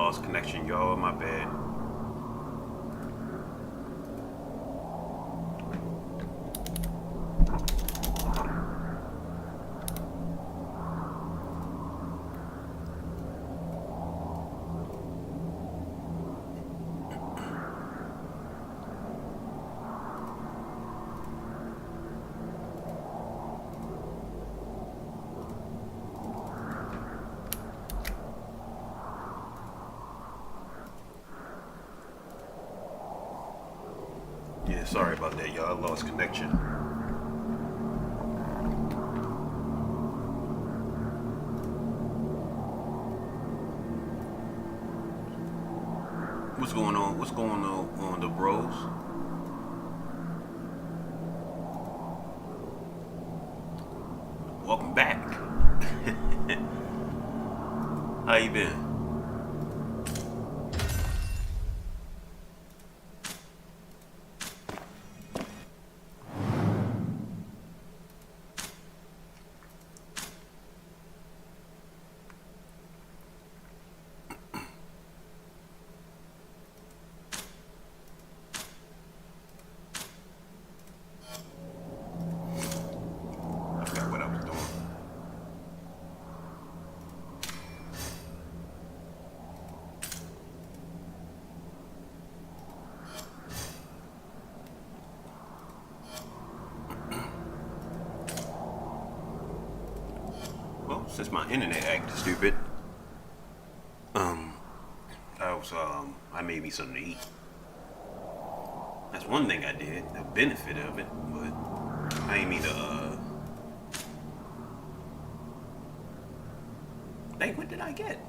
lost connection, y'all. My bad. Yeah, sorry about that, y'all. I lost connection. What's going on? What's going on the bros? Welcome back. How you been? I forgot what I was doing. Well, since my internet acted stupid, um, I made me something to eat. That's one thing I did, the benefit of it, but I ain't mean to, hey, what did I get?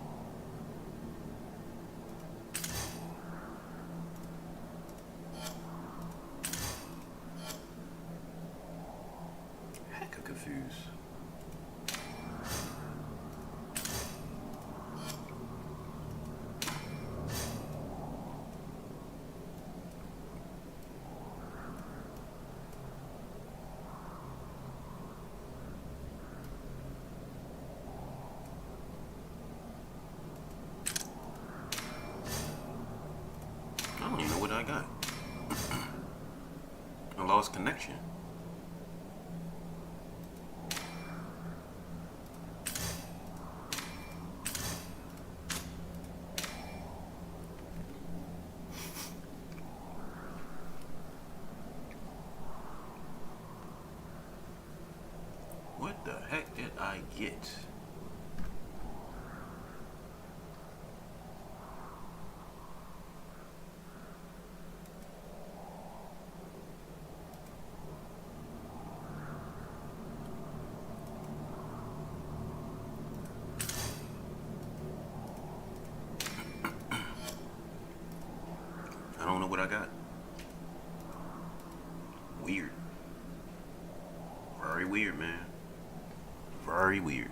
Heck, I'm confused. I don't even know what I got. I lost connection. What the heck did I get? I don't know what I got. Weird. Very weird, man. Very weird.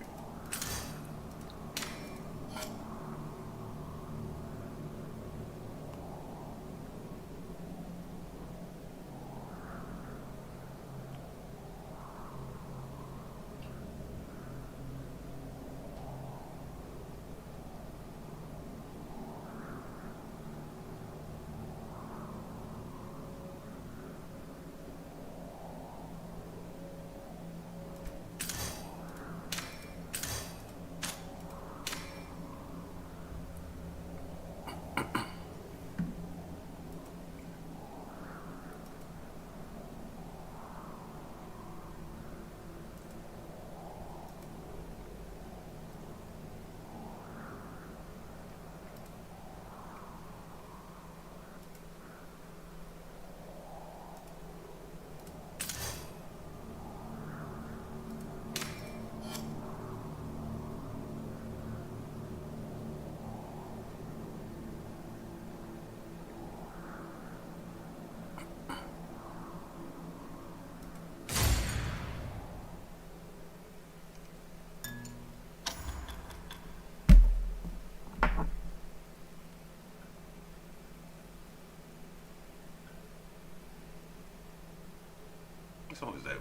What song is that?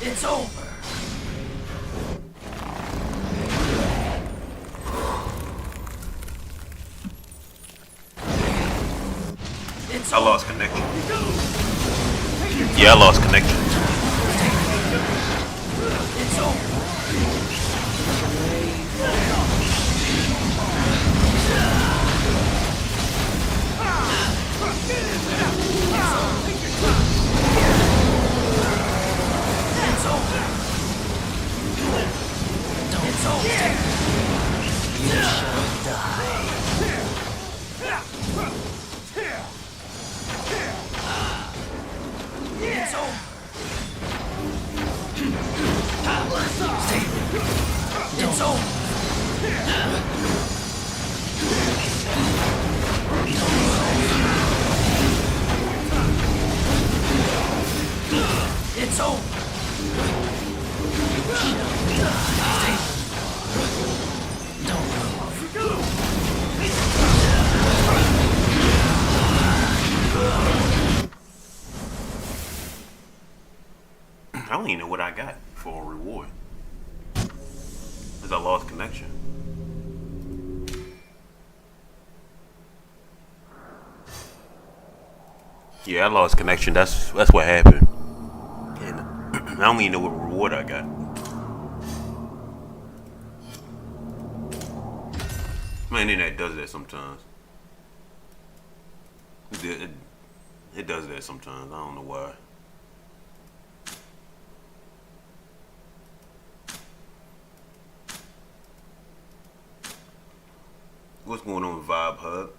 It's over. I lost connection. Yeah, I lost connection. It's over. It's over. You shall die. It's over. Stay. It's over. It's over. You shall die. Stay. Don't move. I don't even know what I got for a reward. Because I lost connection. Yeah, I lost connection. That's what happened. And I don't even know what reward I got. My internet does that sometimes. It does that sometimes. I don't know why. What's going on with Vibe Hub?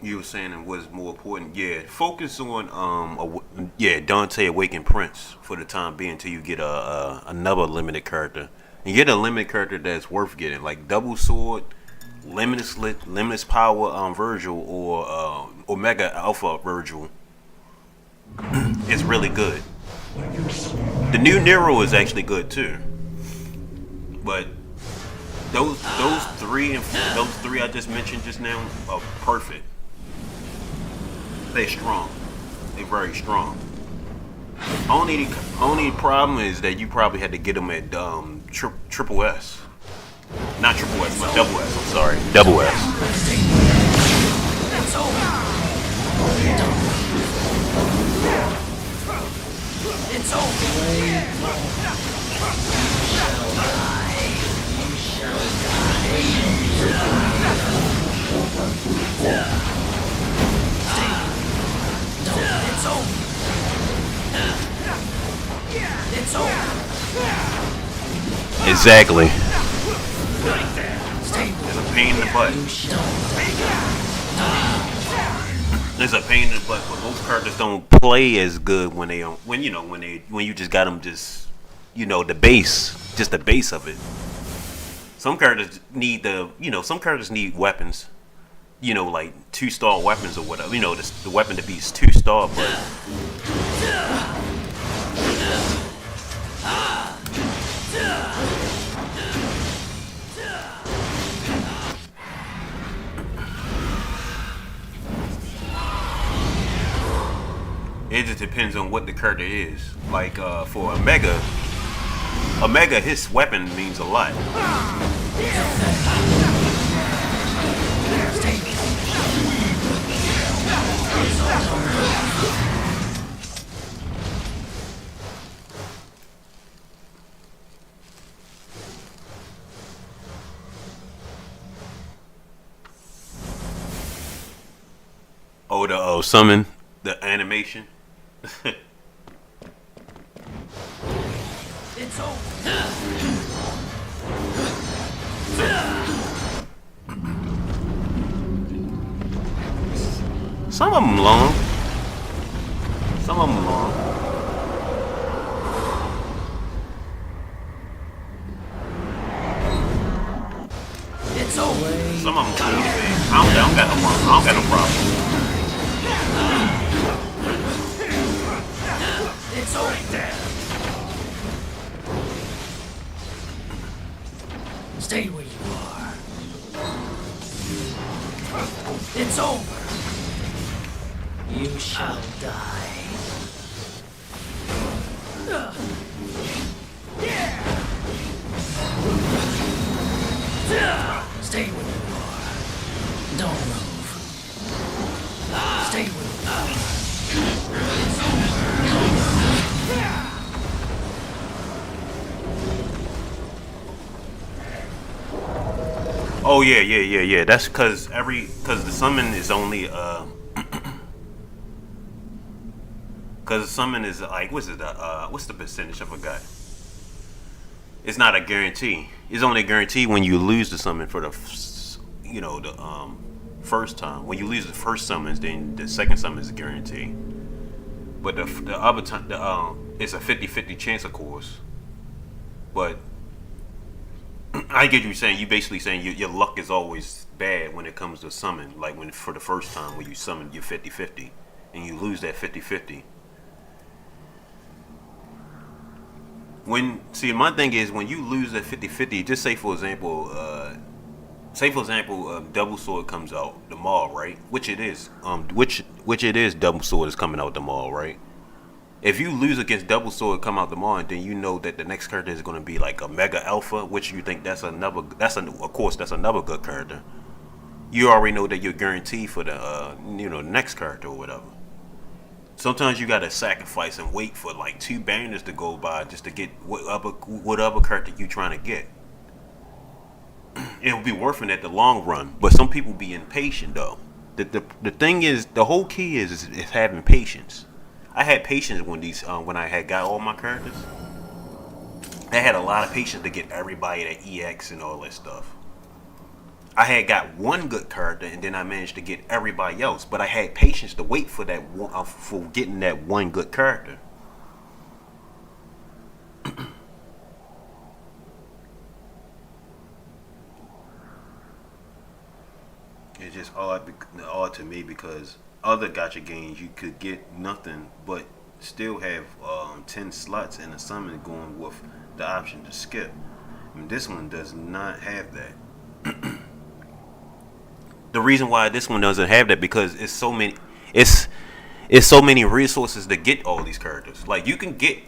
You were saying what's more important? Yeah, focus on Dante Awakened Prince for the time being until you get another limited character and get a limited character that's worth getting, like Double Sword, Limitless Power Virgil, or Omega Alpha Virgil. It's really good. The new Nero is actually good too, but those three I just mentioned just now are perfect. They're strong. They're very strong. Only problem is that you probably had to get them at triple S. Not triple S, but double S. I'm sorry, double S. It's over. It's over. It's over. Exactly. Stay. It's a pain in the butt. It's a pain in the butt, but most characters don't play as good when you just got them the base, just the base of it. Some characters need some characters need weapons, like 2-star weapons or whatever. The weapon to be 2-star, but it just depends on what the character is. Like for Omega, his weapon means a lot. Oh, the summon, the animation. It's over. Some of them long. Some of them long. got no problem. It's over. Stay where you are. It's over. You shall die. Stay where you are. Don't move. Stay where you are. Oh yeah. That's because the summon is only because the summon is like what's the percentage? I forgot. It's not a guarantee. It's only a guarantee when you lose the summon for the first time. When you lose the first summons, then the second summon is a guarantee. But the other time, it's a 50-50 chance, of course. But I get you saying. You basically saying your luck is always bad when it comes to summon. Like when for the first time when you summon, you're 50-50, and you lose that 50-50. My thing is when you lose that 50-50, just say for example, Double Sword comes out tomorrow, right? Which it is. Which it is. Double Sword is coming out tomorrow, right? If you lose against Double Sword come out tomorrow, and then you know that the next character is going to be like a Mega Alpha, which you think that's another good character. You already know that you're guaranteed for the next character or whatever. Sometimes you gotta sacrifice and wait for like 2 banners to go by just to get whatever character you trying to get. It'll be worth it at the long run, but some people be impatient though. The thing is, the whole key is having patience. I had patience when I had got all my characters. I had a lot of patience to get everybody that EX and all that stuff. I had got one good character and then I managed to get everybody else, but I had patience to wait for that one, for getting that one good character. It's just odd to me because other gacha games you could get nothing but still have 10 slots in a summon going with the option to skip. And this one does not have that. The reason why this one doesn't have that because it's so many resources to get all these characters. Like you can get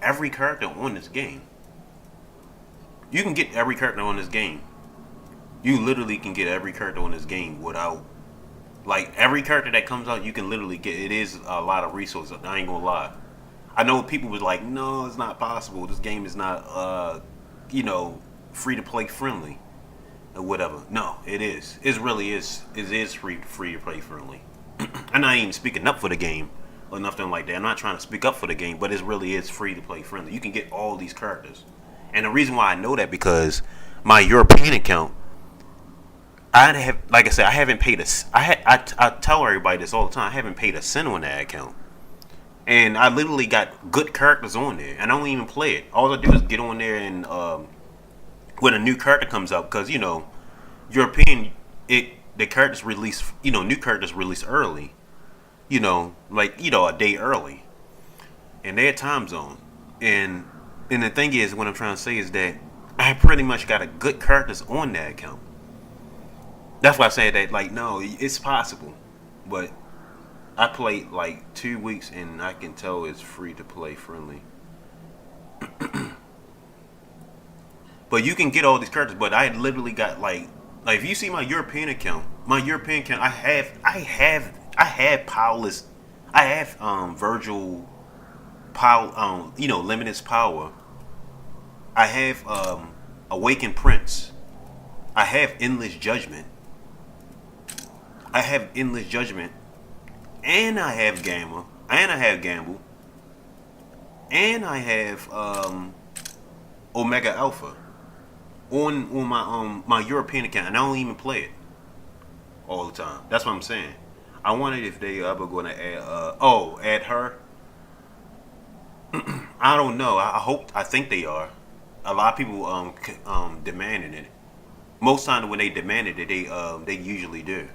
every character on this game. You can get every character on this game. You literally can get every character on this game without, like, every character that comes out you can literally get. It is a lot of resources. I ain't gonna lie. I know people was like, no, it's not possible. This game is not free to play friendly. Or whatever. No, it is. It really is. It is free to play friendly. I'm not even speaking up for the game or nothing like that. I'm not trying to speak up for the game, but it really is free to play friendly. You can get all these characters, and the reason why I know that because my European account, I haven't paid a. I tell everybody this all the time. I haven't paid a cent on that account, and I literally got good characters on there, and I don't even play it. All I do is get on there and when a new character comes out, because European, the characters release, new characters release early, a day early, in their time zone, and the thing is, what I'm trying to say is that I pretty much got a good characters on that account. That's why I say that, like, no, it's possible, but I played like 2 weeks and I can tell it's free to play friendly. But you can get all these characters. But I literally got like if you see my European account, I have powerless, I have Virgil power, limitless power. I have awakened prince. I have endless judgment. And I have gamma, and I have gamble, and I have omega alpha. On my European account, and I don't even play it all the time. That's what I'm saying. I wondered if they ever going to add her. I don't know. I think they are. A lot of people demanding it. Most times when they demanded it, they usually do.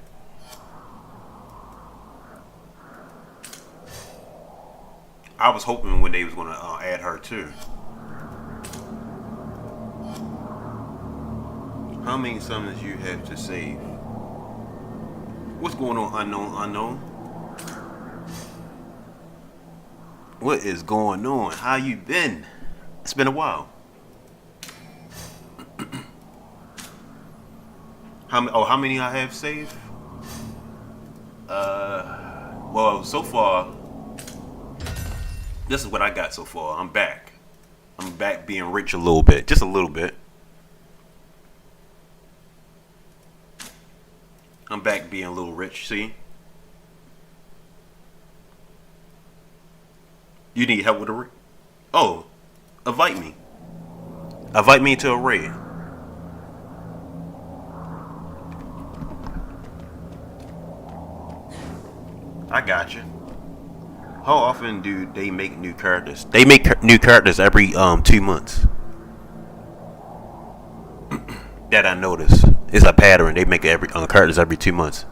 I was hoping when they was gonna add her too. How many summons you have to save? What's going on, unknown? What is going on? How you been? It's been a while. How many I have saved? Well, so far, this is what I got so far. I'm back. I'm back being rich a little bit, just a little bit. I'm back being a little rich. See, you need help with a raid? Oh, invite me. Invite me to a raid. I got you. How often do they make new characters? They make new characters every 2 months. That I notice. It's a pattern. They make every characters every 2 months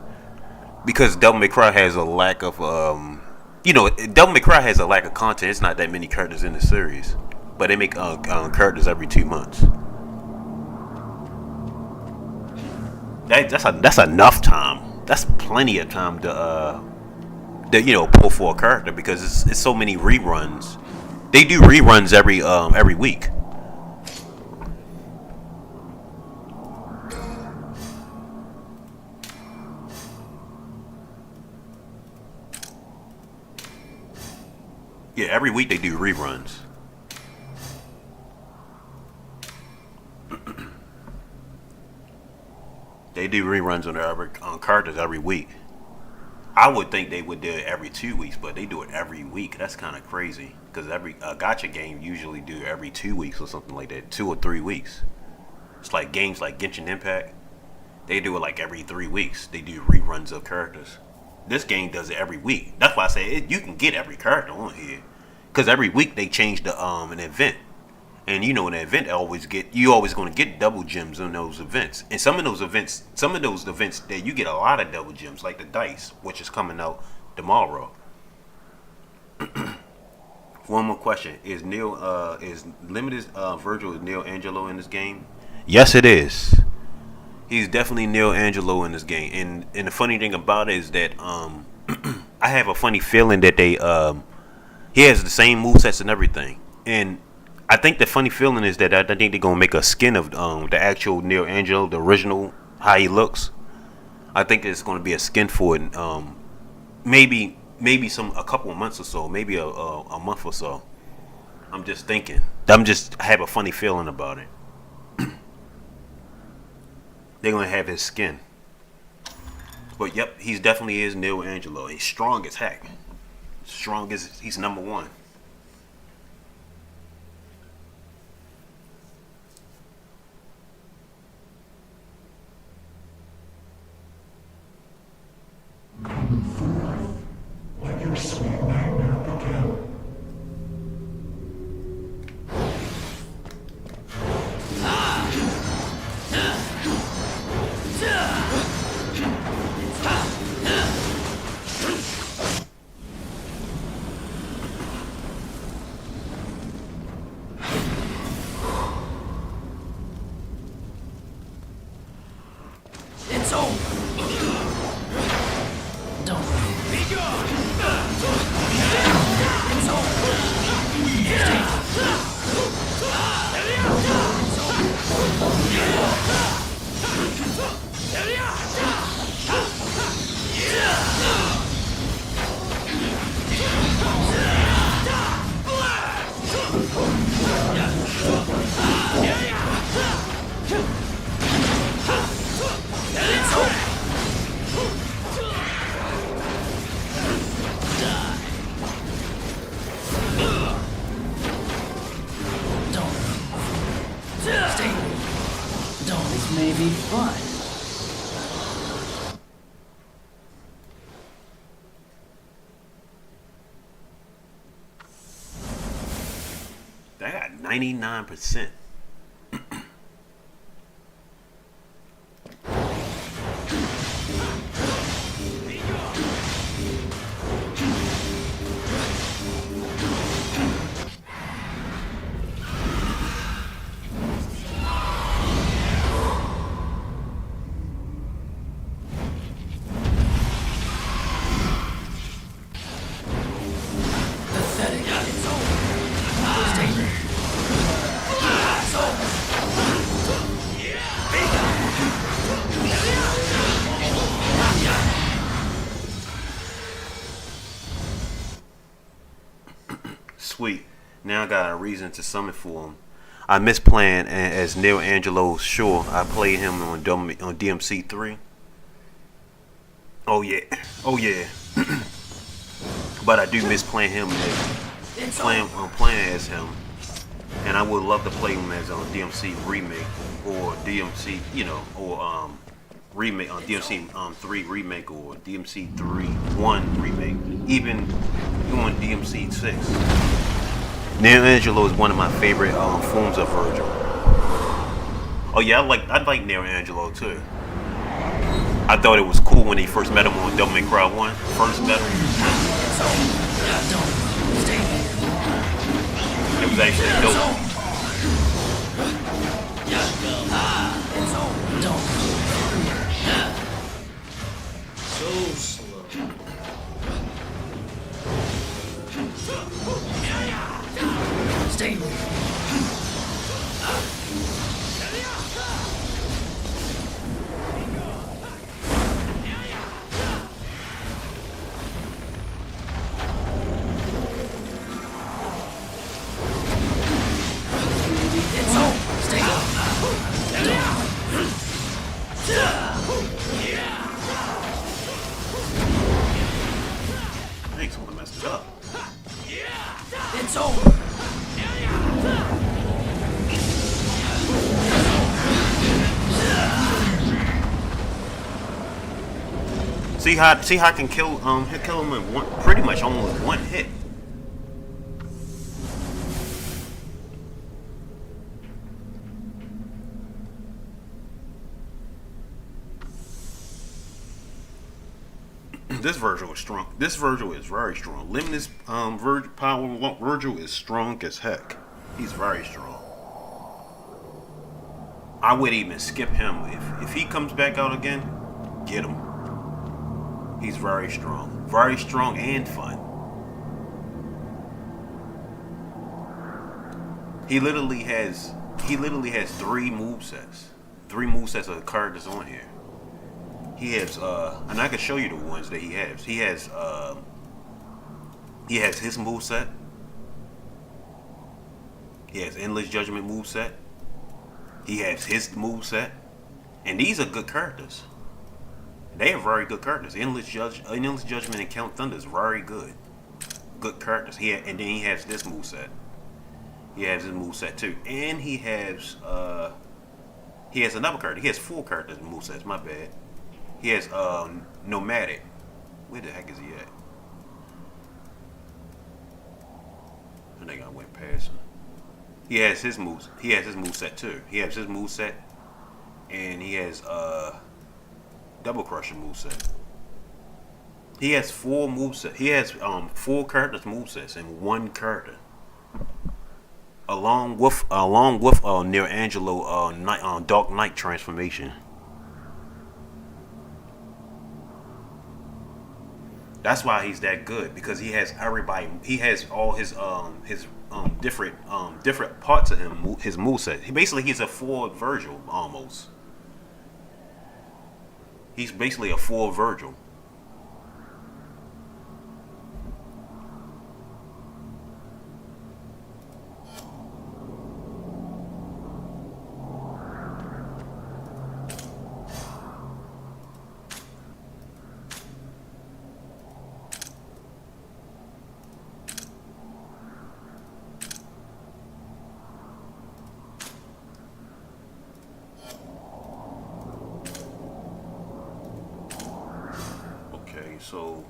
because Devil May Cry has a lack of Devil May Cry has a lack of content. It's not that many characters in the series, but they make characters every 2 months. That's enough time. That's plenty of time to pull for a character because it's so many reruns. They do reruns every week. Yeah, every week they do reruns. They do reruns on characters every week. I would think they would do it every 2 weeks, but they do it every week. That's kind of crazy because every gacha game usually do every 2 weeks or something like that, 2 or 3 weeks. It's like games like Genshin Impact. They do it like every 3 weeks. They do reruns of characters. This game does it every week. That's why I say you can get every character on here because every week they change an event. And an event you always going to get double gems on those events. And some of those events that you get a lot of double gems, like the dice, which is coming out tomorrow. One more question: is limited Virgil is Neil Angelo in this game? Yes, it is. He's definitely Neil Angelo in this game. And the funny thing about it is that I have a funny feeling that he has the same movesets and everything. And I think the funny feeling is that I think they're gonna make a skin of the actual Neil Angelo, the original, how he looks. I think it's gonna be a skin for it. Maybe a couple of months or so, maybe a month or so. I'm just thinking. I have a funny feeling about it. They're gonna have his skin. But yep, he's definitely is Neil Angelo. He's strong as heck. He's number one. Let your sweet nightmare begin. It's over. Don't be gone. It's over. This may be fun. That got 99%. sweet. Now I got a reason to summon for him. I miss playing as Neil Angelo Shaw. I played him on DMC3. Oh yeah, oh yeah. But I do miss playing him as playing as him, and I would love to play him as on DMC remake or DMC, or remake on DMC 3 remake or DMC 1 remake, even on DMC 6. Neil Angelo is one of my favorite forms of Virgil. Oh yeah, I like Neil Angelo too. I thought it was cool when he first met him on Devil May Cry 1. First met him. It was actually dope. So slow. Stay with me. It's over. Stay I think someone messed it up. It's over. See how I can kill him in pretty much almost one hit. This Virgil is strong. This Virgil is very strong. Limitless power Virgil is strong as heck. He's very strong. I would even skip him if he comes back out again. Get him. He's very strong and fun. He literally has 3 movesets of characters on here. He has and I can show you the ones that he has. He has his moveset. He has Endless Judgment moveset. He has his moveset. And these are good characters. They are very good characters. Endless Judgment and Count Thunder is very good. Good characters. And then he has this moveset. He has his moveset too. And he has another character. He has 4 characters in movesets, my bad. He has Nomadic. Where the heck is he at? I think I went past him. He has his moveset too. He has his moveset. And he has Double Crusher moveset. He has 4 movesets. He has 4 characters movesets and 1 character. Along with Neil Angelo Dark Knight transformation. That's why he's that good, because he has everybody. He has all his different parts of him. His moveset. He's a full Virgil almost. He's basically a full Virgil. So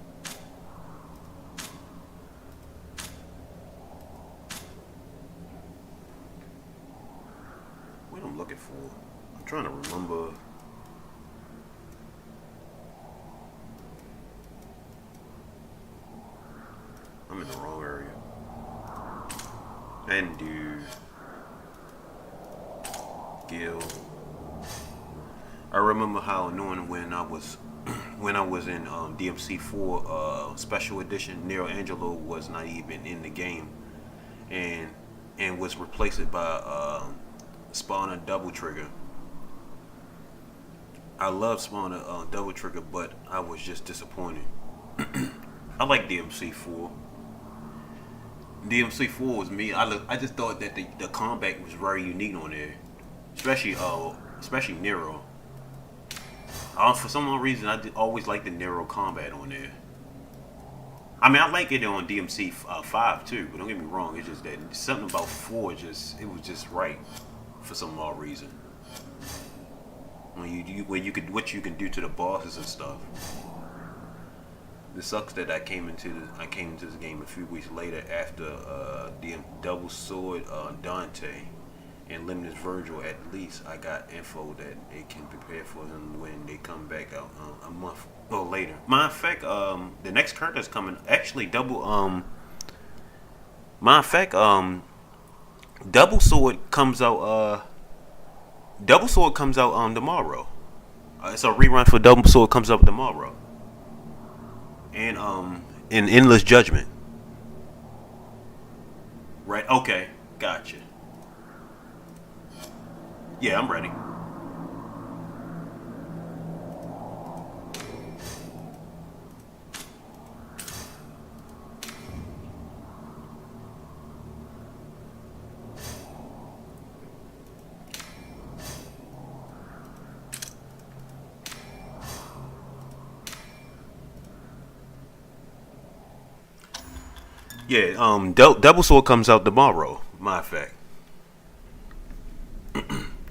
what I'm looking for? I'm trying to remember. I'm in the wrong area. And dude, Gil. I remember how annoying when I was in DMC4 Special Edition, Nero Angelo was not even in the game, and was replaced by Spawner Double Trigger. I love Spawner Double Trigger, but I was just disappointed. I like DMC4. DMC4 was me. I just thought that the combat was very unique on there, especially Nero. For some odd reason, always liked the Nero combat on there. I mean, I like it on DMC 5 too, but don't get me wrong. It's just that something about 4 it was just right for some odd reason. When you could what you can do to the bosses and stuff. It sucks that I came into this game a few weeks later after the Double Sword Dante and Limited Virgil. At least I got info that they can prepare for them when they come back out a month or later. Matter of fact, the next character is coming. Actually, Double Sword comes out. Double Sword comes out tomorrow. It's a rerun for Double Sword comes up tomorrow. And in Endless Judgment. Right? Okay, gotcha. Yeah, I'm ready. Yeah, Double Sword comes out tomorrow. Matter of fact,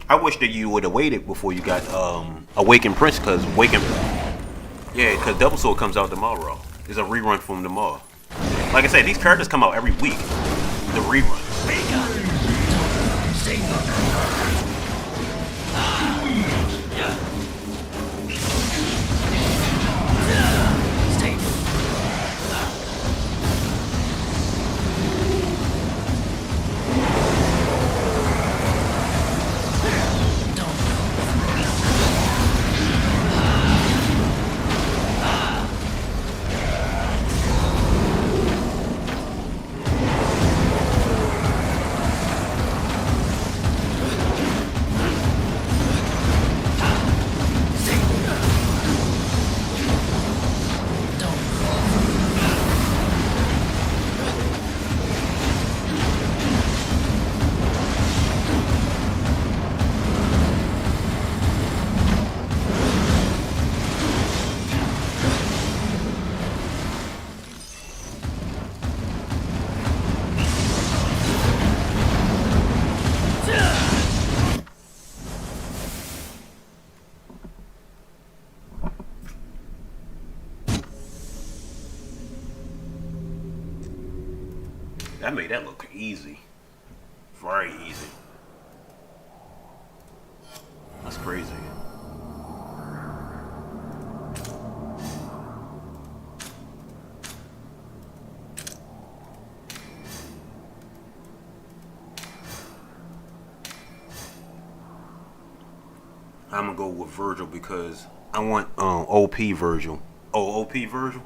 I wish that you would have waited before you got Awakened Prince, because Double Sword comes out tomorrow. It's a rerun from tomorrow. Like I said, these characters come out every week. The rerun. That made that look easy. Very easy. That's crazy. I'm gonna go with Virgil because I want OP Virgil. Oh, OP Virgil?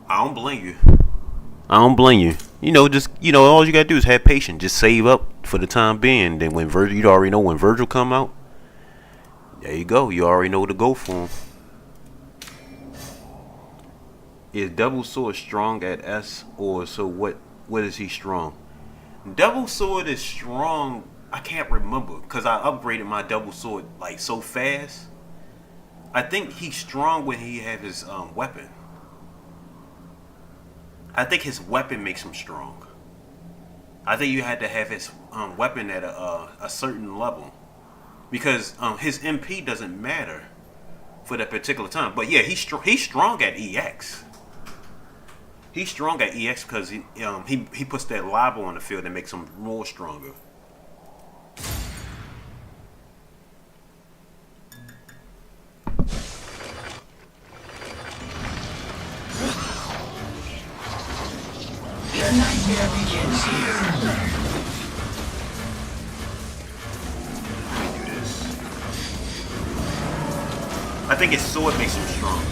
I don't blame you. I don't blame you. All you gotta do is have patience. Just save up for the time being. Then when Virgil, you already know when Virgil come out. There you go. You already know to go for him. Is Double Sword strong at S, or so what? What is he strong? Double Sword is strong. I can't remember because I upgraded my Double Sword like so fast. I think he's strong when he have his weapon. I think his weapon makes him strong. I think you had to have his weapon at a certain level because his MP doesn't matter for that particular time. But yeah, he's strong at EX. He's strong at EX because he puts that lava on the field and makes him more stronger. The nightmare begins here. Let me do this. I think his sword makes him strong.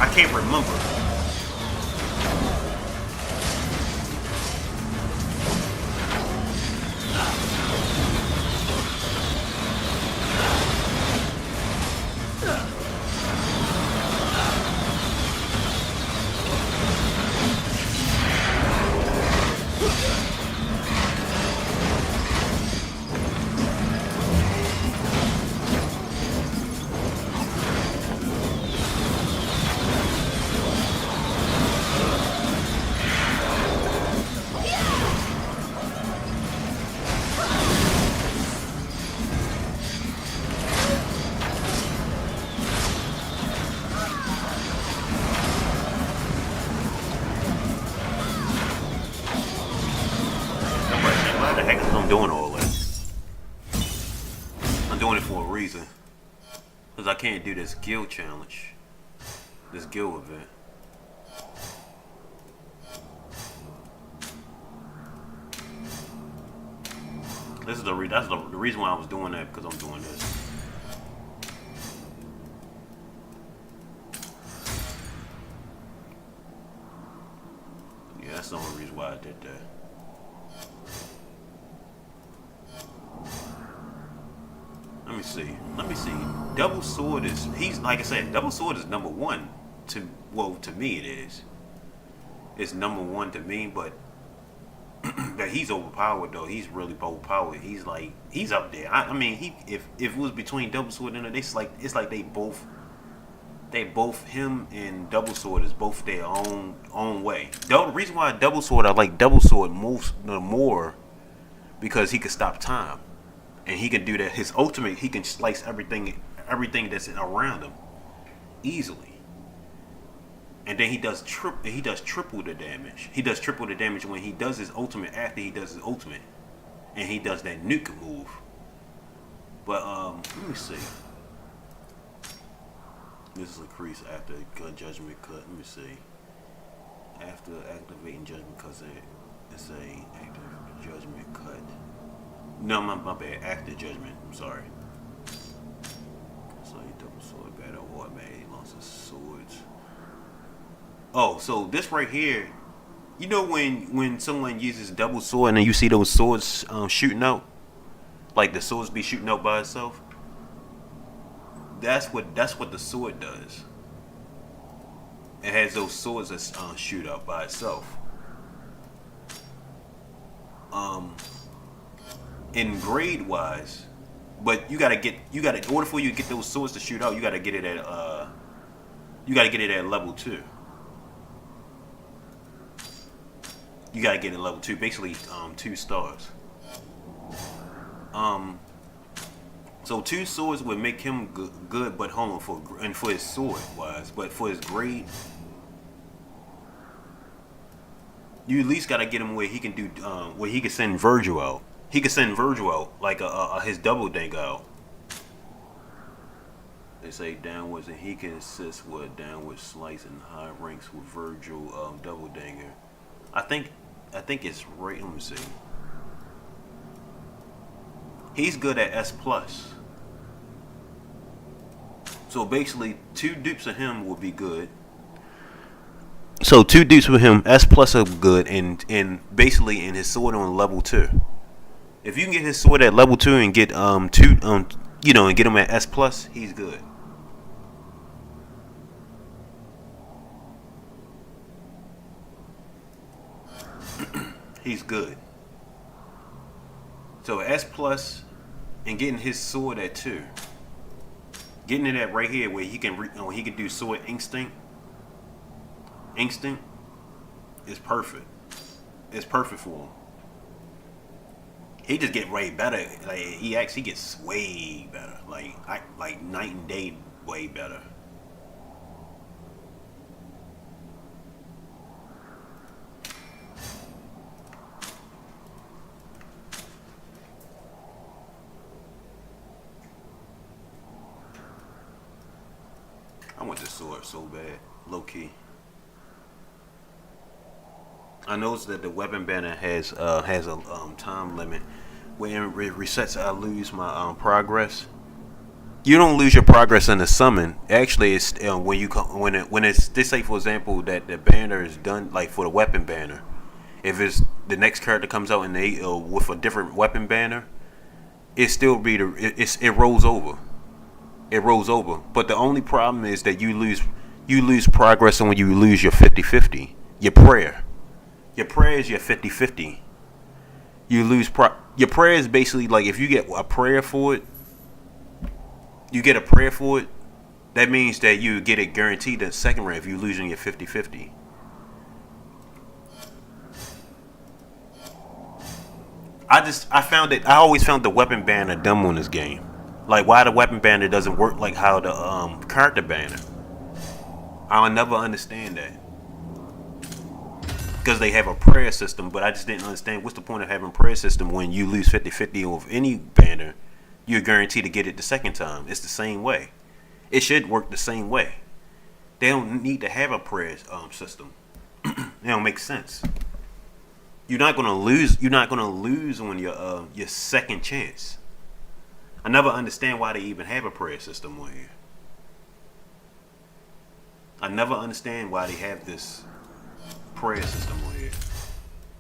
I can't remember. doing all that. I'm doing it for a reason. Because I can't do this guild challenge. This guild event. This is that's the reason why I was doing that, because I'm doing this. Yeah, that's the only reason why I did that. Let me see. Let me see. Double sword is like I said, double sword is number one to me it is. It's number one to me, but that he's overpowered though. He's really overpowered. He's up there. I mean, if it was between double sword and it's like they both him and double sword is both their own way. The reason why double sword I like double sword moves the more because he can stop time. And he can do that. His ultimate, he can slice everything that's around him easily. And then he does triple the damage. He does triple the damage when he does his ultimate after he does his ultimate. And he does that nuke move. But let me see. This is increased after judgment cut. Let me see. After activating judgment cut, it's a active judgment cut. No, my bad. After judgment. I'm sorry. So he double sword battle automatically lost his swords. Oh, so this right here, you know when someone uses double sword and then you see those swords shooting out, like the swords be shooting out by itself. That's what the sword does. It has those swords that shoot out by itself. In grade wise, but in order for you to get those swords to shoot out, you gotta get it at level 2. You gotta get it level 2, basically 2 stars. So 2 swords would make him good, but hold on for his sword wise, but for his grade, you at least gotta get him where he can do where he can send Virgil out. He can send Virgil out like his double dang out. They say downwards, and he can assist with downward slice in high ranks with Virgil double danger. I think it's right. Let me see. He's good at S plus. So basically, 2 dupes of him would be good. So 2 dupes with him, S plus are good, and basically in his sword on level 2. If you can get his sword at level 2 and get and get him at S plus, he's good. He's good. So S plus and getting his sword at 2, getting it at right here where he can do sword instinct. Instinct is perfect. It's perfect for him. He just get way better. Like he gets way better. Like night and day, way better. I want this sword so bad, low key. I noticed that the weapon banner has a time limit. When it resets, I lose my progress. You don't lose your progress in the summon. Actually, it's when it's this, say for example that the banner is done, like for the weapon banner. If it's the next character comes out and they with a different weapon banner, it still be it rolls over. It rolls over. But the only problem is that you lose progress when you lose your 50-50. Your prayer. Your prayer is your 50-50. You lose your prayer is basically like if you get a prayer for it, that means that you get it guaranteed the second round if you're losing your 50-50. I always found the weapon banner dumb on this game. Like why the weapon banner doesn't work like how the character banner. I'll never understand that. because they have a prayer system. But I just didn't understand what's the point of having a prayer system when you lose 50-50 with any banner, you're guaranteed to get it the second time. It's the same way. It should work the same way. They don't need to have a prayer system. It don't make sense. You're not gonna lose. You're not gonna lose on your second chance. I never understand why they even have a prayer system on here. I never understand why they have this prayer system on here.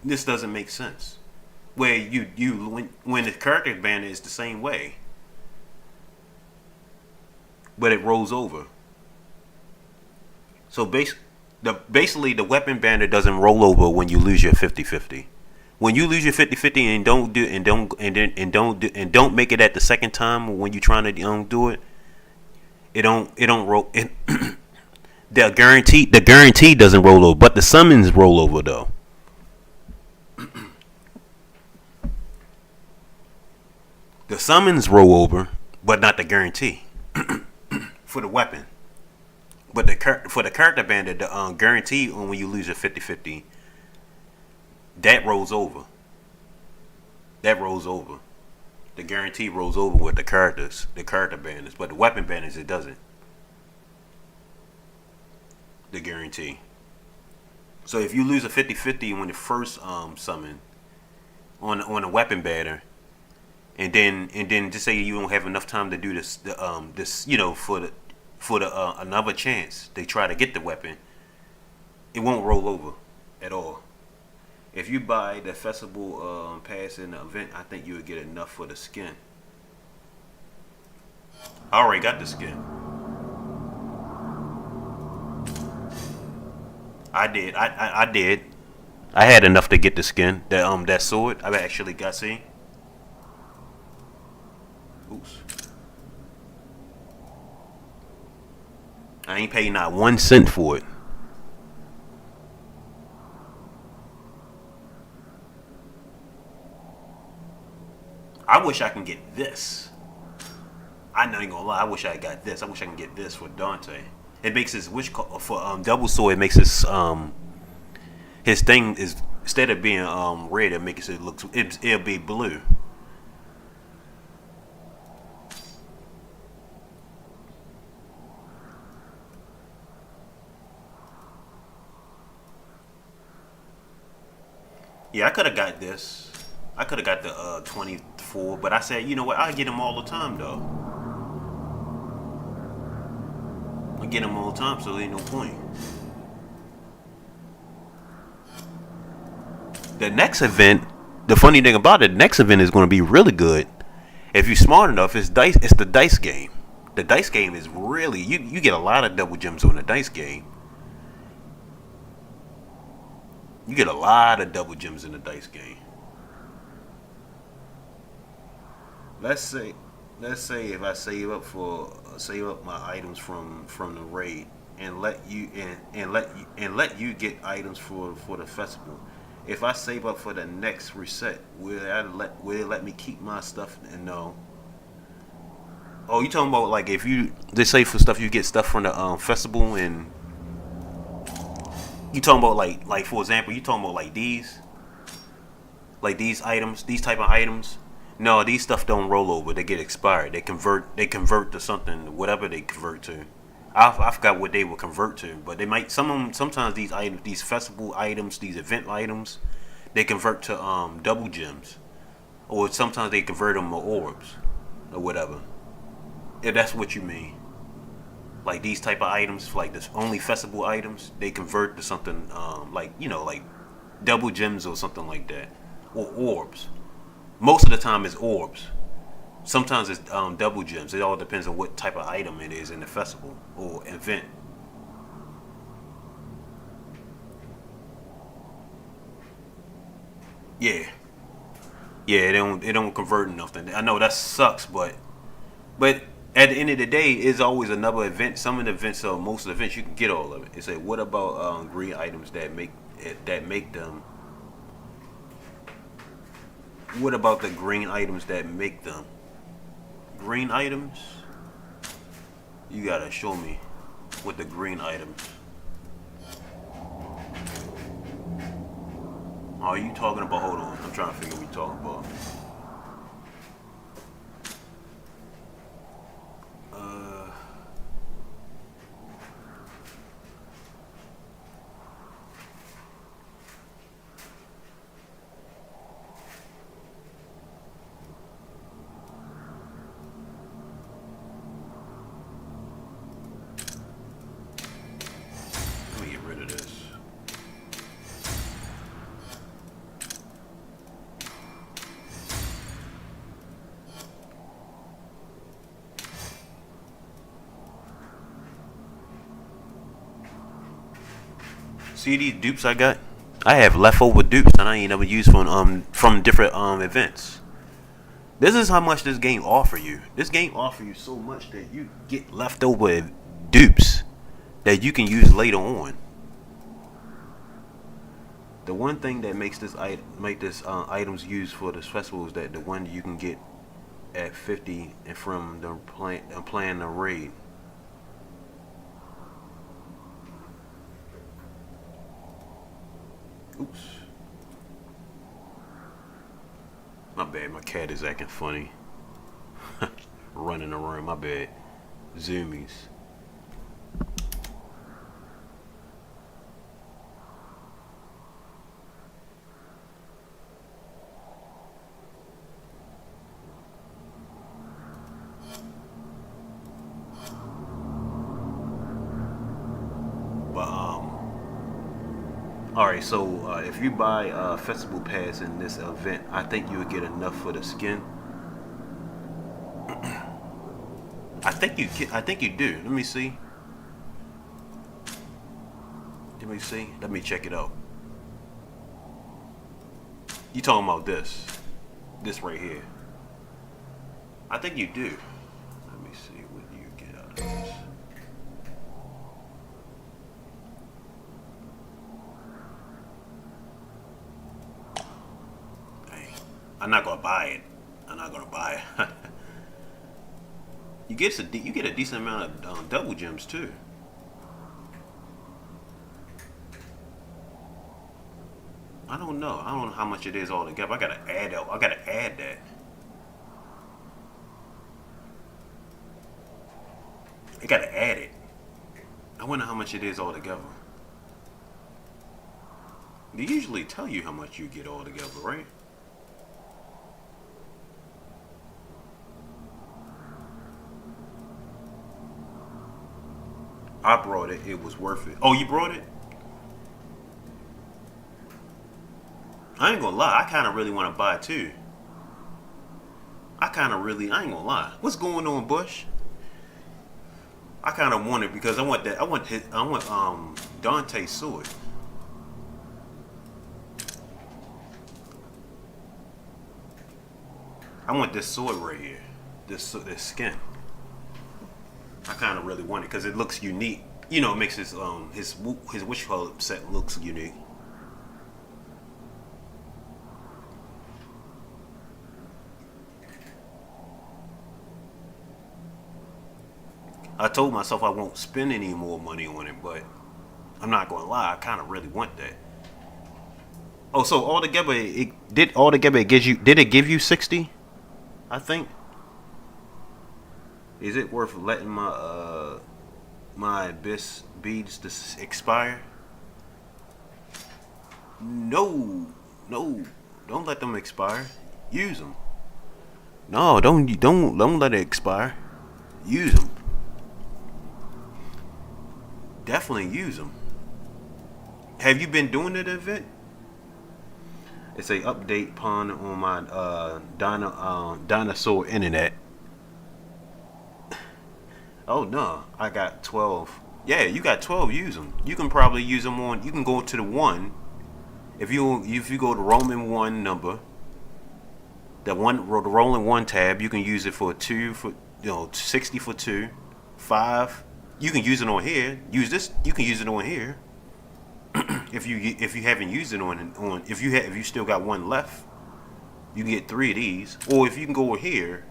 This doesn't make sense. Where when the character banner is the same way, but it rolls over. So basically the weapon banner doesn't roll over when you lose your 50-50. When you lose your 50-50 and don't make it at the second time when you're trying to do it, it don't roll. The guarantee doesn't roll over, but the summons roll over though. The summons roll over, but not the guarantee for the weapon. But for the character banner, the guarantee on when you lose your 50-50, that rolls over. That rolls over. The guarantee rolls over with the character banners, but the weapon banners it doesn't. The guarantee. So if you lose a 50-50 when the first summon on a weapon banner, and then just say you don't have enough time to do this for the another chance they try to get the weapon, it won't roll over at all. If you buy the festival pass in the event, I think you would get enough for the skin. I already got the skin. I did. I did. I had enough to get the skin. That sword I actually got. See. Oops. I ain't paid not 1 cent for it. I wish I can get this. I ain't gonna lie. I wish I got this. I wish I can get this for Dante. It makes his for double sword. It makes his thing is instead of being red, it makes it look. It'll be blue. Yeah, I could have got this. I could have got the 24, but I said, you know what? I get them all the time, though. I get them all the time, so there ain't no point. The next event, the funny thing about it, the next event is going to be really good. If you're smart enough, it's the dice game. The dice game is really, you get a lot of double gems on the dice game. You get a lot of double gems in the dice game. Let's say if I save up my items from the raid and let you get items for the festival. If I save up for the next reset, will it let me keep my stuff? And no. Oh, you talking about like if they say for stuff you get stuff from the festival, and you talking about like for example, you talking about like these items, these type of items. No, these stuff don't roll over. They get expired. They convert to something, whatever they convert to. I forgot what they will convert to, but they might. Sometimes these items, these festival items, these event items, they convert to double gems, or sometimes they convert them to orbs, or whatever. If that's what you mean. Like these type of items, like this only festival items, they convert to something like double gems or something like that, or orbs. Most of the time it's orbs. Sometimes it's double gems. It all depends on what type of item it is in the festival or event. Yeah, it don't convert enough. I know that sucks, but at the end of the day, it's always another event. Some of the events, most of the events, you can get all of it. It's like, what about green items that make them? What about the green items that make them? Green items? You gotta show me what the green items. Are you talking about? Hold on, I'm trying to figure what you're talking about. Uh, Let me get rid of this. See these dupes I got? I have leftover dupes that I ain't never used from different events. This is how much this game offer you. This game offer you so much that you get leftover dupes that you can use later on. The one thing that makes this items used for this festival is that the one you can get at 50 and from the playing the raid. Oops. My bad, my cat is acting funny. Running around, my bad. Zoomies. But alright, so if you buy a festival pass in this event, I think you would get enough for the skin. I think you do. Let me see. Let me check it out. You talking about this? This right here. I think you do. Let me see what you get out of this. I'm not gonna buy it. You get a decent amount of double gems too. I don't know how much it is altogether. I gotta add that. I gotta add it. I wonder how much it is altogether. They usually tell you how much you get altogether, right? I brought it. It was worth it. Oh, you brought it? I ain't gonna lie. I kind of really want to buy it too. I ain't gonna lie. What's going on, Bush? I kind of want it because I want that. I want Dante's sword. I want this sword right here. This skin. I kind of really want it because it looks unique. You know, it makes his wish color set looks unique. I told myself I won't spend any more money on it, but I'm not gonna lie, I kind of really want that. Oh, so altogether, did it give you 60? I think. Is it worth letting my abyss beads to expire? No, don't let them expire. Use them. No, don't let it expire. Use them. Definitely use them. Have you been doing that event? It's a update pun on my dinosaur internet. Oh no, I got 12. Yeah, you got 12. Use them. You can probably use them on. You can go to the one. If you go to Roman one number, the rolling one tab, you can use it for 60 for 2, 5. You can use it on here. Use this. You can use it on here. if you haven't used it on if you still got one left, you can get 3 of these. Or if you can go over here.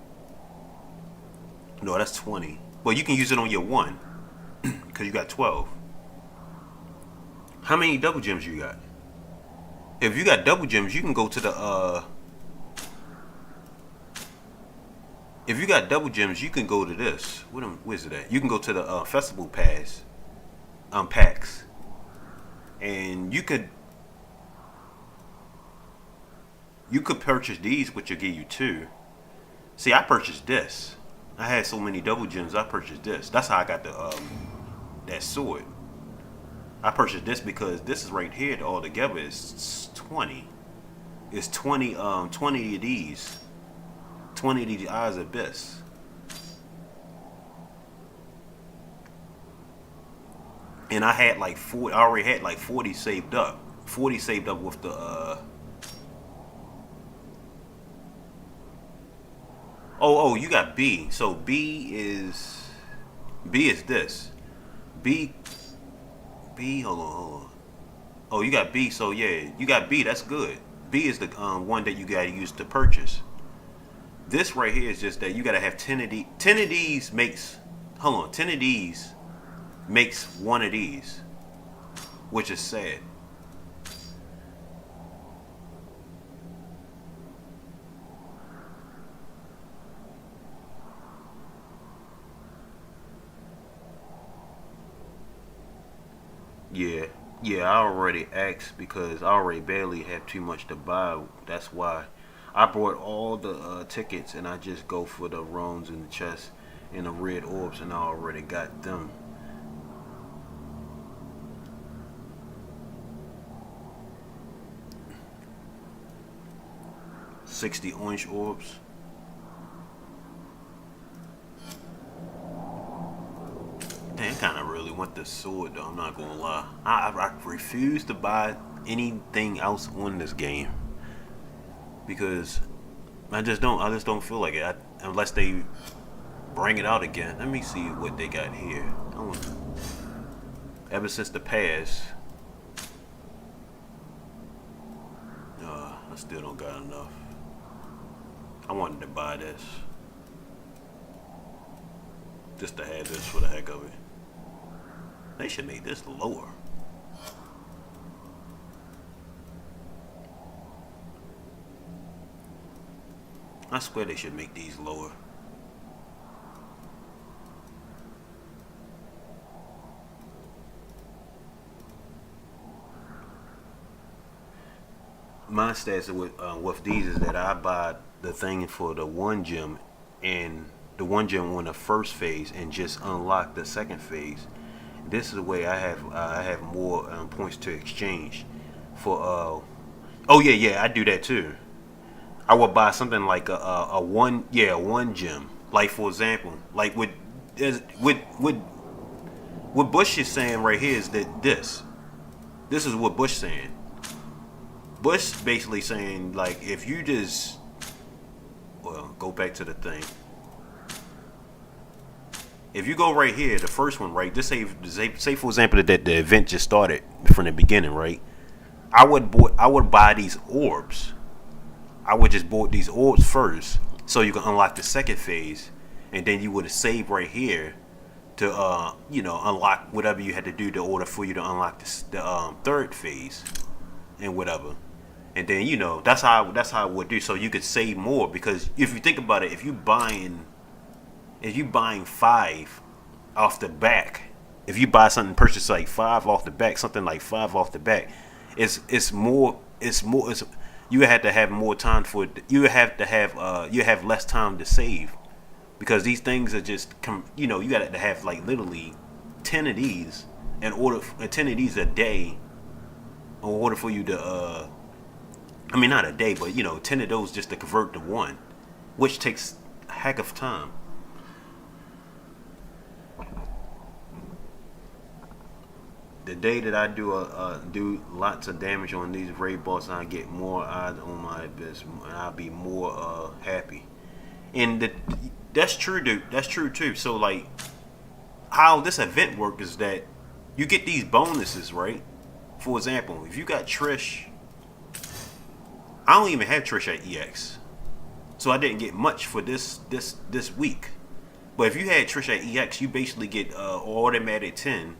No, that's 20. But you can use it on your one because you got 12. How many double gems you got? If you got double gems, you can go to the if you got double gems, you can go to this. Where's it at? You can go to the festival pass, packs, and you could purchase these, which will give you 2. See, I purchased this. I had so many double gems. I purchased this. That's how I got the that sword. I purchased this because this is right here. All together is 20. It's 20. 20 of these. 20 of these Eyes of Abyss. And I had like 40. I already had like 40 saved up. 40 saved up with the. Oh, you got B. So B is this. B. Hold on. Oh, you got B. So yeah, you got B. That's good. B is the one that you gotta use to purchase. This right here is just that you gotta have 10 of these. 10 of these makes. Hold on. 10 of these makes 1 of these, which is sad. Yeah, I already asked because I already barely have too much to buy. That's why I brought all the tickets and I just go for the runes and the chest and the red orbs, and I already got them. 60 orange orbs. Damn, I kind of really want this sword though. I'm not gonna lie. I refuse to buy anything else on this game because I just don't feel like it unless they bring it out again. Let me see what they got here. Ever since the past, I still don't got enough. I wanted to buy this just to have this for the heck of it. They should make this lower. I swear they should make these lower. My stats with these is that I buy the thing for the 1 gem and the 1 gem on the first phase and just unlock the second phase. This is the way I have more points to exchange for. Oh yeah, I do that too. I would buy something like a 1 gem. Like for example, like what Bush is saying right here is that this is what Bush saying. Bush basically saying like if you just go back to the thing. If you go right here, the first one, right? Just say for example that the event just started from the beginning, right? I would buy these orbs. I would just board these orbs first, so you can unlock the second phase, and then you would save right here to unlock whatever you had to do in order for you to unlock the third phase and whatever. And then that's how I would do, so you could save more, because if you think about it, if you buying 5 off the back, if you buy something, purchase like 5 off the back, something like 5 off the back, it's more. You have to have more time for it. You have less time to save, because these things are just you got to have like literally 10 of these in order 10 of these a day in order for you to I mean not a day, but 10 of those just to convert to 1, which takes a heck of time. The day that I do lots of damage on these raid bosses, I get more eyes on my abyss, and I'll be more happy. And that's true, dude. That's true too. So like, how this event works is that you get these bonuses, right? For example, if you got Trish, I don't even have Trish at EX, so I didn't get much for this week. But if you had Trish at EX, you basically get automatic 10.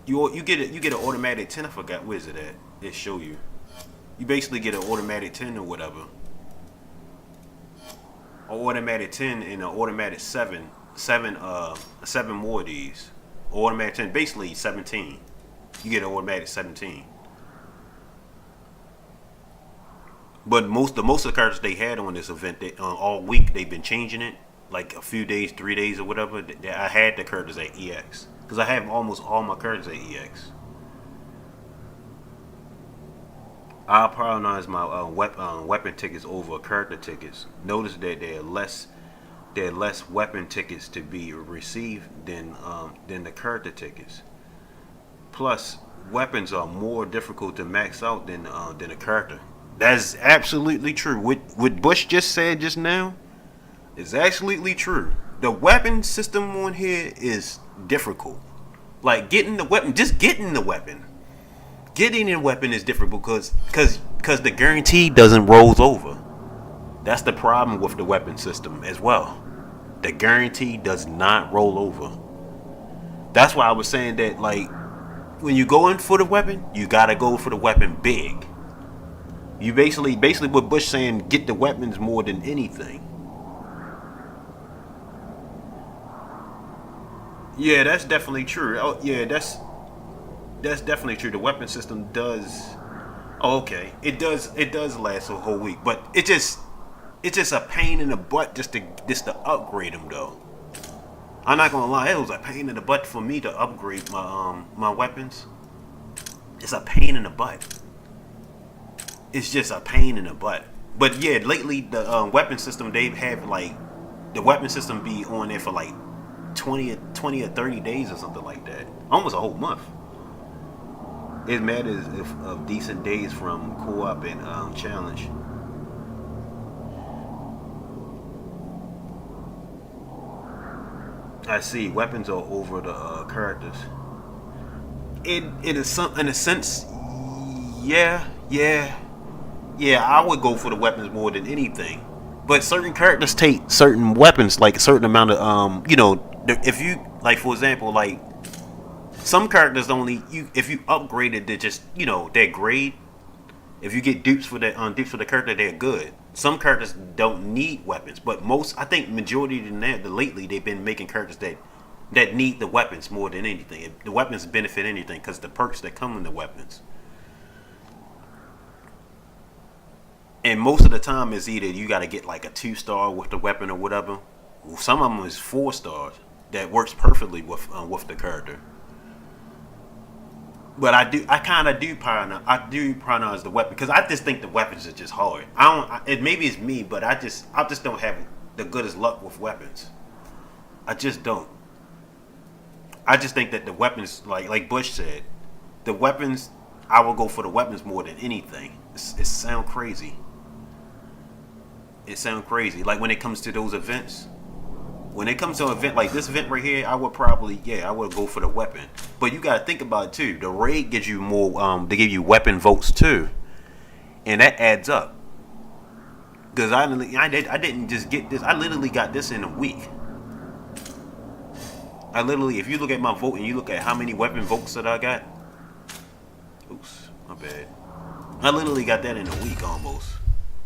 You get an automatic 10. I forgot, where's it at? It show you. You basically get an automatic 10 or whatever. An automatic 10 and an automatic 7 more of these. Automatic 10, basically 17. You get an automatic 17. But most of the cards they had on this event, all week they've been changing it, like a few days, 3 days or whatever. I had the cards at EX because I have almost all my cards at EX. I prioritize my weapon tickets over character tickets. Notice that there are less weapon tickets to be received than the character tickets. Plus, weapons are more difficult to max out than a character. That's absolutely true. What Bush just said just now is absolutely true. The weapon system on here is difficult. Like getting the weapon, just getting the weapon. Getting a weapon is difficult because the guarantee doesn't roll over. That's the problem with the weapon system as well. The guarantee does not roll over. That's why I was saying that, like, when you go in for the weapon, you gotta go for the weapon big. You basically what Bush saying, get the weapons more than anything. Yeah, that's definitely true. Oh, yeah, that's definitely true. The weapon system does. Oh, okay, it does last a whole week, but it's just a pain in the butt just to upgrade them though. I'm not gonna lie, it was a pain in the butt for me to upgrade my weapons. It's a pain in the butt. It's just a pain in the butt. But yeah, lately the weapon system they have like the weapon system be on there for like 20 or 30 days or something like that, almost a whole month. It matters if of decent days from co-op and challenge. I see weapons are over the characters. It is some in a sense. Yeah. I would go for the weapons more than anything. But certain characters take certain weapons, like a certain amount of if you like, for example, like some characters only if you upgraded to just their grade. If you get dupes for the character, they're good. Some characters don't need weapons, but I think majority of them lately they've been making characters that need the weapons more than anything. The weapons benefit anything because the perks that come in the weapons. And most of the time is either you got to get like a 2-star with the weapon or whatever. Some of them is 4 stars that works perfectly with the character. But I do prioritize the weapon because I just think the weapons are just hard. Maybe it's me, but I just don't have the goodest luck with weapons. I just don't. I just think that the weapons, like Bush said, the weapons, I will go for the weapons more than anything. It sounds crazy. It sounds crazy. Like when it comes to those events. When it comes to an event like this event right here, I would go for the weapon. But you gotta think about it too. The raid gives you more. They give you weapon votes too, and that adds up. Because I didn't just get this. I literally got this in a week. If you look at my vote and you look at how many weapon votes that I got. Oops, my bad. I literally got that in a week almost.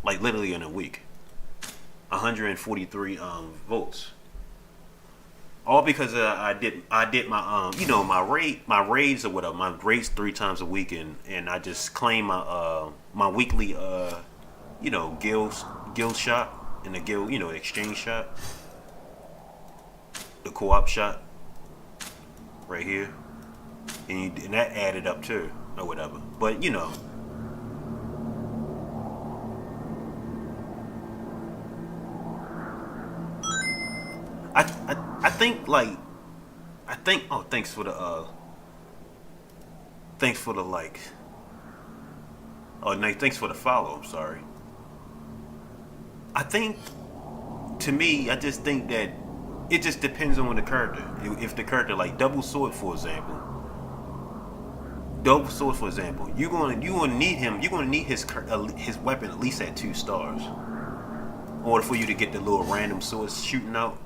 Like literally in a week. 143 votes. All because I did my my raids or whatever, my raids 3 times a week, and I just claim my weekly guild shop and the guild exchange shop, the co-op shop right here, and that added up too or whatever. But I think oh thanks for the like. Oh no, thanks for the follow, I'm sorry. I think to me I just think that it just depends on the character. If the character like Double Sword for example, you're gonna need him. You're gonna need his weapon at least at 2 stars, in order for you to get the little random swords shooting out.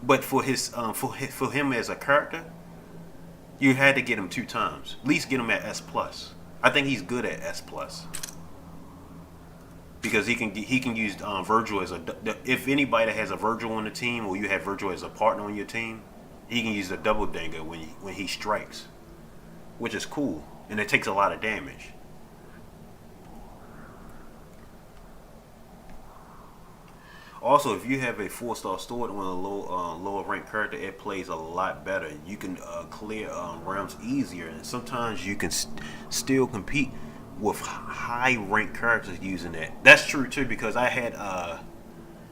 But for him as a character, you had to get him 2 times. At least get him at S+. I think he's good at S+. because he can use Virgil as if anybody that has a Virgil on the team or you have Virgil as a partner on your team, he can use a double danger when he strikes, which is cool, and it takes a lot of damage. Also, if you have a 4-star sword on a lower ranked character, it plays a lot better. You can clear rounds easier, and sometimes you can still compete with high ranked characters using that. That's true too, because I had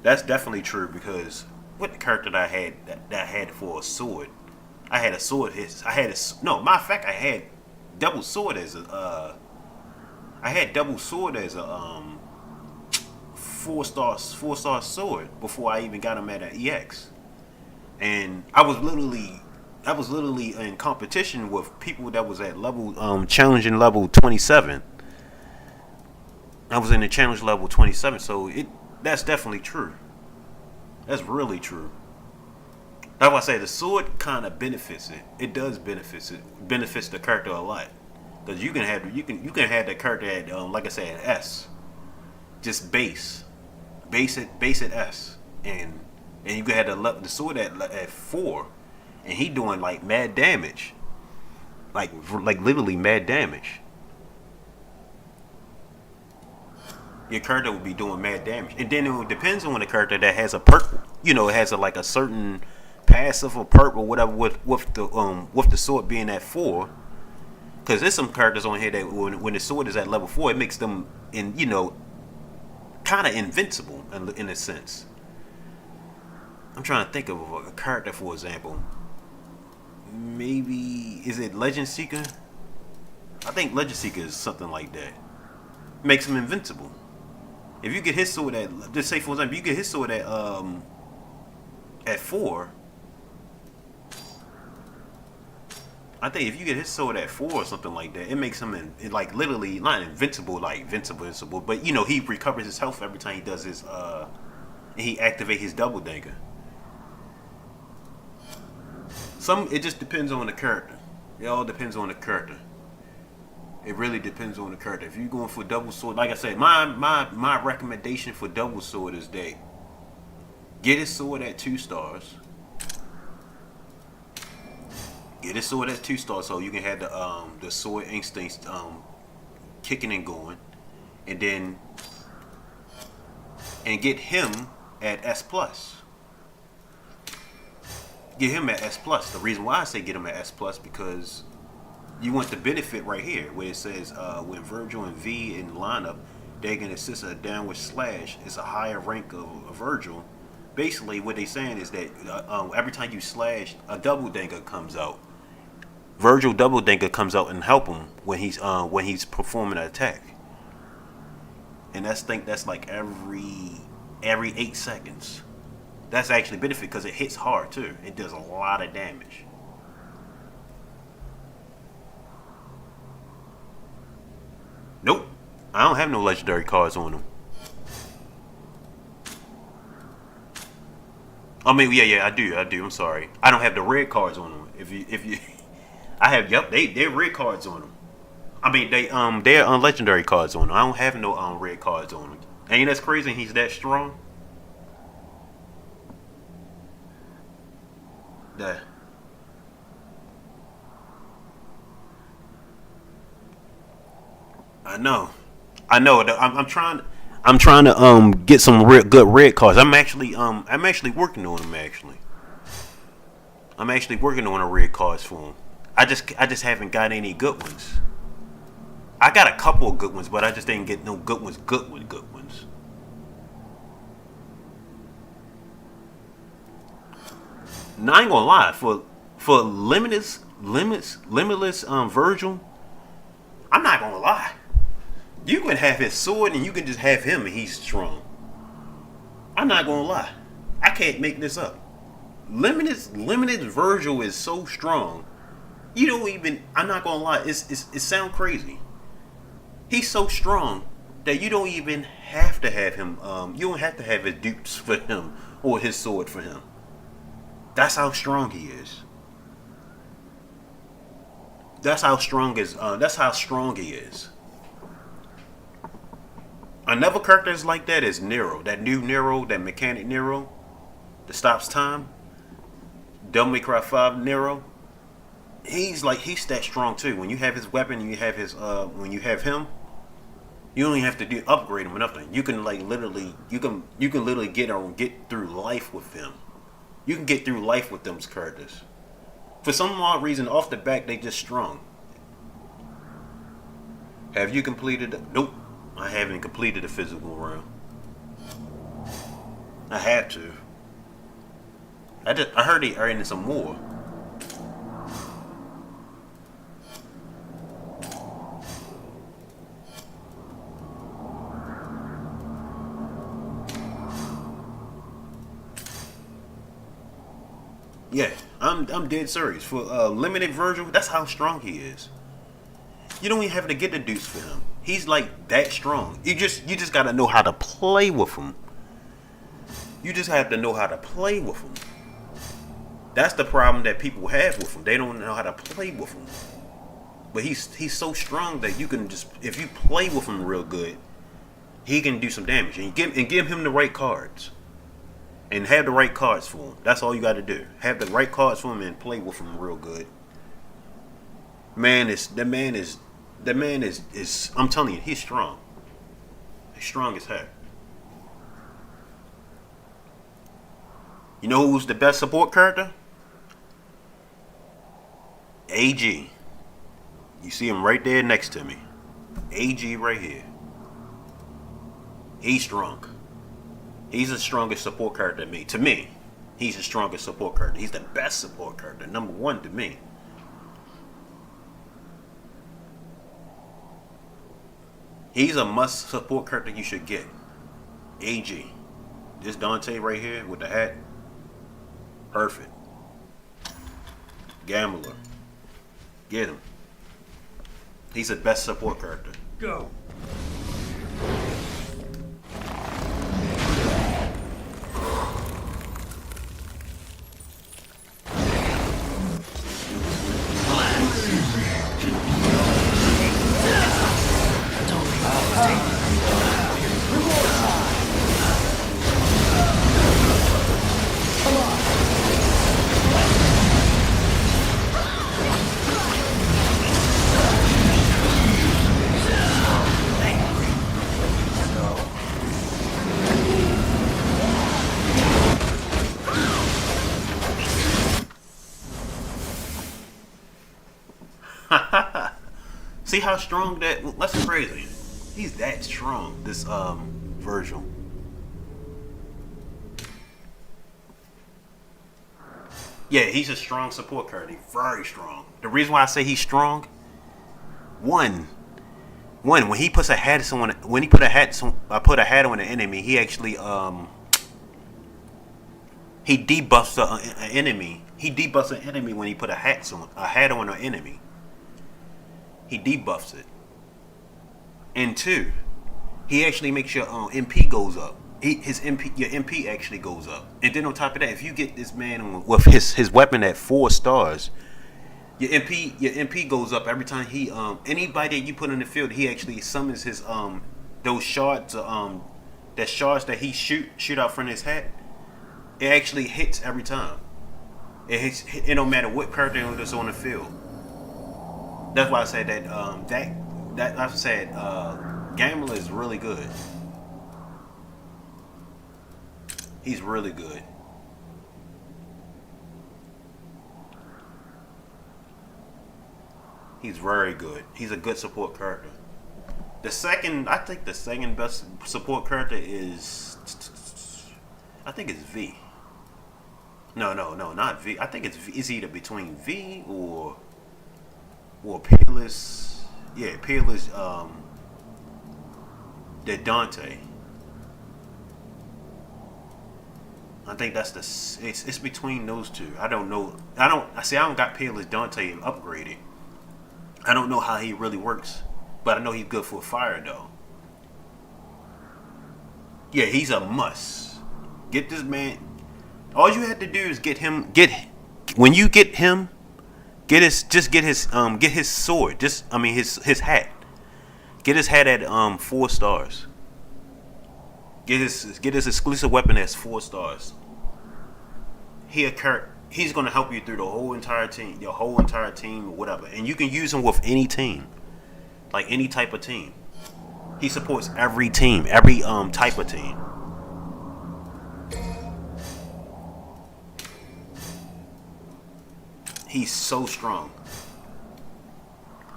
that's definitely true, because what the character that I had for a sword, I had a sword. No, matter of fact, I had double sword as a four-star sword before I even got him at an EX, and I was literally in competition with people that was at level challenging level 27. I was in the challenge level 27, so that's definitely true. That's really true. That's why I say the sword kind of benefits it. It does benefits it. Benefits the character a lot, because you can have the character at like I said, at S, just base it S, and you can have the sword at 4, and he doing like mad damage, like literally mad damage. Your character will be doing mad damage, and then it depends on the character that has a perk. It has like a certain passive or perk or whatever with the sword being at 4. Because there's some characters on here that when the sword is at level 4, it makes them kind of invincible in a sense. I'm trying to think of a character, for example. Maybe is it Legend Seeker? I think Legend Seeker is something like that. Makes him invincible. If you get his sword at, just say for example, you get his sword at 4. I think if you get his sword at 4 or something like that, it makes him like literally not invincible, like invincible, but he recovers his health every time he does his and he activates his double dagger. It just depends on the character. It all depends on the character. It really depends on the character. If you're going for double sword, like I said, my recommendation for double sword is that get his sword at 2 stars. Get his sword at 2 stars so you can have the sword instincts kicking and going, and get him at S plus. Get him at S plus. The reason why I say get him at S plus because you want the benefit right here where it says when Virgil and V in lineup, they can assist a downward slash. It's a higher rank of Virgil. Basically, what they're saying is that every time you slash, a double danker comes out. Virgil double danker comes out and help him when he's performing an attack. And that's like every 8 seconds. That's actually benefit because it hits hard too. It does a lot of damage. Nope, I don't have no legendary cards on them. I mean, yeah, I do. I'm sorry, I don't have the red cards on them. If you, I have. Yep, they're red cards on them. I mean, they're legendary cards on them. I don't have no red cards on them. Ain't that crazy? He's that strong. That. I know. I'm trying to get some good red cards. I'm actually working on them. I'm actually working on a red cards for them. I just haven't got any good ones. I got a couple of good ones, but I just didn't get no good ones. Good ones. Now, I ain't gonna lie, for limitless Virgil, I'm not gonna lie. You can have his sword and you can just have him and he's strong. I'm not gonna lie. I can't make this up. Limited Virgil is so strong. You don't even. I'm not gonna lie. It sound crazy. He's so strong that you don't even have to have him. You don't have to have his dupes for him or his sword for him. That's how strong he is. That's how strong he is. Another character that's like that is Nero. That new Nero, that mechanic Nero, that stops time. Devil May Cry 5 Nero. He's that strong too. When you have his weapon, and you have his when you have him, you don't even have to upgrade him or nothing. You can you can literally get through life with him. You can get through life with them characters. For some odd reason, off the back, they just strong. Have you completed? Nope, I haven't completed the physical round. I have to. I heard they adding some more. Yeah, I'm dead serious. For limited version, that's how strong he is. You don't even have to get the deuce for him. He's like that strong. You just gotta know how to play with him. You just have to know how to play with him. That's the problem that people have with him. They don't know how to play with him. But he's so strong that you can just, if you play with him real good, he can do some damage. And give him the right cards. And have the right cards for him. That's all you got to do. Have the right cards for him and play with him real good. The man is. I'm telling you, he's strong. He's strong as heck. You know who's the best support character? AG. You see him right there next to me. AG right here. He's strong. He's the strongest support character than me. To me, he's the strongest support character. He's the best support character. Number one to me. He's a must support character you should get. AG. This Dante right here with the hat. Perfect. Gambler. Get him. He's the best support character. Go. See how strong that's crazy. He's that strong, this Virgil. Yeah, he's a strong support character. Very strong. The reason why I say he's strong, one, when he puts a hat on put a hat on an enemy, he actually he debuffs an enemy. He debuffs an enemy when he put a hat on an enemy. He debuffs it. And two, he actually makes your MP goes up. Your MP actually goes up. And then on top of that, if you get this man with his weapon at 4 stars, your MP goes up every time he anybody that you put in the field, he actually summons his those shards that shards that he shoot out from his hat. It actually hits every time. It hits. It don't matter what character that's on the field. That's why I said that I said Gambler is really good. He's really good. He's very good. He's a good support character. I think the second best support character is, I think it's V. No, not V. I think it's either between V or Peerless. Yeah, Peerless. The Dante. I think that's it's between those two. I don't know. I don't got Peerless Dante upgraded. I don't know how he really works, but I know he's good for fire though. Yeah, he's a must. Get this man. All you have to do is when you get him, get his sword. His hat. Get his hat at 4 stars. Get his exclusive weapon that's 4 stars. He's gonna help you through the whole entire team, your whole entire team, or whatever. And you can use him with any team, like any type of team. He supports every team, every type of team. He's so strong.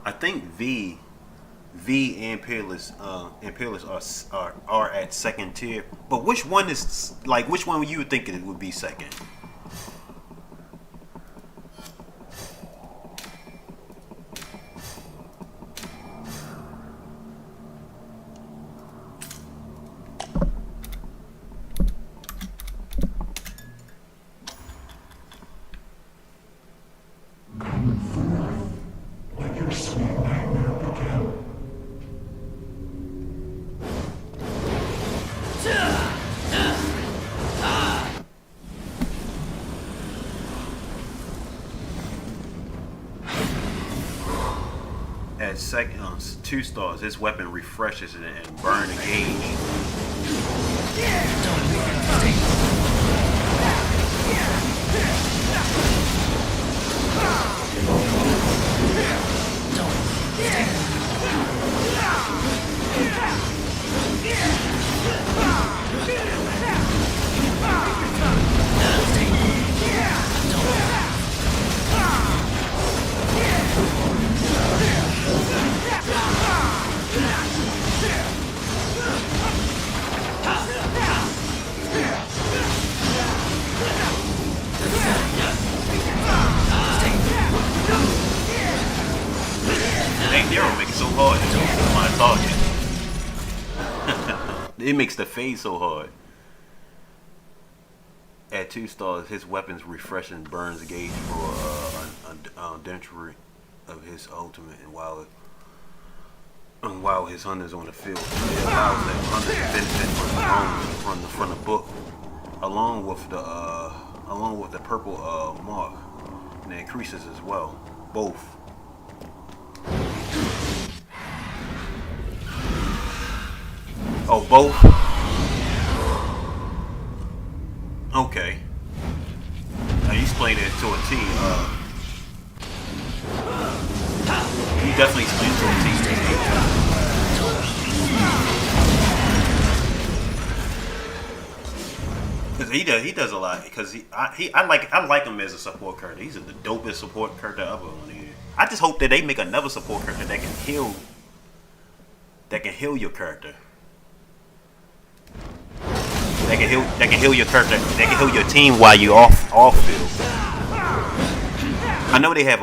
I think V and Peerless are at second tier. But which one would you think it would be second? Coming forth, let your sweet nightmare begin. At second, 2 stars, his weapon refreshes and burn a gauge. Hey, Nero makes it so hard to my target. It makes the fade so hard. At 2 stars, his weapons refresh and burns gauge for a dentry of his ultimate, and while his hunter's on the field, it allows that hunter to benefit from the front of book, along with the purple mark, and it increases as well. Both. Oh, both? Okay. Now you explained it to a T. You definitely explained it to a T. Cause he does a lot. Cause I like him as a support character. He's the dopest support character ever on here. I just hope that they make another support character that can heal your character. That can heal your character. That can heal your team while you off field. I know they have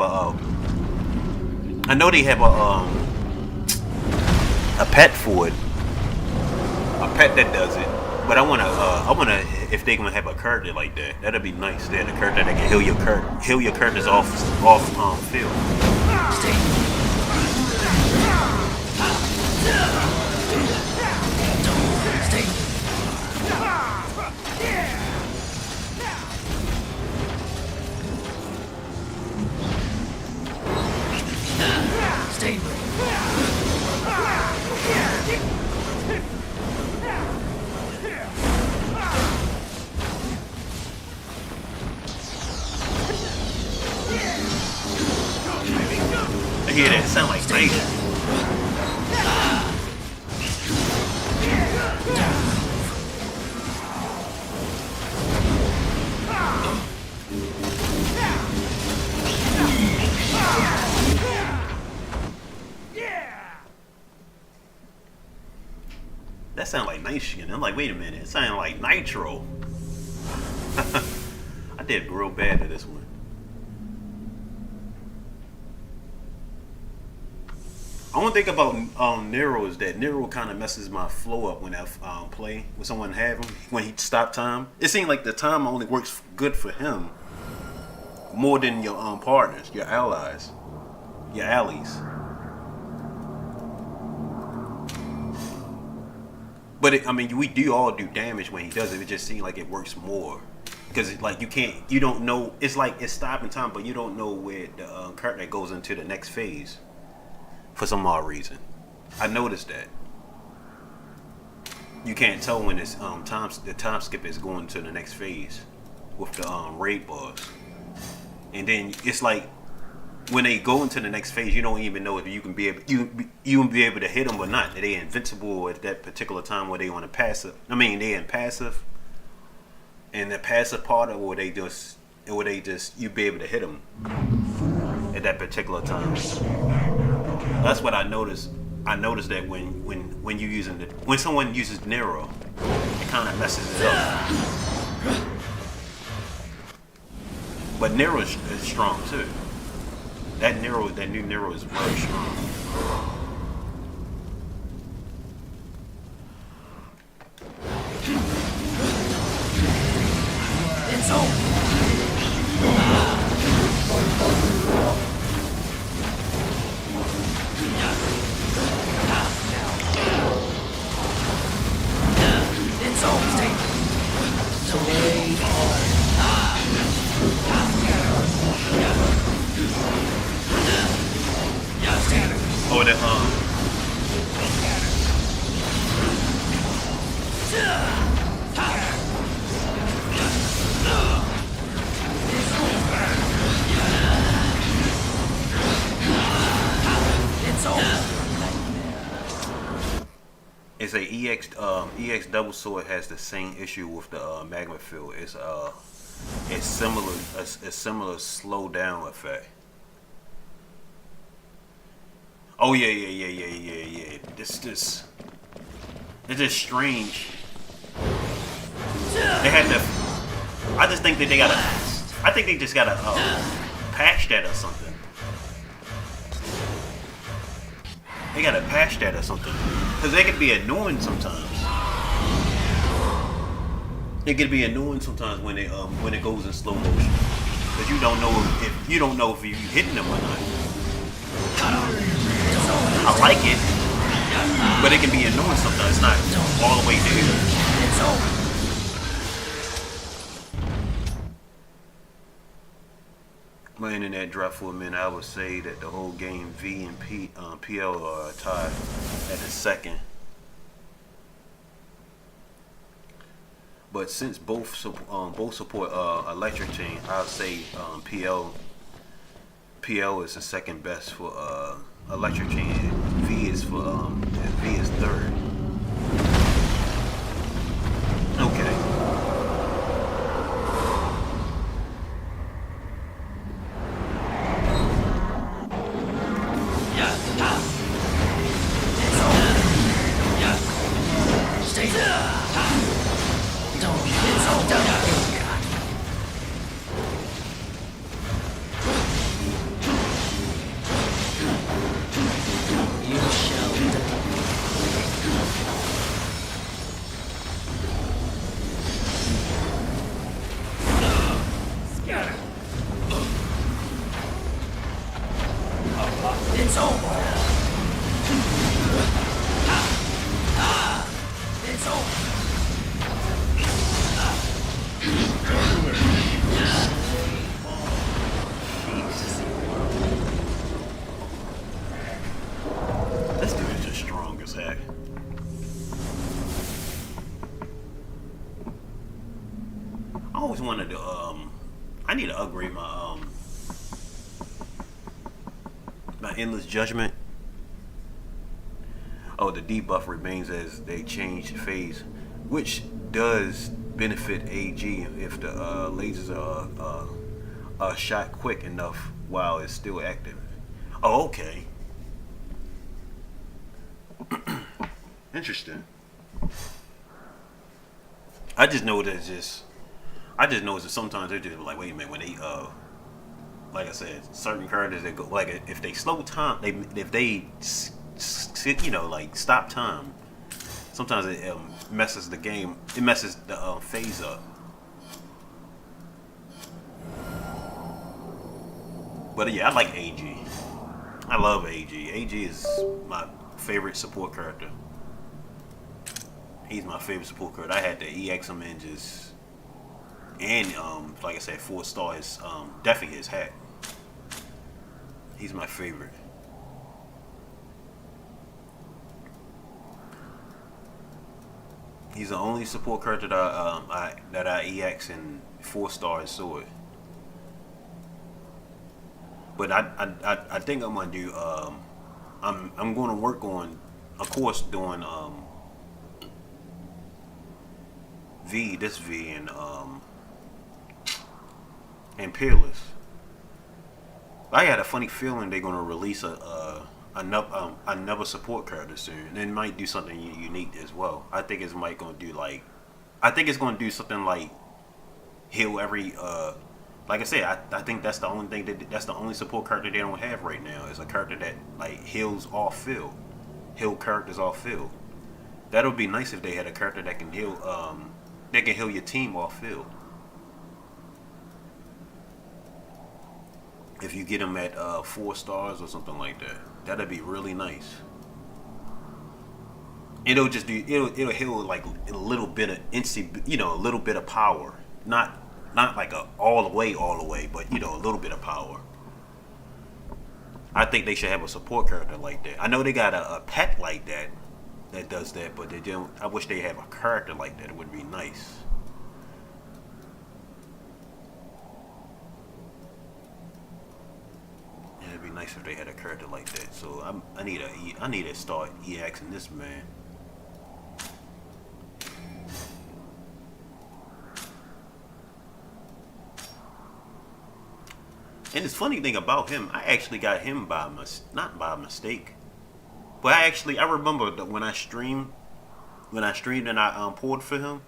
a pet for it. A pet that does it. But I wanna if they gonna have a character like that, that'd be nice. Then a character that can heal your characters off field. Stay. I hear that. It sound like nice. That sound like nice shit. I'm like, wait a minute. It sound like Nitro. I did real bad to this one. I one thing about Nero is that Nero kind of messes my flow up when I play when someone have him when he stop time. It seems like the time only works good for him more than your partners, your allies, your allies. But we do all do damage when he does it. It just seems like it works more because like you don't know. It's like it's stopping time, but you don't know where the character goes into the next phase. For some odd reason, I noticed that. you can't tell when it's the time skip is going to the next phase with the raid bars, and then it's like when they go into the next phase, you don't even know if you can be able you can be able to hit them or not. Are they invincible at that particular time where they on a passive? I mean, they in passive, and the passive part, or they just you be able to hit them at that particular time. That's what I noticed. I noticed that when you when someone uses Nero, it kind of messes it up. But Nero is strong too. That new Nero is very strong. It's over. It's over. Delay on. Oh, that It's over. it's a EX double sword has the same issue with the magma field. It's similar a similar slow down effect. Oh yeah. It's just strange. They had to. I just think that they gotta. I think they just gotta patch that or something. They gotta patch that or something, cause they can be annoying sometimes. It can be annoying sometimes when it goes in slow motion, cause you don't know if you're hitting them or not. I like it, but it can be annoying sometimes. It's not all the way there. It's over. My internet dropped for a minute. I would say that the whole game V and PL are tied at the second. But since both support electric chain, I'll say PL is the second best for electric chain. V is third. Okay. It's over. It's over. This dude is just strong as heck. I always wanted to I need to upgrade my endless judgment. Oh, the debuff remains as they change phase, which does benefit AG if the lasers are shot quick enough while it's still active. Oh, okay. Interesting. I just know that sometimes they're just like, wait a minute, when they like I said, certain characters that go like if they slow time, if they like stop time, sometimes it messes the game. It messes the phase up. But yeah, I like AG. I love AG. AG is my favorite support character. He's my favorite support character. I had the EX him in just, and like I said, 4-star is definitely his hat. He's my favorite. He's the only support character that I EX in 4-star sword. But I think I'm gonna do I'm going to work on, of course, doing V and Peerless. I had a funny feeling they're gonna release another support character soon. And it might do something unique as well. I think I think it's gonna do something like heal every. Like I said, I think that's the only thing that's the only support character they don't have right now is a character that like heals off field, heal characters off field. That would be nice if they had a character that can heal your team off field. If you get them at 4 stars or something like that, that'd be really nice. It'll heal like a little bit of instant, a little bit of power, not like a all the way, but a little bit of power. I think they should have a support character like that. I know they got a pet like that does that, but they don't. I wish they have a character like that. It would be nice. Yeah, it'd be nice if they had a character like that. So I need to start EXing this man. And the funny thing about him, I actually got him not by mistake, but I remember that when I streamed and I pulled for him,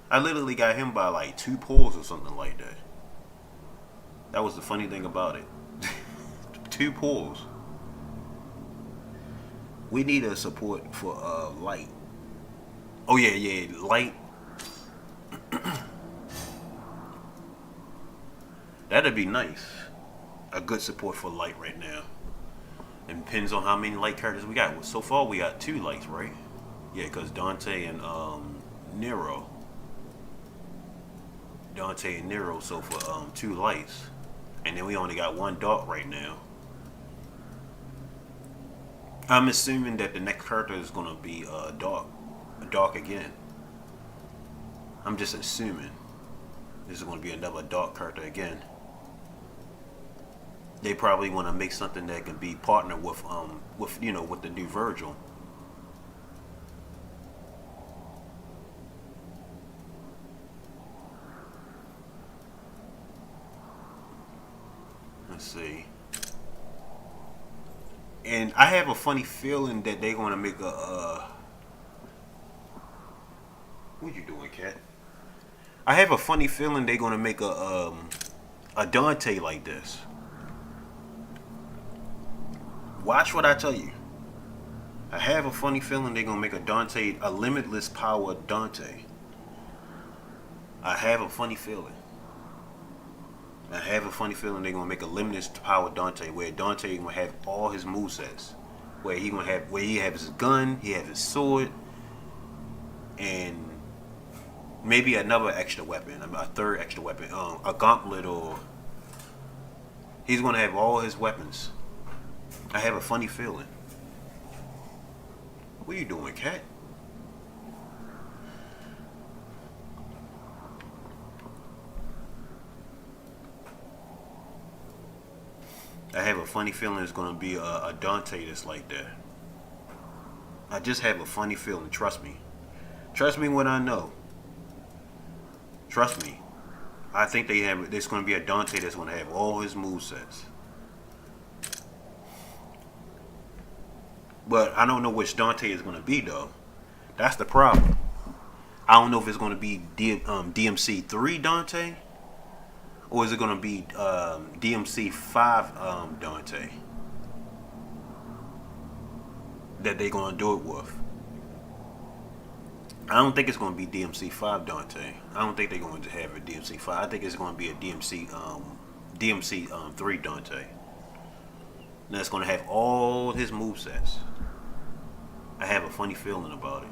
I literally got him by like 2 pulls or something like that. That was the funny thing about it. 2 pulls. We need a support for light. Oh yeah, light. That'd be nice. A good support for light right now. It depends on how many light characters we got. So far, we got 2 lights, right? Yeah, because Dante and Nero. Dante and Nero, so for 2 lights. And then we only got 1 dark right now. I'm assuming that the next character is going to be dark again. I'm just assuming. This is going to be another dark character again. They probably want to make something that can be partnered with the new Virgil. Let's see. And I have a funny feeling that they're going to make what you doing, cat? I have a funny feeling they're going to make a Dante like this. Watch what I tell you. I have a funny feeling they're gonna make a limitless power Dante. I have a funny feeling. They're gonna make a limitless power Dante, where Dante gonna have all his movesets, where he have his gun, he have his sword, and maybe another extra weapon, a third extra weapon, a gauntlet, or he's gonna have all his weapons. I have a funny feeling. What are you doing, cat? I have a funny feeling it's going to be a Dante that's like that. I just have a funny feeling. Trust me. Trust me when I know. Trust me. I think there's going to be a Dante that's going to have all his movesets. But I don't know which Dante is going to be, though. That's the problem. I don't know if it's going to be DMC 3 Dante, or is it going to be DMC 5 Dante that they're going to do it with. I don't think it's going to be DMC 5 Dante. I don't think they're going to have a DMC 5. I think it's going to be a DMC 3 Dante. That's going to have all his movesets. I have a funny feeling about it.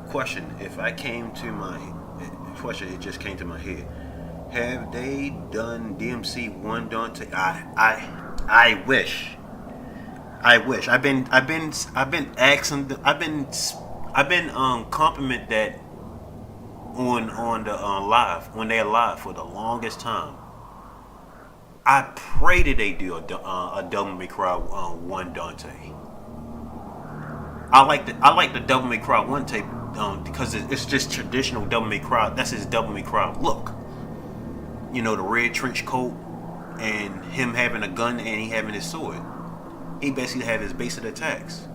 question. If I came to my question, it just came to my head. Have they done DMC one Dante? I wish. I wish. I've been asking. I've been compliment that on the live when they're live for the longest time. I pray that they do a Devil May Cry one Dante. I like the Devil May Cry one tape because it's just traditional Devil May Cry. That's his Devil May Cry look. You know, the red trench coat and him having a gun and he having his sword. He basically have his basic attacks.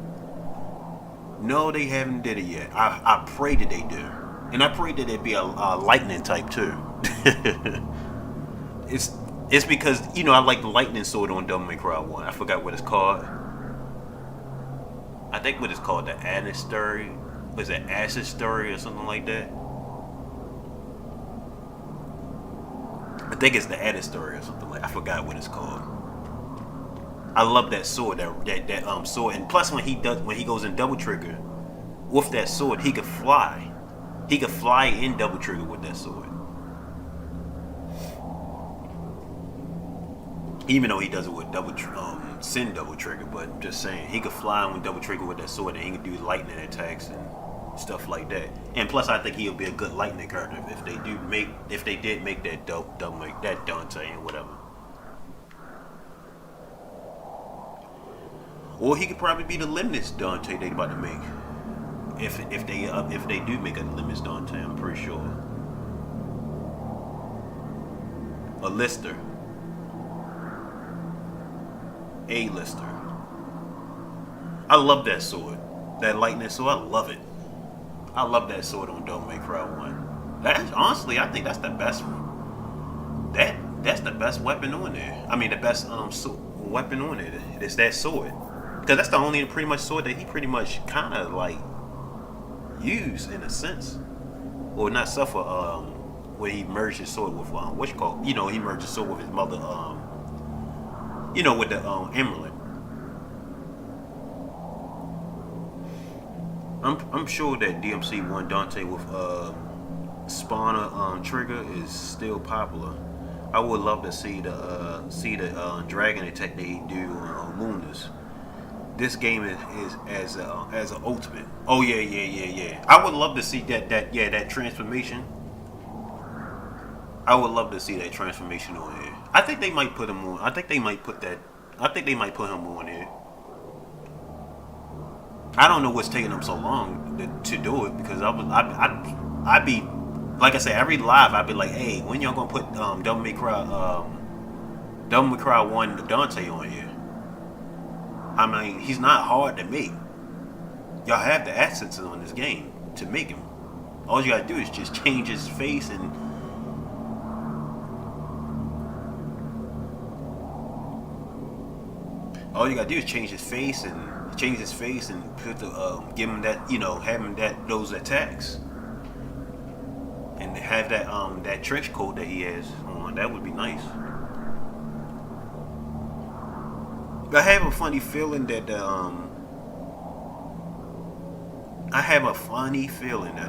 No, they haven't did it yet. I pray that they do, and I pray that it be a lightning type too. It's because you know I like the lightning sword on Devil May Cry 1. I forgot what it's called. I think what it's called, the Anastory. Was it Acid Story or something like that? I think it's the Anastory or something like. I forgot what it's called. I love that sword, that sword, and plus when he goes in Double Trigger, with that sword he could fly. He could fly in Double Trigger with that sword. Even though he does it with Sin Double Trigger, but I'm just saying he could fly with Double Trigger with that sword, and he could do lightning attacks and stuff like that. And plus, I think he'll be a good lightning character if they did make that that Dante and whatever. Or he could probably be the Limitless Dante they about to make. If they do make a Limitless Dante, I'm pretty sure. A Lister. A Lister. I love that sword. That lightning sword, I love it. I love that sword on Devil May Cry 1. That's honestly, I think that's the best. That's the best weapon on there. I mean, the best weapon on it. It's that sword. Because that's the only pretty much sword that he pretty much kind of like used in a sense, or not suffer. When he merged his sword with what's called, you know, he merged his sword with his mother. You know, with the emerald. I'm sure that DMC one Dante with Spawner trigger is still popular. I would love to see the dragon attack they do on Lunas. This game is as an ultimate. Oh yeah. I would love to see that transformation. I would love to see that transformation on here. I think they might put him on. I think they might put him on here. I don't know what's taking them so long to do it because I'd be like I said, every live I'd be like, hey, when y'all gonna put Devil May Cry 1 Dante on here? I mean, he's not hard to make. Y'all have the assets on this game to make him. All you gotta do is just change his face and put the give him that, you know, have him those attacks, and have that trench coat that he has on. That would be nice. I have a funny feeling that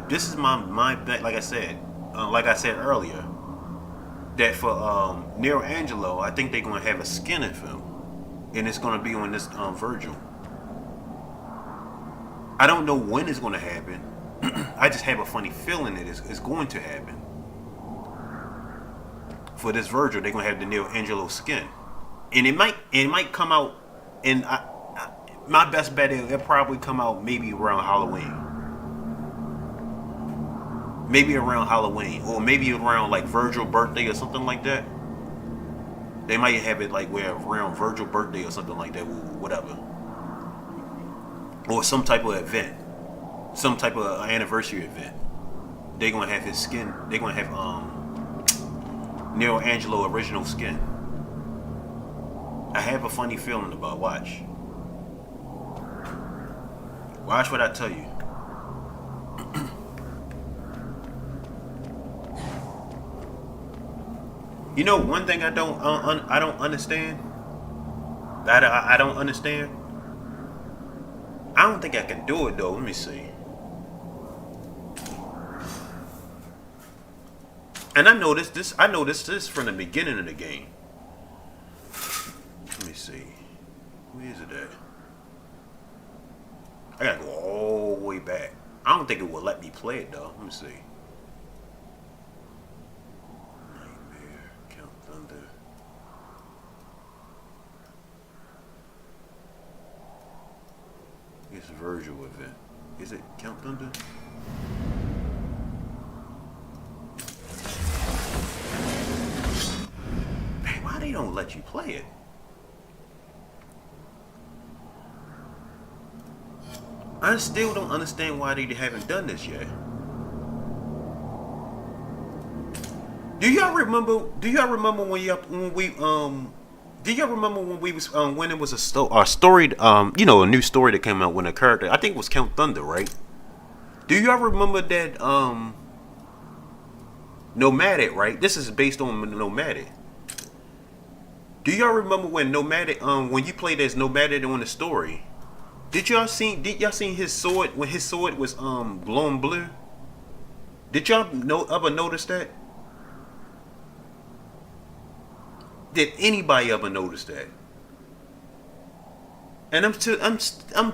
this is my like I said earlier, that for Nero Angelo, I think they're gonna have a skin of him, and it's gonna be on this Virgil. I don't know when it's gonna happen. I just have a funny feeling that it's going to happen. For this Virgil, they're gonna have the Nero Angelo skin, and it might come out. And my best bet is it'll probably come out maybe around Halloween. Or maybe around like Virgil's birthday or something like that. They might have it like where around Virgil's birthday or something like that, whatever. Or some type of event, some type of anniversary event. They're gonna have his skin. They're gonna have Nero Angelo original skin. I have a funny feeling about watch what I tell you. You know, one thing I don't understand. I don't understand. I don't think I can do it though. Let me see. And I noticed this. I noticed this from the beginning of the game. Let me see. Where is it at? I gotta go all the way back. I don't think it will let me play it though. Let me see. Nightmare, Count Thunder. It's Virgil event. Is it Count Thunder? Man, why they don't let you play it? I still don't understand why they haven't done this yet. Do y'all remember when we was when it was a story you know, a new story that came out when a character, I think it was Count Thunder, right? Do y'all remember that Nomadic, right? This is based on Nomadic. Do y'all remember when Nomadic when you played as Nomadic on the story? Did y'all seen his sword when his sword was glowing blue? Did y'all ever notice that? Did anybody ever notice that? And I'm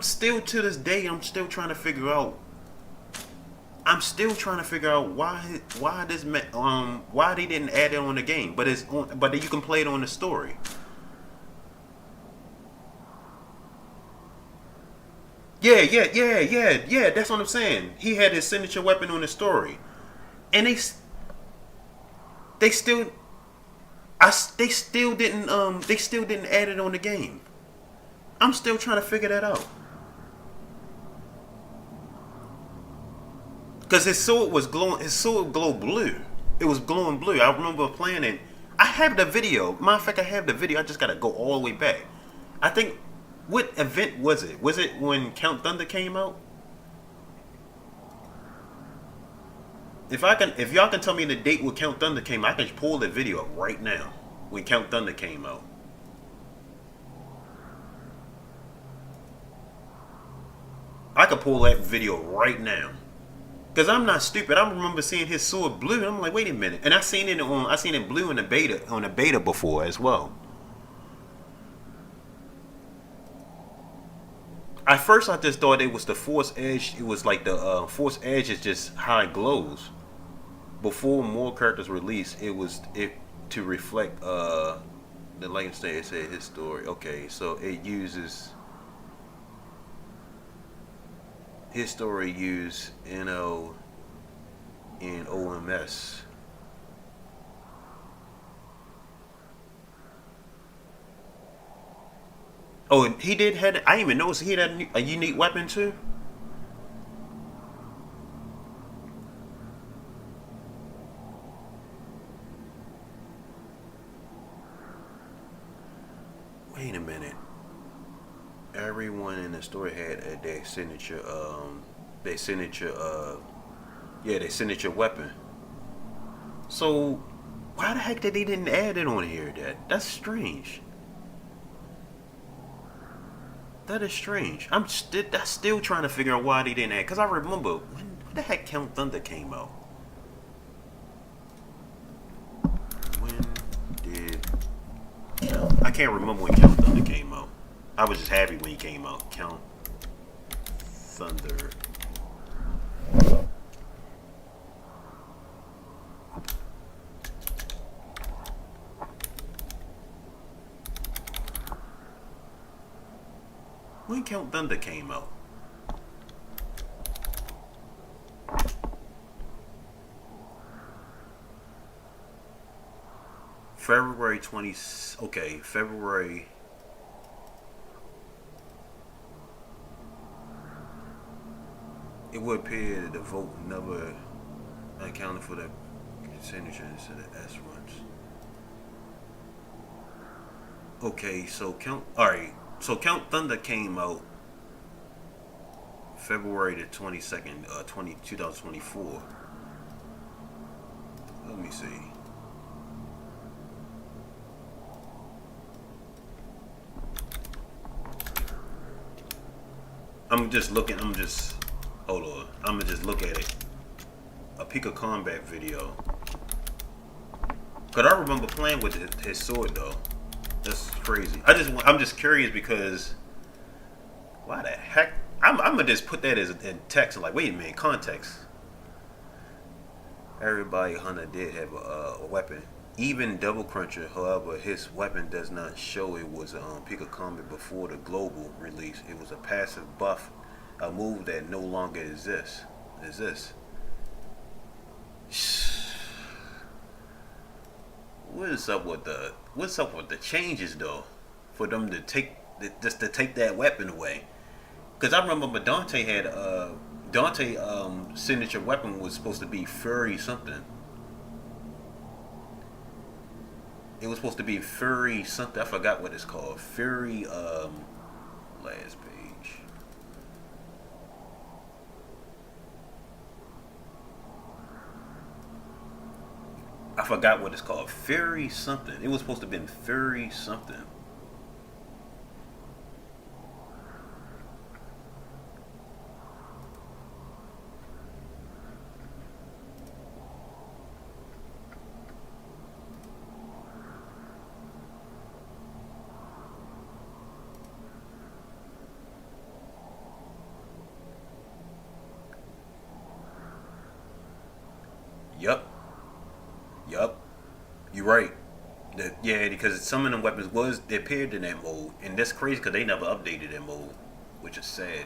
still to this day I'm still trying to figure out why this why they didn't add it on the game, but you can play it on the story. Yeah. That's what I'm saying. He had his signature weapon on the story, and they still didn't add it on the game. I'm still trying to figure that out. Cause his sword was glowing. His sword glowed blue. It was glowing blue. I remember playing it. I have the video. Matter of fact, I have the video. I just gotta go all the way back. I think. What event was it? Was it when Count Thunder came out? If y'all can tell me the date when Count Thunder came out, I can pull the video up right now when Count Thunder came out. I could pull that video right now. Cause I'm not stupid. I remember seeing his sword blue, and I'm like, wait a minute. And I seen it blue in the beta before as well. At first, I just thought it was the Force Edge. It was like the Force Edge is just how it glows. Before more characters release, it to reflect the light state. It said his story. Okay, so it uses his story use NO and OMS. Oh, and he did had. I didn't even notice he had a unique weapon too. Wait a minute. Everyone in the story had their signature. Their signature weapon. So, why the heck did they didn't add it on here? That's strange. That is strange. I'm still trying to figure out why they didn't add. Cause I remember when the heck Count Thunder came out. When did I can't remember when Count Thunder came out. I was just happy when he came out. Count Thunder. When Count Thunder came out. February 20. Okay, February. It would appear that the vote never accounted for the signature instead of S ones. Okay, so Count Thunder came out February the 22nd, 2024. Let me see. Hold on. I'm gonna just look at it. A peak of combat video. Cause I remember playing with his sword though. That's crazy. I'm just curious because why the heck? I'm gonna just put that as in text. Like, wait a minute, context. Everybody hunter did have a weapon. Even Double Cruncher, however, his weapon does not show it was peak of combat before the global release. It was a passive buff, a move that no longer exists. What's up with the changes though? For them to take that weapon away. Cause I remember Dante had signature weapon was supposed to be Fury something. It was supposed to be Fury something. I forgot what it's called. Fury last page. I forgot what it's called. Fury something. It was supposed to have been Fury something. Yup. You're right. Yeah, because some of them weapons they appeared in that mode, and that's crazy because they never updated that mode, which is sad.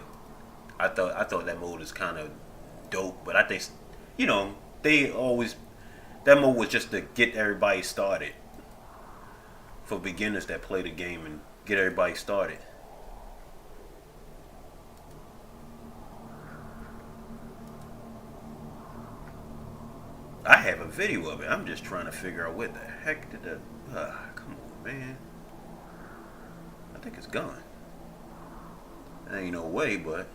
I thought that mode is kind of dope, but I think, they always that mode was just to get everybody started for beginners that play the game and get everybody started. I have a video of it. I'm just trying to figure out what the heck did the. Come on, man. I think it's gone. There ain't no way, but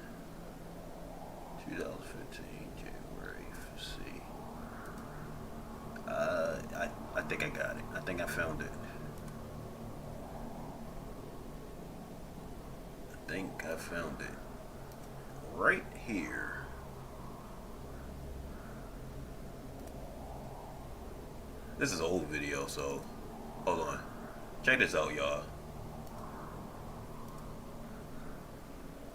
2015 January. Let's see. I think I got it. I think I found it. I think I found it right here. This is an old video, so hold on. Check this out, y'all.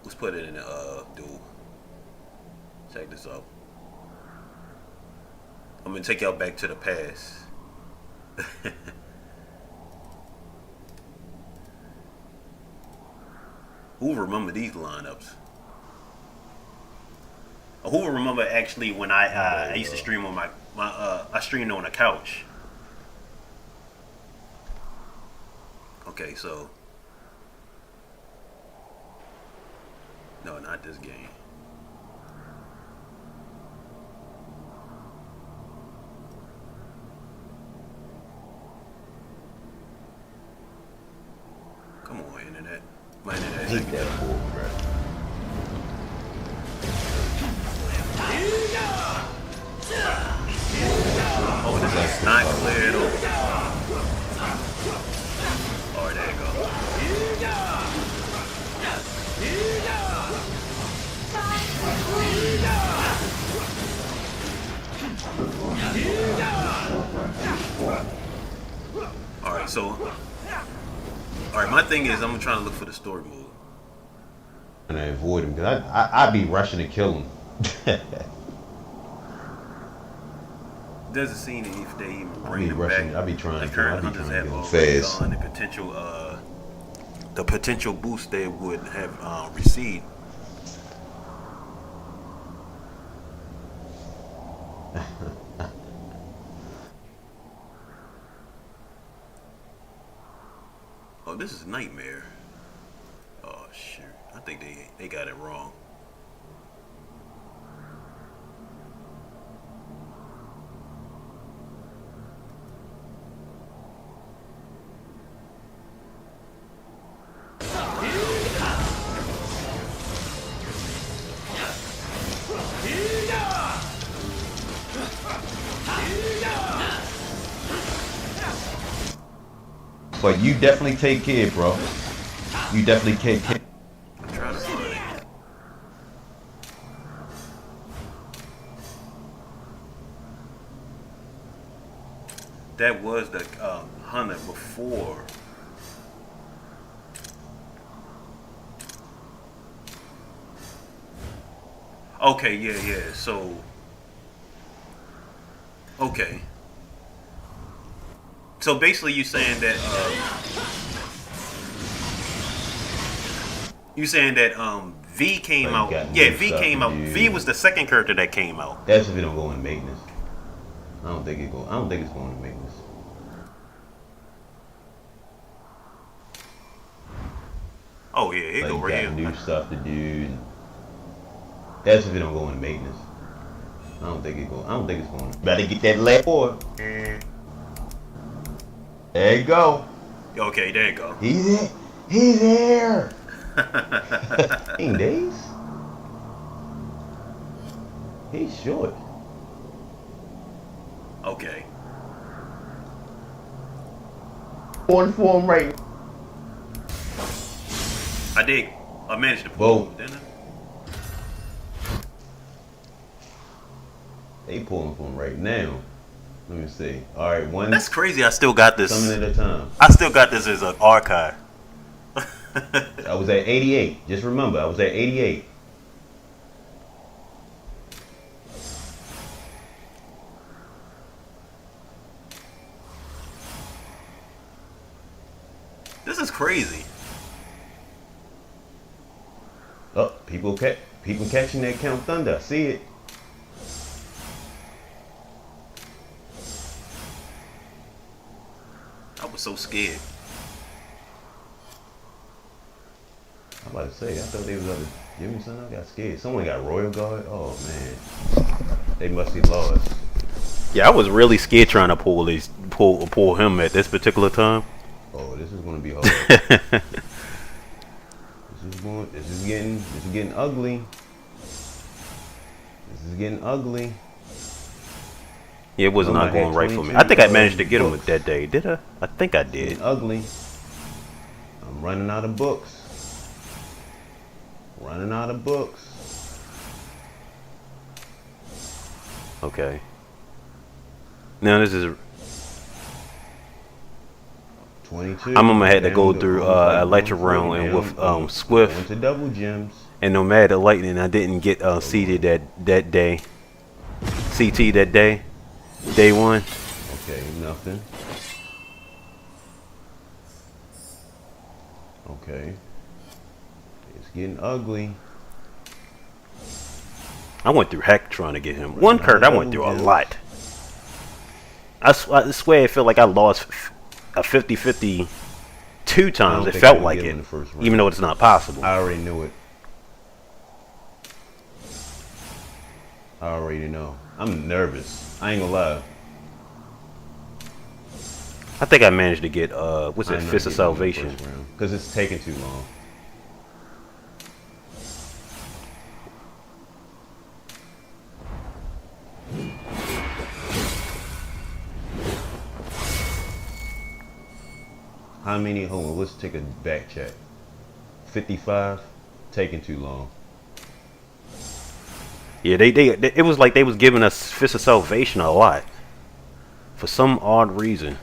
Let's put it in the duel. Check this out. I'm gonna take y'all back to the past. Who remember these lineups? Or who remember actually when I used to stream on I streamed on a couch. Okay, so no, not this game. Come on, internet. My internet. I hate that bull crap. Oh, this is not clear at all. Oh, there you go. Alright, so alright, my thing is I'm trying to look for the story mode. And I avoid him because I be rushing to kill him. Doesn't seem if they even bring them back. I be trying the to current kill hunters him have fast. on the potential boost they would have received. Oh, this is Nightmare. Oh shoot! I think they got it wrong. But you definitely take care, bro. You definitely take care. I'm trying to find it. That was the hunter before. Okay, yeah. So, okay. So basically, you saying that V came Like, out. got Yeah, new V stuff came to out. do. V was the second character that came out. That's if it don't go in maintenance. I don't think it's going to maintenance. Oh yeah, here Like, go you right got here. new stuff to do. And that's if it don't go in maintenance. I don't think it's going. Better get that last four. There you go. Okay, there you go. He's in. He's here. Days. He's short. Okay. One for him right. I managed to pull him, didn't I? They pulling for him right now. Let me see. All right, one. That's crazy. I still got this. Something at a time. I still got this as an archive. I was at 88. Just remember, I was at 88. This is crazy. Oh, people catching that Count Thunder. I see it. I was so scared. I'm about to say, I thought they was about to give me something. I got scared. Someone got Royal Guard. Oh man, they must be lost. Yeah, I was really scared trying to pull him at this particular time. Oh, this is gonna be hard. This is getting ugly. This is getting ugly. Yeah, it was not going right for me. I think I managed to get him with that day. Did I? I think I did. Getting ugly. I'm running out of books. Running out of books. Okay. Now this is. 22. I'm gonna have to go through Electro Realm and with Swift. Went to double gems. And no matter Lightning, I didn't get seated that day. CT that day. Day one. Okay, nothing. Okay. It's getting ugly. I went through heck trying to get him. One card I went through a lot. I swear I feel like I lost a 50-50 two times. It felt like it, even though it's not possible. I already knew it. I already know. I'm nervous. I ain't gonna lie. I think I managed to get what's it, Fist of Salvation? Because it's taking too long. How many? Hold on, let's take a back check. 55, taking too long. Yeah, it was like they was giving us Fist of Salvation a lot. For some odd reason.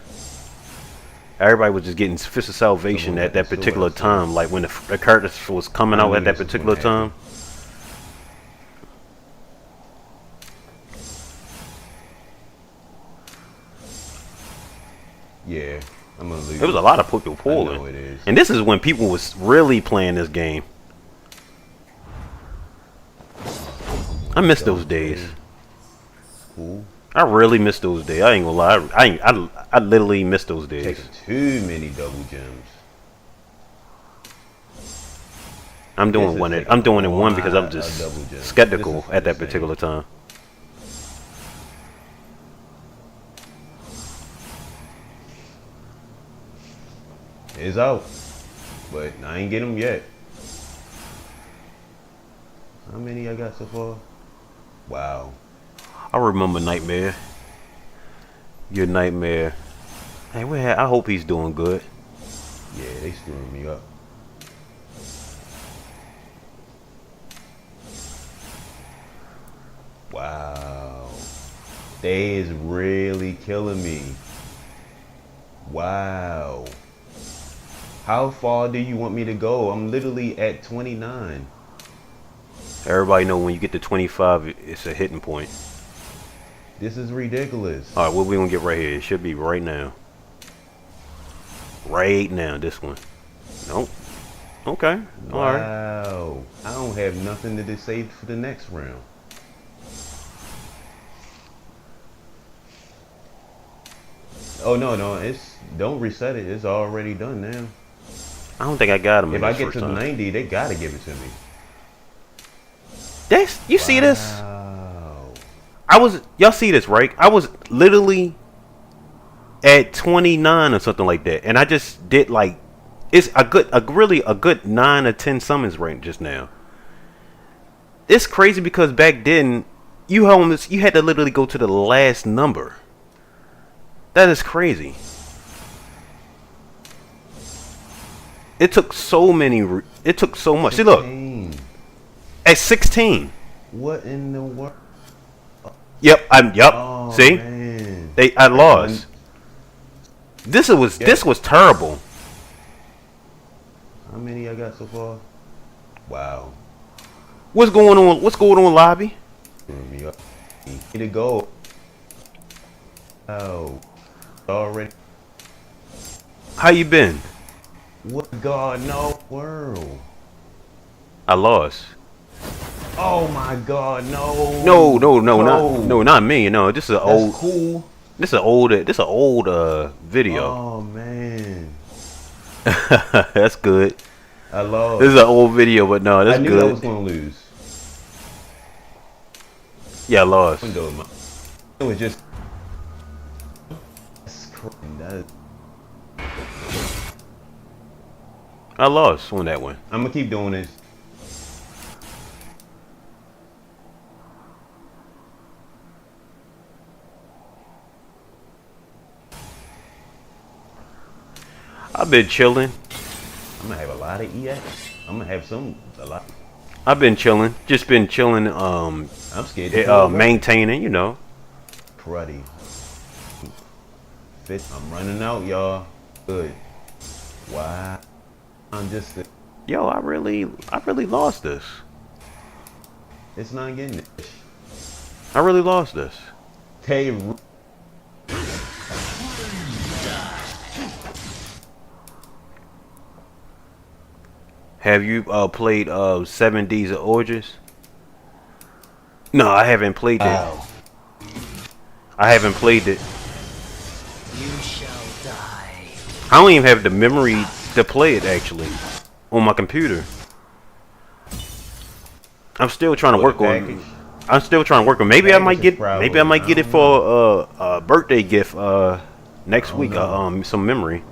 Everybody was just getting Fist of Salvation at that particular time, like when the characters was coming out at that particular time. Yeah, I'm gonna lose. There was a lot of people pulling. I know it is. And this is when people was really playing this game. I miss those days. Cool. I really miss those days. I ain't gonna lie. I literally miss those days. Taking too many double gems. I'm doing one. I'm doing it one because I'm just skeptical at that particular time. It's out, but I ain't get them yet. How many I got so far? Wow. I remember Nightmare. Your Nightmare. Hey, I hope he's doing good. Yeah, they screwing me up. Wow. They is really killing me. Wow. How far do you want me to go? I'm literally at 29. Everybody know when you get to 25, it's a hitting point. This is ridiculous. All right, what we gonna get right here? It should be right now. Right now, this one. Nope. Okay. All right. Wow. I don't have nothing to save for the next round. Oh no, it's don't reset it. It's already done now. I don't think I got him. If I get to 90, they gotta give it to me. That's you see this? Wow. Y'all see this, right? I was literally at 29 or something like that, and I just did like it's a good 9 or 10 summons right just now. It's crazy because back then you had to literally go to the last number. That is crazy. It took so many. It took so much. See, look. At 16. What in the world? Yep. Yep. Oh, see, man. I lost. This was terrible. How many I got so far? Wow. What's going on? What's going on, lobby? Need to go. Oh, already. How you been? What God no world? I lost. Oh my God, no. No, not me. No, this is an old. Cool. This is an old video. Oh man. That's good. I lost. This is an old video, but no, that's I knew good. I was gonna lose. Yeah, I lost. It was just. That's I lost on that one. I'm gonna keep doing this. I've been chilling. I'm gonna have a lot of EX. I'm gonna have a lot. I've been chilling. Just been chilling. I'm scared. To maintaining. You know. Cruddy. I'm running out, y'all. Good. Wow. I'm just. Yo, I really lost this. It's not getting it. I really lost this. Hey. Have you played 7 Ds of Orges? No, I haven't played that. I haven't played it. You shall die. I don't even have the memory to play it actually on my computer. I'm still trying to work on. I'm still trying to work on. Maybe I might get. Maybe I might get it for a birthday gift next week. Some memory.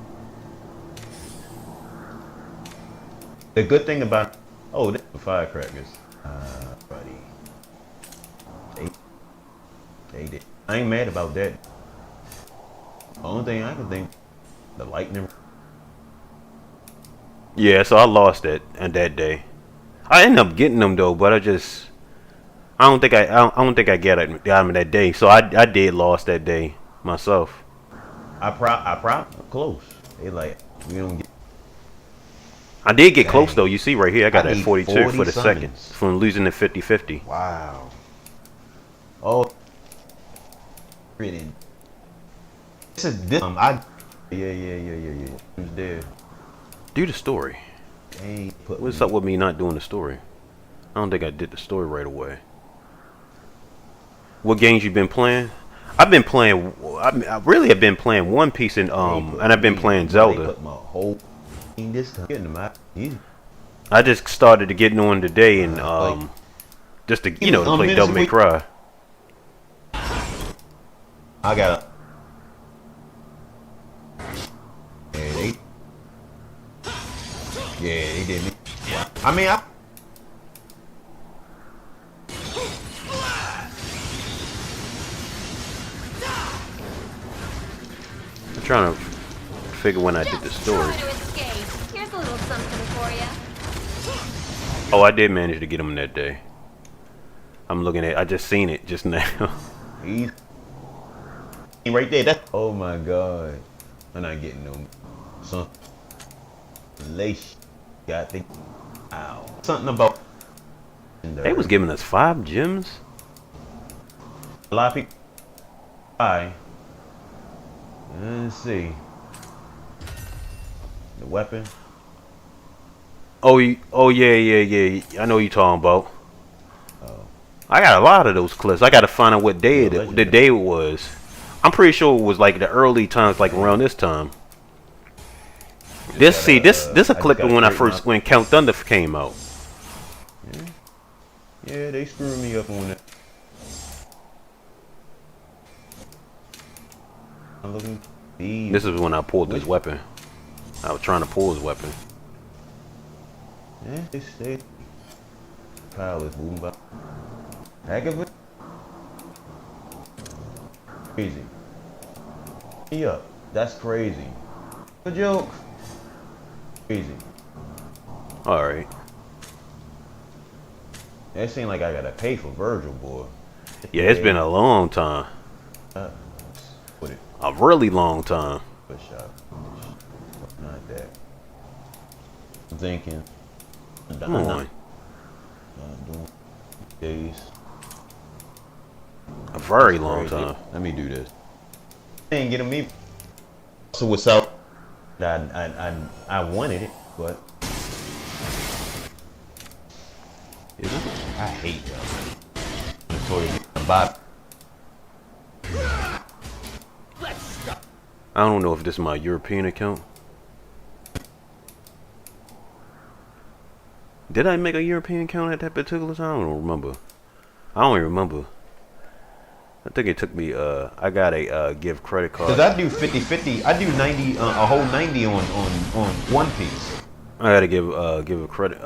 The good thing about that's the firecrackers. Buddy. They did. I ain't mad about that. The only thing I can think, the lightning. Yeah, so I lost that on that day. I ended up getting them though, but I don't think I got them that day. So I did lost that day myself. I close. They like we don't get. I did get close though. You see right here, I got I that need 42 40 for the summons. second from losing the 50-50. Wow. Oh. Pretty. This is this. Yeah. Who's there? Do the story. Dang. What's up with me not doing the story? I don't think I did the story right away. What games you been playing? I've been playing. I really have been playing One Piece and I've been playing Zelda. Put my whole in this time. Getting them out. Easy. I just started to getting on today and just to to play Devil May Cry. I got. Yeah, they did me. I mean, I'm trying to figure when I did the story. Here's a little something for you. Oh, I did manage to get them that day. I'm looking at. I just seen it just now. he's right there. That's. Oh my God. I'm not getting no some lace. Got the ow. Something about They was giving us 5 gems. a lot of people. Alright. Let's see. The weapon. Oh, oh yeah. I know what you're talking about. Oh. I got a lot of those clips. I got to find out what day Yeah, the day it was. I'm pretty sure it was like the early times, like around this time. This a clip of when Count Thunder came out. Yeah, they screwed me up on that. I'm looking. This is when I pulled this weapon. I was trying to pull his weapon. Yeah, they stay. Kyle is moving by. Heck of it. Crazy. Yeah, that's crazy. A joke. Crazy. All right. It seems like I gotta pay for Virgil, boy. Yeah, it's been a long time. Put it. A really long time. Push up. Not that. I'm thinking. Come on. Doing days. A very long Crazy. time. Let me do this. Ain't getting me. So what's up? I wanted it, but Is it? I hate that. Toy Bob. I don't know if this is my European account. Did I make a European account at that particular time? I don't remember. I don't even remember. I think it took me, I got a give credit card. Cause I do 50-50. I do 90, a whole 90 on One Piece. I gotta give a credit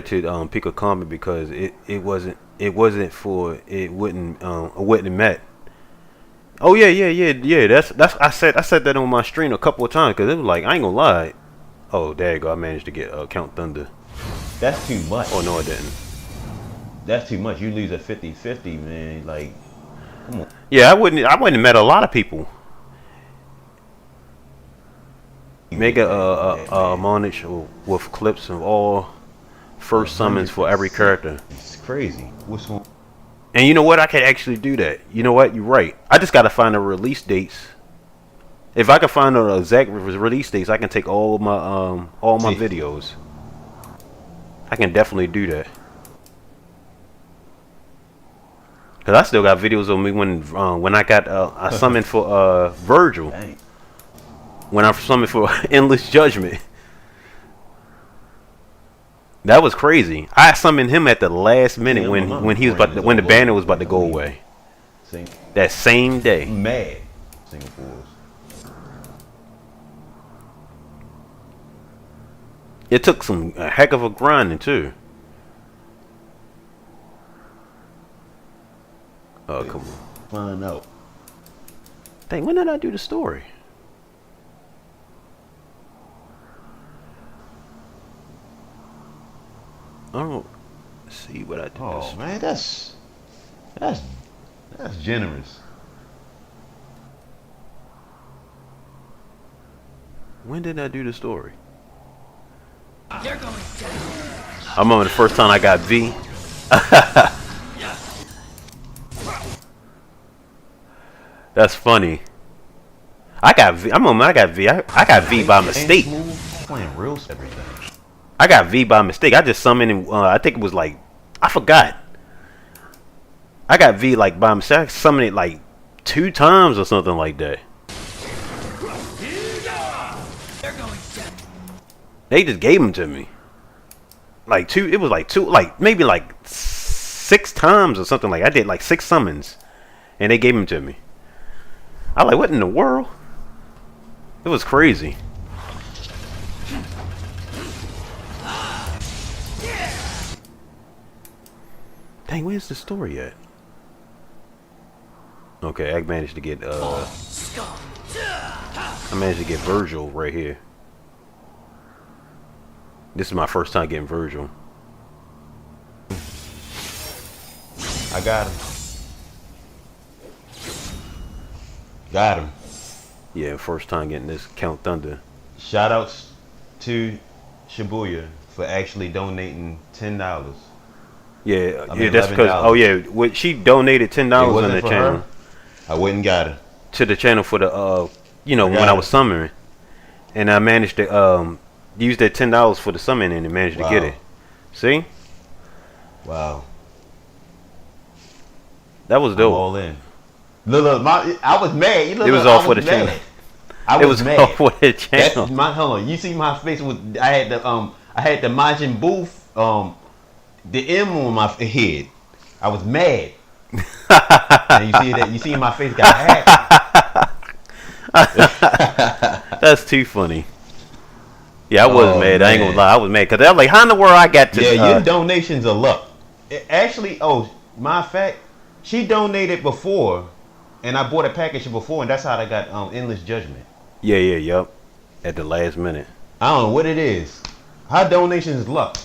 to Pico Comic because it wasn't for it wouldn't met. Oh yeah. That's I said that on my stream a couple of times because it was like I ain't gonna lie. Oh, there you go. I managed to get Count Thunder. That's too much. Oh no, I didn't. That's too much. You lose a 50-50, man. Like, come on. Yeah, I wouldn't have met a lot of people. Make a montage with clips of all first summons for every character. It's crazy. What's going? And you know what? I could actually do that. You know what? You're right. I just gotta find the release dates. If I can find the exact release dates, I can take all my videos. I can definitely do that. Cause I still got videos of me when I got I summoned for Virgil. Dang. When I summoned for Endless Judgment. That was crazy. I summoned him at the last minute when he was when the banner was about to go away. That same day. Mad. Singapore's. It took a heck of a grinding too. Oh, come on. Find out. Dang, when did I do the story? I don't see what I did. Oh man, that's generous. When did I do the story? They're going down. I remember the first time I got V. That's funny. I got V. I got V. I got V by mistake. Playing real everything. I got V by mistake. I just summoned him. I think it was like I forgot. I got V like by mistake. I summoned it like 2 times or something like that. They're going down. They just gave them to me. Like 2. It was like 2. Like maybe like 6 times or something like. I did like 6 summons, and they gave them to me. I like, what in the world? It was crazy. Dang, where's the story at? Okay, I managed to get I managed to get Virgil right here. This is my first time getting Virgil. I got him. Got him. Yeah, first time getting this Count Thunder. Shout outs to Shibuya for actually donating $10. Yeah, I yeah, mean, that's because $11. what she donated It $10 on wasn't the for channel her. I wouldn't got her. to the channel for the I when got I it. was summoning, and I managed to use that $10 for the summoning and managed to get Wow. it. See, Wow. that was I'm dope. all in. Look, I was mad. You look, It was I all for was the channel. mad. I It was was mad. all for the That's channel. my hold on. You see my face was I had the Majin Buu the M on my head. I was mad. And you see that? You see my face got happy. That's too funny. Yeah, I was Oh, mad. I ain't gonna man. lie, I was mad because I was like, how in the world I got to? Yeah, your donations are luck. Actually, matter of fact, she donated before, and I bought a package before, and that's how I got Endless Judgment. Yup. At the last minute, I don't know what it is. Her donations is luck.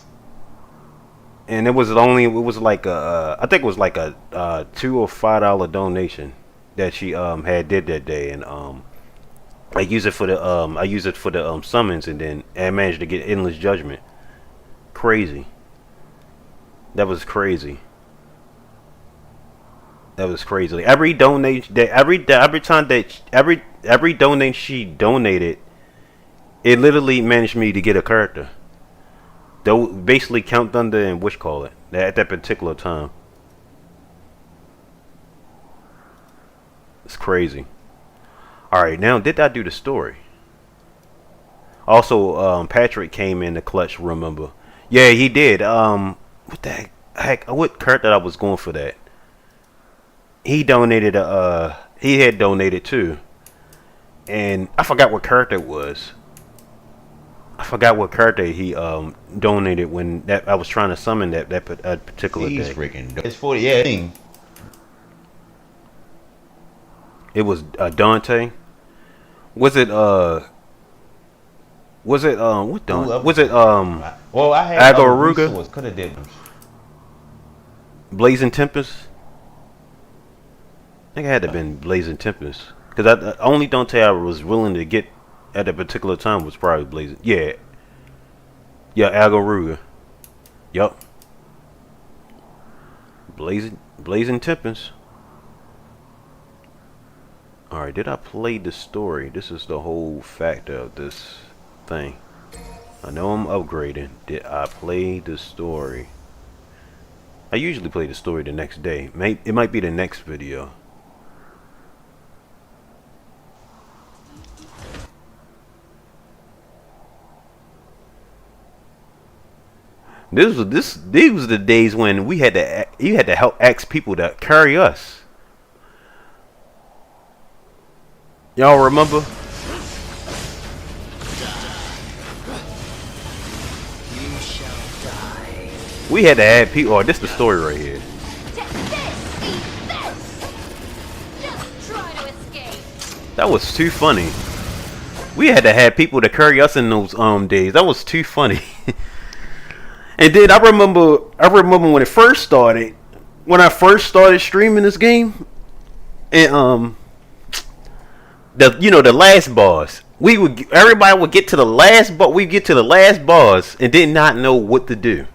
and it was like I think it was like a $2 or $5 donation that she had did that day, and I use it for the summons, and then I managed to get Endless Judgment. Crazy. That was crazy. That was crazy. Like every donation that every time that every donation she donated, it literally managed me to get a character. Though basically Count Thunder and Witchcaller at that particular time. It's crazy. Alright, now did I do the story? Also, Patrick came in the clutch, remember? Yeah, he did. What the heck? What character I was going for that? He donated he had donated too. And I forgot what character it was. I forgot what character he donated when that I was trying to summon that particular He's day. freaking dope. It's 40. Yeah. Thing. It was Dante. Was it what Dante? Was it Well, I had Agaruga? Could have did them. Blazing Tempest? I think it had to have been Blazing Tempest. Because the only Dante I was willing to get at that particular time was probably Blazing. Yeah. Yeah, Agaruga. Yup. Blazing Tempest. Alright, did I play the story? This is the whole factor of this thing. I know I'm upgrading. Did I play the story? I usually play the story the next day. It might be the next video. These was the days when you had to help ask people to carry us. Y'all remember? You shall die. We had to have people. Oh, this is the story right here. Take this! Eat this! Just try to escape! That was too funny. We had to have people to carry us in those days. That was too funny. And then I remember when it first started, when I first started streaming this game, and the last boss, everybody would get to the last, but we get to the last boss and did not know what to do.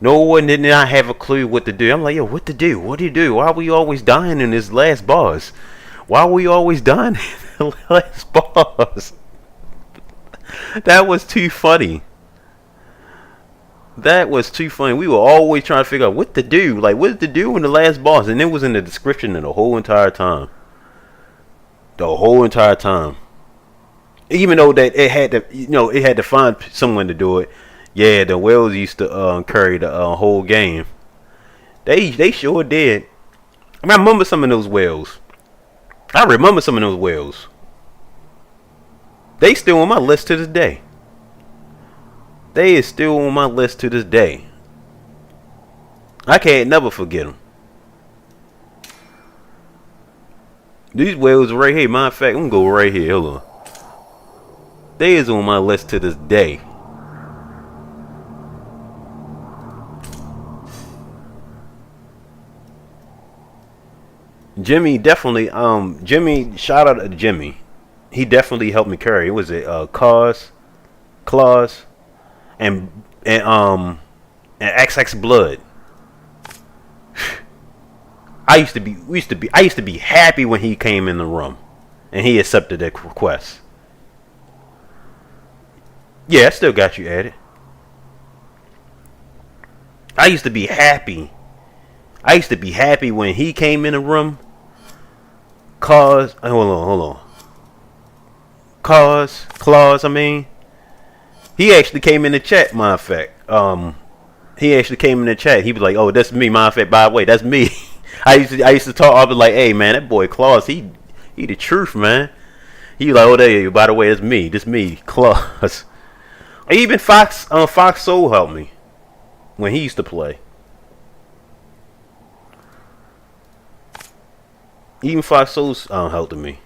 No one did not have a clue what to do. I'm like, yo, what to do? What do you do? Why are we always dying in this last boss? Why are we always dying in the last boss? That was too funny. That was too funny. We were always trying to figure out what to do. Like, what to do in the last boss. And it was in the description the whole entire time. The whole entire time. Even though that it had to find someone to do it. Yeah, the whales used to carry the whole game. They sure did. I remember some of those whales. They still on my list to this day. They is still on my list to this day. I can't never forget them. These whales right here. Matter of fact, I'm gonna go right here. Hold on. They is on my list to this day. Jimmy definitely. Jimmy. Shout out to Jimmy. He definitely helped me carry. It was Claws, and and um and XX Blood. I used to be happy when he came in the room, and he accepted that request. Yeah, I still got you at it. I used to be happy. I used to be happy when he came in the room. Hold on. Claws. I mean, he actually came in the chat. Matter of fact, he actually came in the chat. He was like, "Oh, that's me." Matter of fact, by the way, that's me. I used to talk. I was like, "Hey, man, that boy Claus, he the truth, man." He was like, "Oh, there you. By the way, that's me. This me, Claus." Even Fox Soul helped me when he used to play. Even Fox Soul's helped me.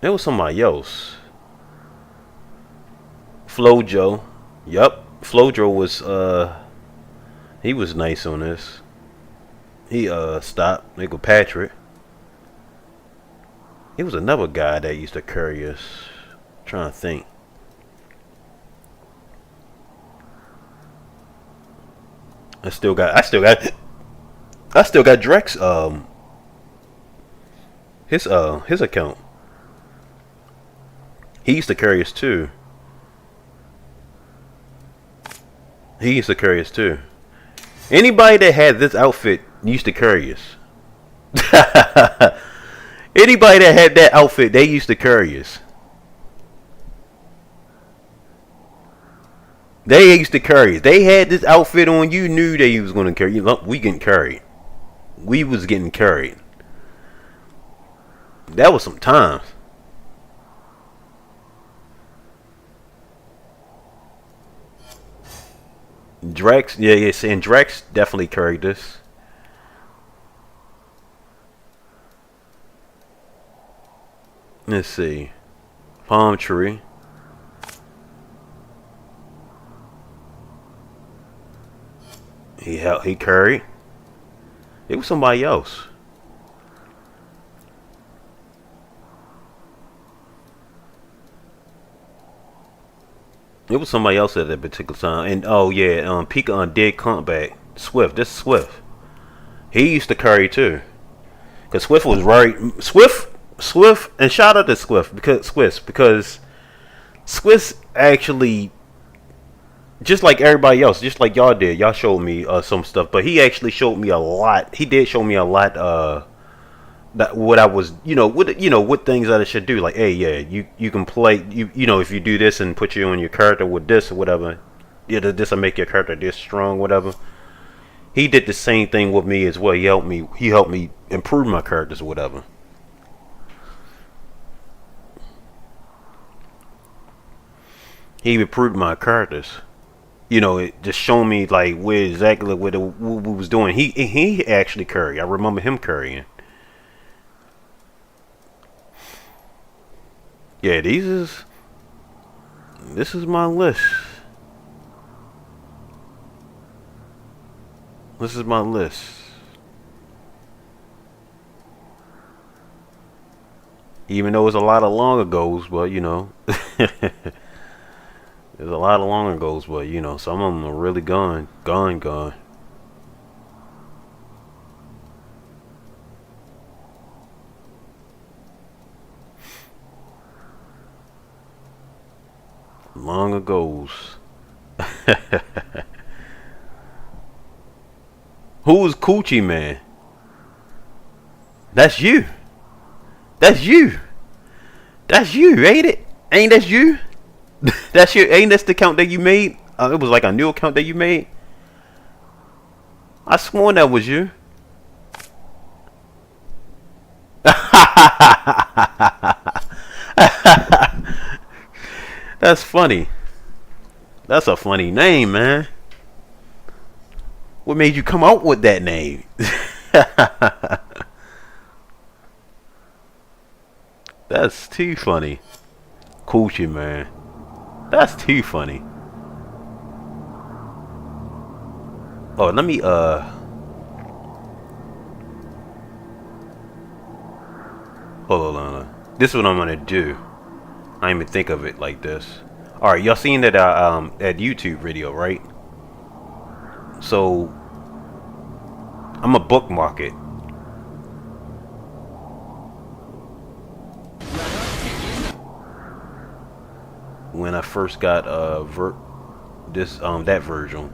There was somebody else. Flojo. Yup. Flojo was he was nice on this. He stopped. Nigga Patrick. It was another guy that used to carry us. I'm trying to think. I still got Drex his account. He used to carry us too. Anybody that had this outfit used to carry us. Anybody that had that outfit, they used to carry us. They used to carry us. They had this outfit on. You knew they was going to carry you. We getting carried. We was getting carried. That was some times. Drex, yeah, saying Drex definitely carried this. Let's see. Palm Tree. He carried. It was somebody else. It was somebody else at that particular time. And oh yeah, Pika on dead comeback. Swift. This is Swift. He used to carry too. Cause Swift was right. Swift, and shout out to Swift because Swift actually, just like everybody else, just like y'all did, y'all showed me some stuff, but he actually showed me a lot. He did show me a lot. That what I was, what things that I should do. Like, hey, yeah, you can play, if you do this and put you on your character with this or whatever, yeah, this will make your character this strong, whatever. He did the same thing with me as well. He helped me improve my characters or whatever. He improved my characters. It just showed me like where exactly what we was doing. He actually carried. I remember him carrying. Yeah, this is my list. This is my list. Even though it's a lot of long ago's, but there's a lot of long ago's, but some of them are really gone. Long ago's. Who's Coochie Man? That's you. That's you. That's you, ain't it? Ain't that you? That's you. Ain't that the account that you made? It was like a new account that you made. I sworn that was you. That's funny. That's a funny name, man. What made you come out with that name? That's too funny. Coochie Man. That's too funny. Oh, let me Hold on. This is what I'm gonna do. I didn't even think of it like this. All right, y'all seen that that YouTube video, right? So I'm a bookmark it. When I first got that version.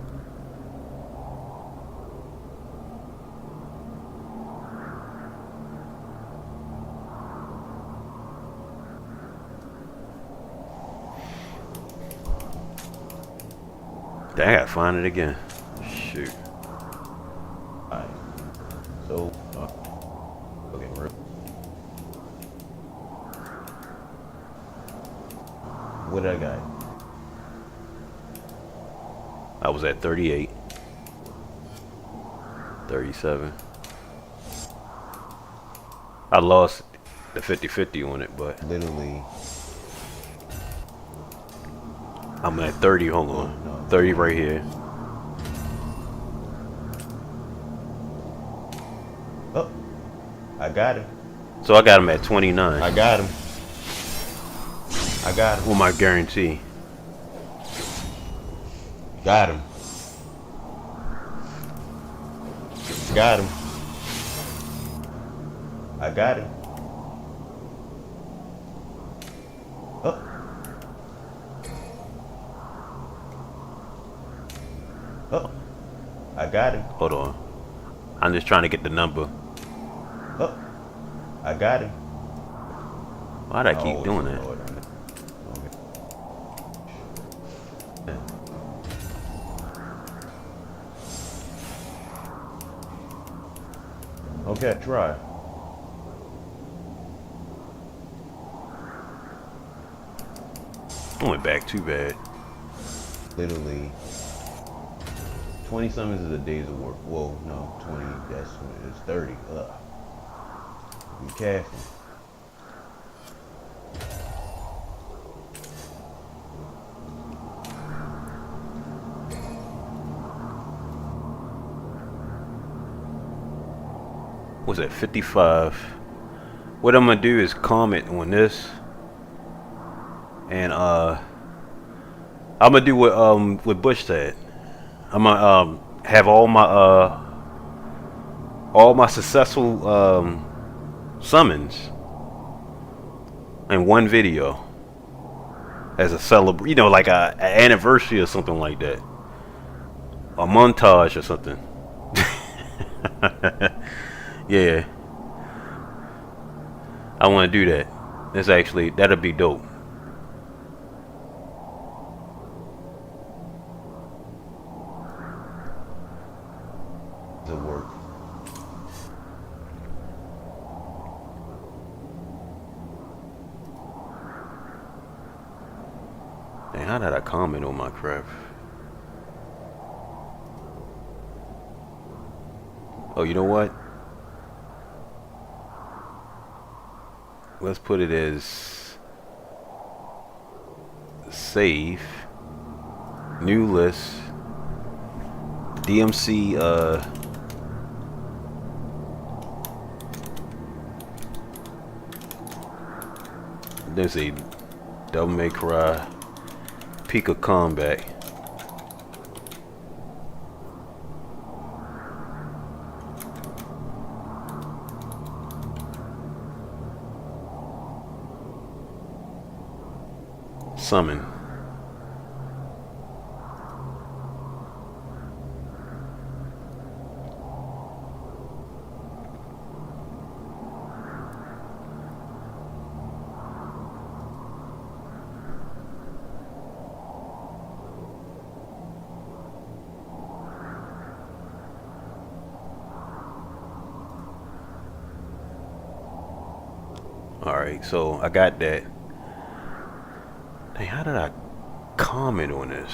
Dang, I gotta find it again. Shoot. Alright. So, okay, what did I got? I was at 38. 37. I lost the 50-50 on it, but Literally. I'm at 30. Hold on. 30 right here. Oh, I got him. So I got him at 29. I got him. I got him. With my guarantee. Got him. Got him. I got him. Oh. Oh. I got him. Hold on. I'm just trying to get the number. Oh. I got him. Why'd I keep doing that? Lord. Okay, try. I went back too bad. Literally 20 summons is a days of work. Whoa, no, 20, it's 30. Ugh. Be careful. Was at 55. What I'm gonna do is comment on this, and I'm gonna do what Bush said. I'm gonna have all my successful summons in one video as a celebration, like a anniversary or something like that, a montage or something. Yeah, I want to do that. That'll be dope. Does it work? Dang, how did I comment on my crap? Oh, you know what? Let's put it as save, new list, DMC, there's a Devil May Cry, Peak of Combat. Summon. Alright, so I got that. Dang, how did I comment on this?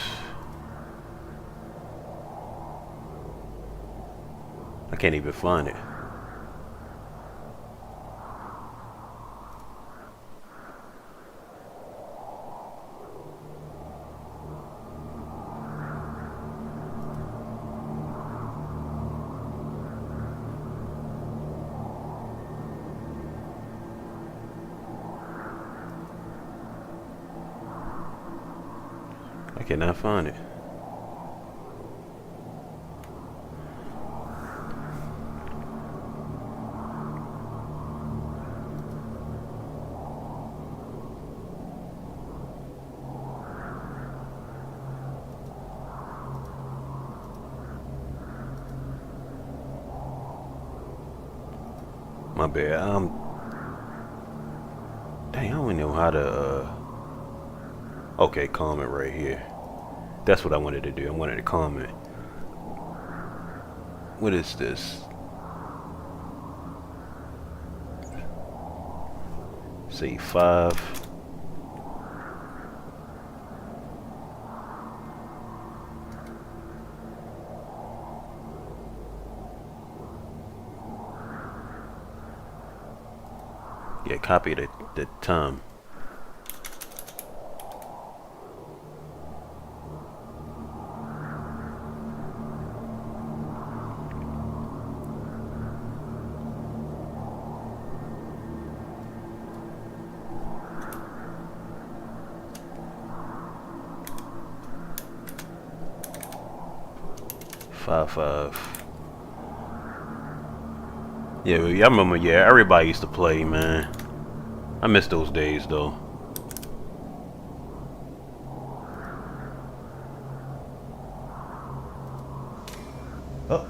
I can't even find it. I cannot find it. My bad. Dang, I don't know how to. Okay, comment right here. That's what I wanted to do. I wanted to comment. What is this? Say 5. Yeah, copy the time. Five. Yeah, I remember. Yeah, everybody used to play, man. I miss those days, though. Oh,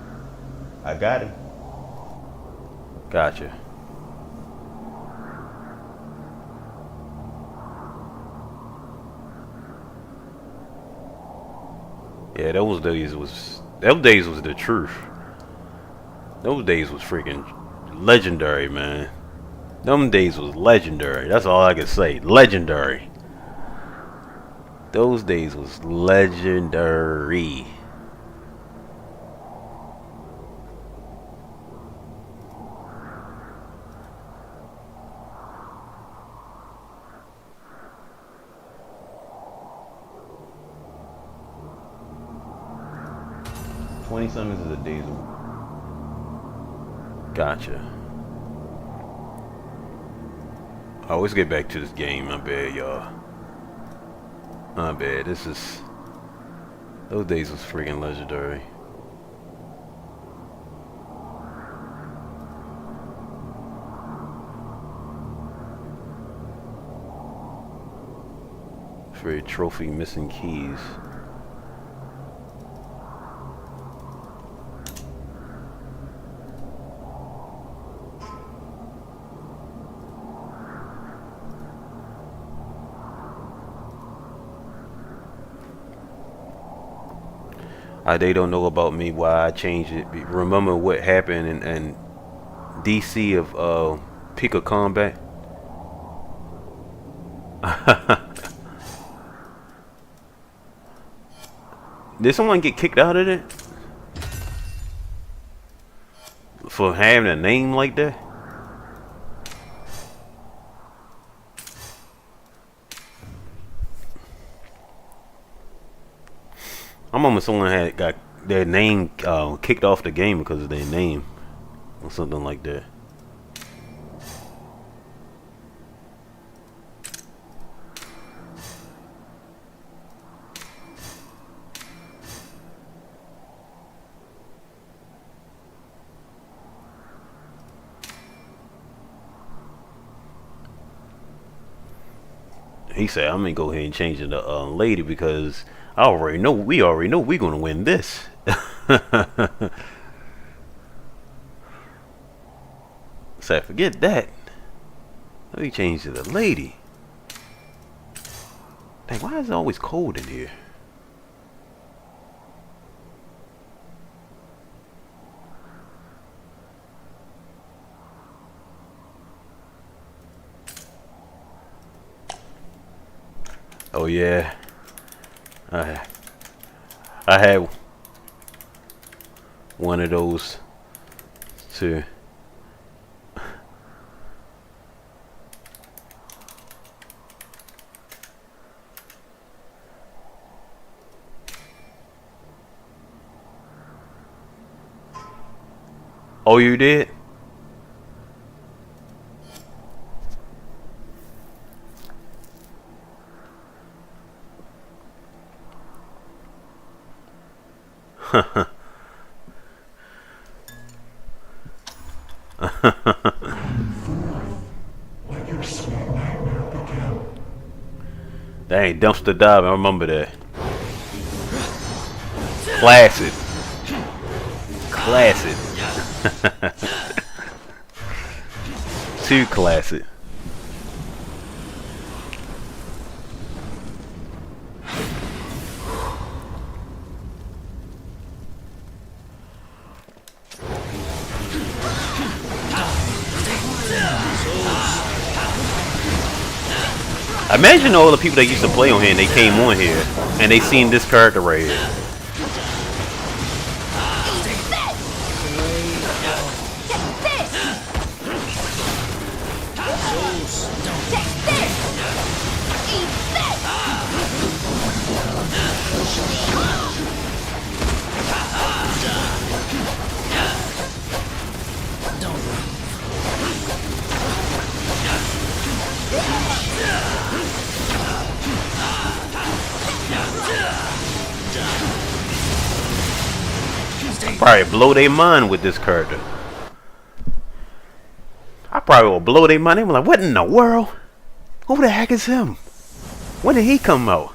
I got him. Gotcha. Yeah, those days was the truth. Those days was freaking legendary, man. Them days was legendary. That's all I can say. Legendary. Those days was legendary. $20 summons is a diesel. Gotcha. I always get back to this game. My bad, y'all. My bad. Those days was freaking legendary. For a trophy missing keys. They don't know about me why I changed it. Remember what happened in DC of Pick a Combat? Did someone get kicked out of it? For having a name like that? I remember someone had got their name kicked off the game because of their name or something like that. He said, "I'm gonna go ahead and change it to lady because we already know we're gonna win this." So forget that. Let me change it to lady. Dang, why is it always cold in here? Oh yeah, I had one of those too. Oh, you did? Let your sweet nightmare begin. Dang, dumpster dive. I remember that. Classic. Classic. Too classic. Imagine all the people that used to play on here and they came on here and they seen this character right here. Probably blow their mind with this character. I probably will blow their mind. They were like, what in the world? Who the heck is him? When did he come out?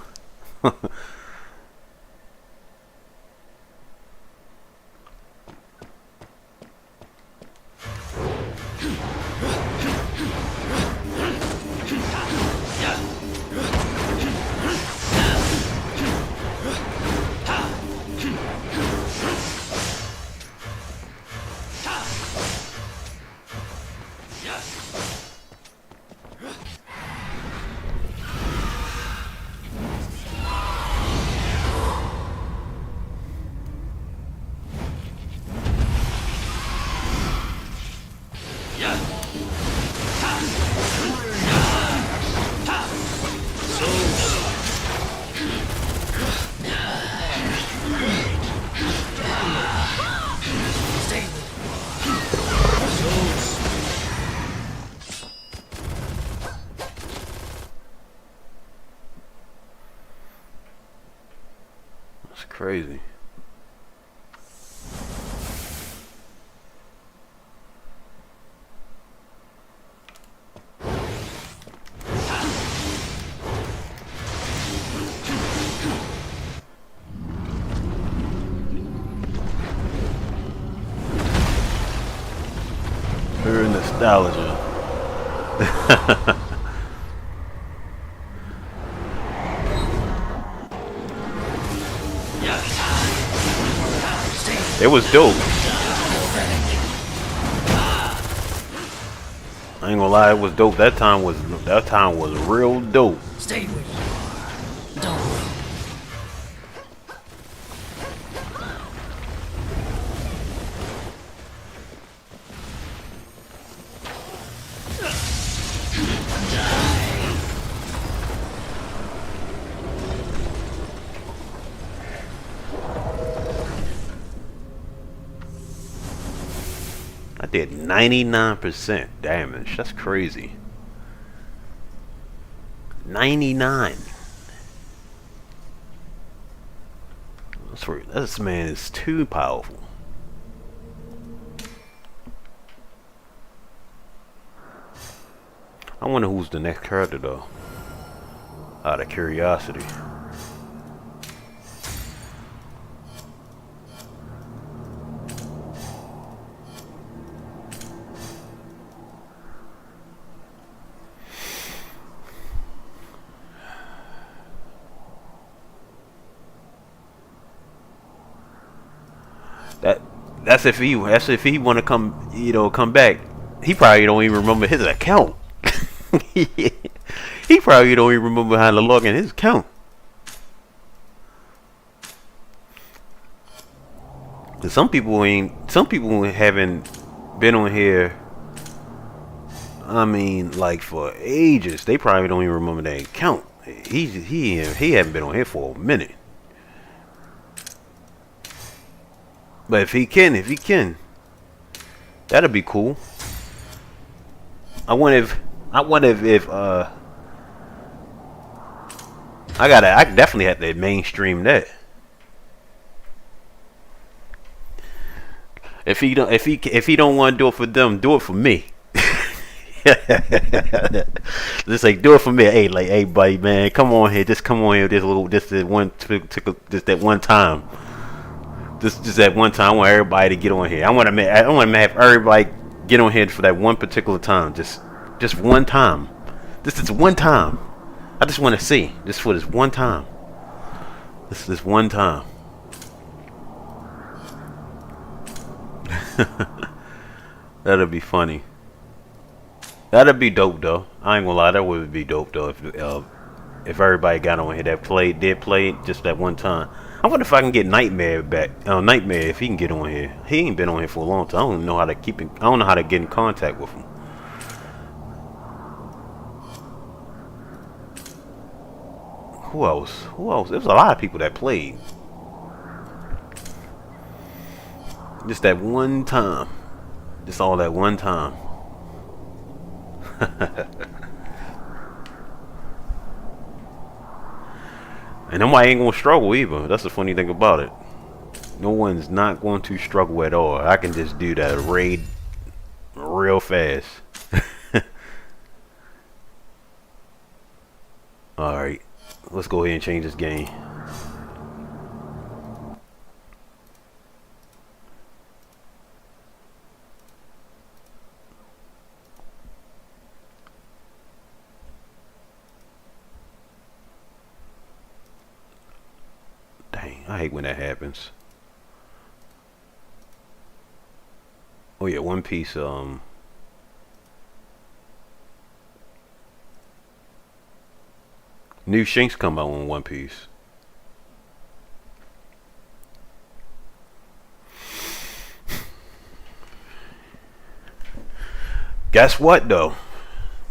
That's crazy. Pure nostalgia. It was dope. I ain't gonna lie, it was dope. That time was real dope. Stay where you are. Don't move. I did 99% damage. That's crazy. 99. This man is too powerful. I wonder who's the next character though. Out of curiosity. That's if he want to come, come back. He probably don't even remember his account. He probably don't even remember how to log in his account. Cause some people haven't been on here. I mean, like for ages. They probably don't even remember their account. He haven't been on here for a minute. But if he can, that'd be cool. I wonder if I definitely have to mainstream that. if he don't want to do it for them, do it for me. Just like do it for me. Hey, like, hey, buddy, man, come on here. Just come on here. Just that one time. Just that one time. I want everybody to get on here. I want to have everybody get on here for that one particular time. Just one time. This is one time. I just want to see. Just for this one time. This one time. That'd be funny. That'd be dope though. I ain't gonna lie, that would be dope though if everybody got on here that did play just that one time. I wonder if I can get Nightmare back. Nightmare, if he can get on here. He ain't been on here for a long time. I don't know how to keep him. I don't know how to get in contact with him. Who else? There was a lot of people that played. Just that one time. Just all that one time. And nobody ain't gonna struggle either. That's the funny thing about it. No one's not going to struggle at all. I can just do that raid real fast. Alright. Let's go ahead and change this game. I hate when that happens. Oh yeah, One Piece. New Shanks come out on One Piece. Guess what though?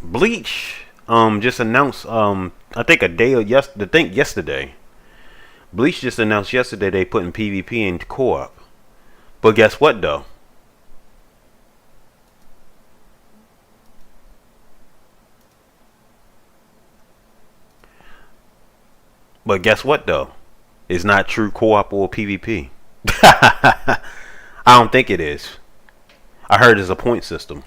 Bleach just announced I think yesterday. Bleach just announced yesterday they putting PvP into co-op. But guess what though? It's not true co-op or PvP. I don't think it is. I heard it's a point system.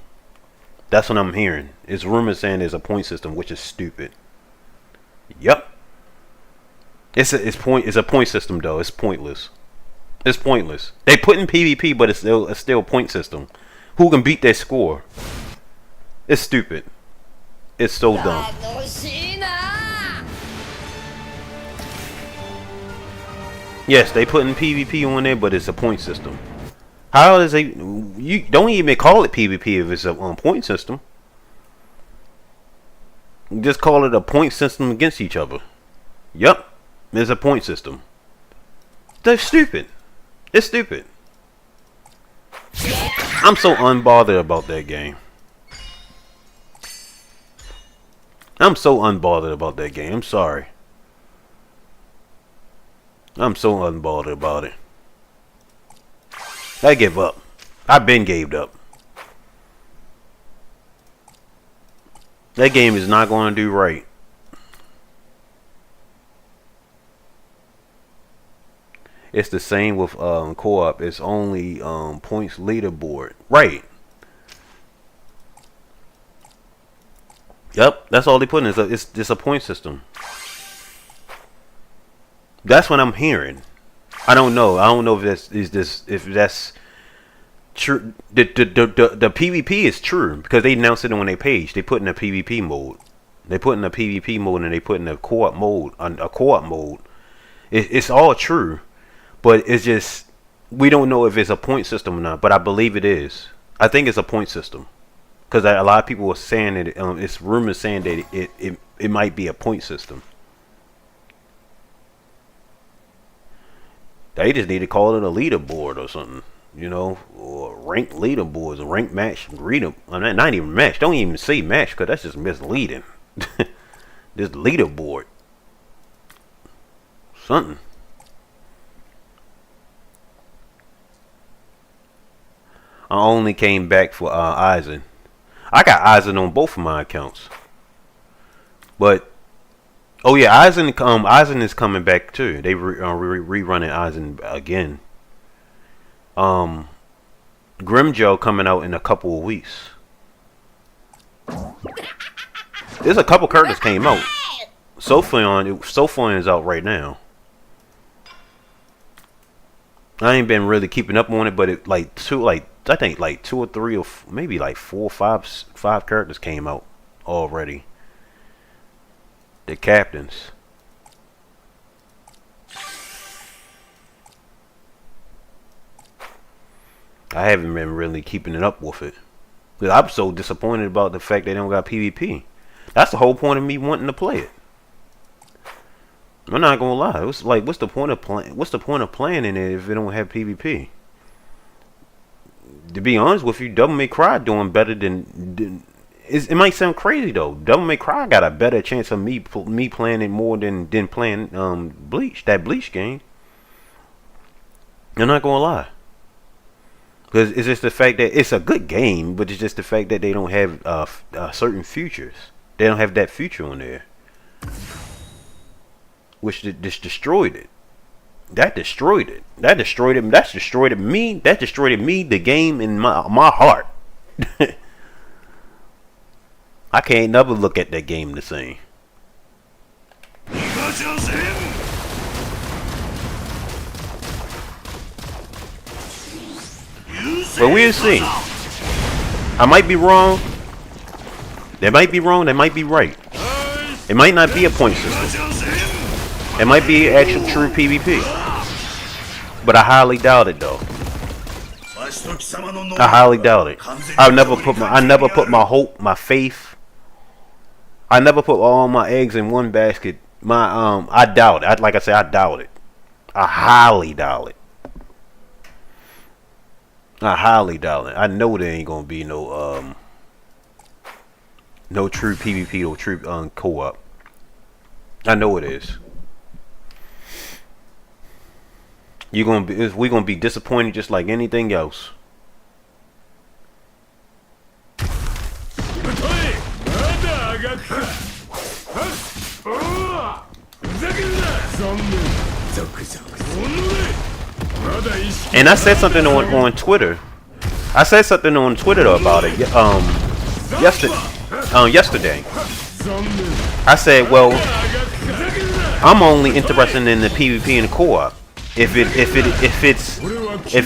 That's what I'm hearing. It's rumors saying there's a point system, which is stupid. Yep. It's a point system though. It's pointless. It's pointless. They put in PvP, but it's still a point system. Who can beat their score? It's stupid. It's so dumb. Yes, they put in PvP on there, but it's a point system. How is it? You don't even call it PvP if it's a point system. You just call it a point system against each other. Yep. It's a point system. They're stupid. It's stupid. I'm so unbothered about that game. I'm sorry. I'm so unbothered about it. I give up. I've been gave up. That game is not going to do right. It's the same with co-op. It's only points leaderboard. Right. Yep, that's all they put in. It's just a point system. That's what I'm hearing. I don't know. I don't know if that's true. The PvP is true because they announced it on their page. They put in a PvP mode. They put in a PvP mode and they put in a co-op mode. It's all true. But it's just, we don't know if it's a point system or not. But I believe it is. I think it's a point system. Because a lot of people are saying that, it's rumors saying that it might be a point system. They just need to call it a leaderboard or something. You know, or ranked leaderboards, a ranked match. Not even match. Don't even say match because that's just misleading. This leaderboard. Something. I only came back for Eisen. I got Eisen on both of my accounts. But oh yeah, Eisen is coming back too. They rerunning Eisen again. Grimjoe coming out in a couple of weeks. There's a couple characters came out. Sophion is out right now. I ain't been really keeping up on it, but it I think like 2 or 3 or maybe like 4 or 5 characters came out already. The captains. I haven't been really keeping it up with it. Because I'm so disappointed about the fact they don't got PvP. That's the whole point of me wanting to play it. I'm not gonna lie. It was like, what's the point of playing in it if it don't have PvP? To be honest with you, Devil May Cry doing better than it might sound crazy though. Devil May Cry got a better chance of me playing it more than playing Bleach, that Bleach game. I'm not gonna lie. Because it's just the fact that it's a good game, but it's just the fact that they don't have certain features. They don't have that feature on there, which just destroyed it. That destroyed it. That destroyed it. That destroyed me. That destroyed me. The game in my heart. I can't never look at that game the same. But we'll see. I might be wrong. They might be wrong. They might be right. It might not be a point system. It might be actual true PvP. But I highly doubt it though. I highly doubt it. I never put my hope, my faith. I never put all my eggs in one basket. I doubt it. Like I said, I doubt it. I highly doubt it. I highly doubt it. I know there ain't gonna be no true PvP or true co-op. I know it is. We're gonna be disappointed just like anything else. And I said something on Twitter. I said something on Twitter about it. Yesterday. I said, well, I'm only interested in the PvP and the co-op. If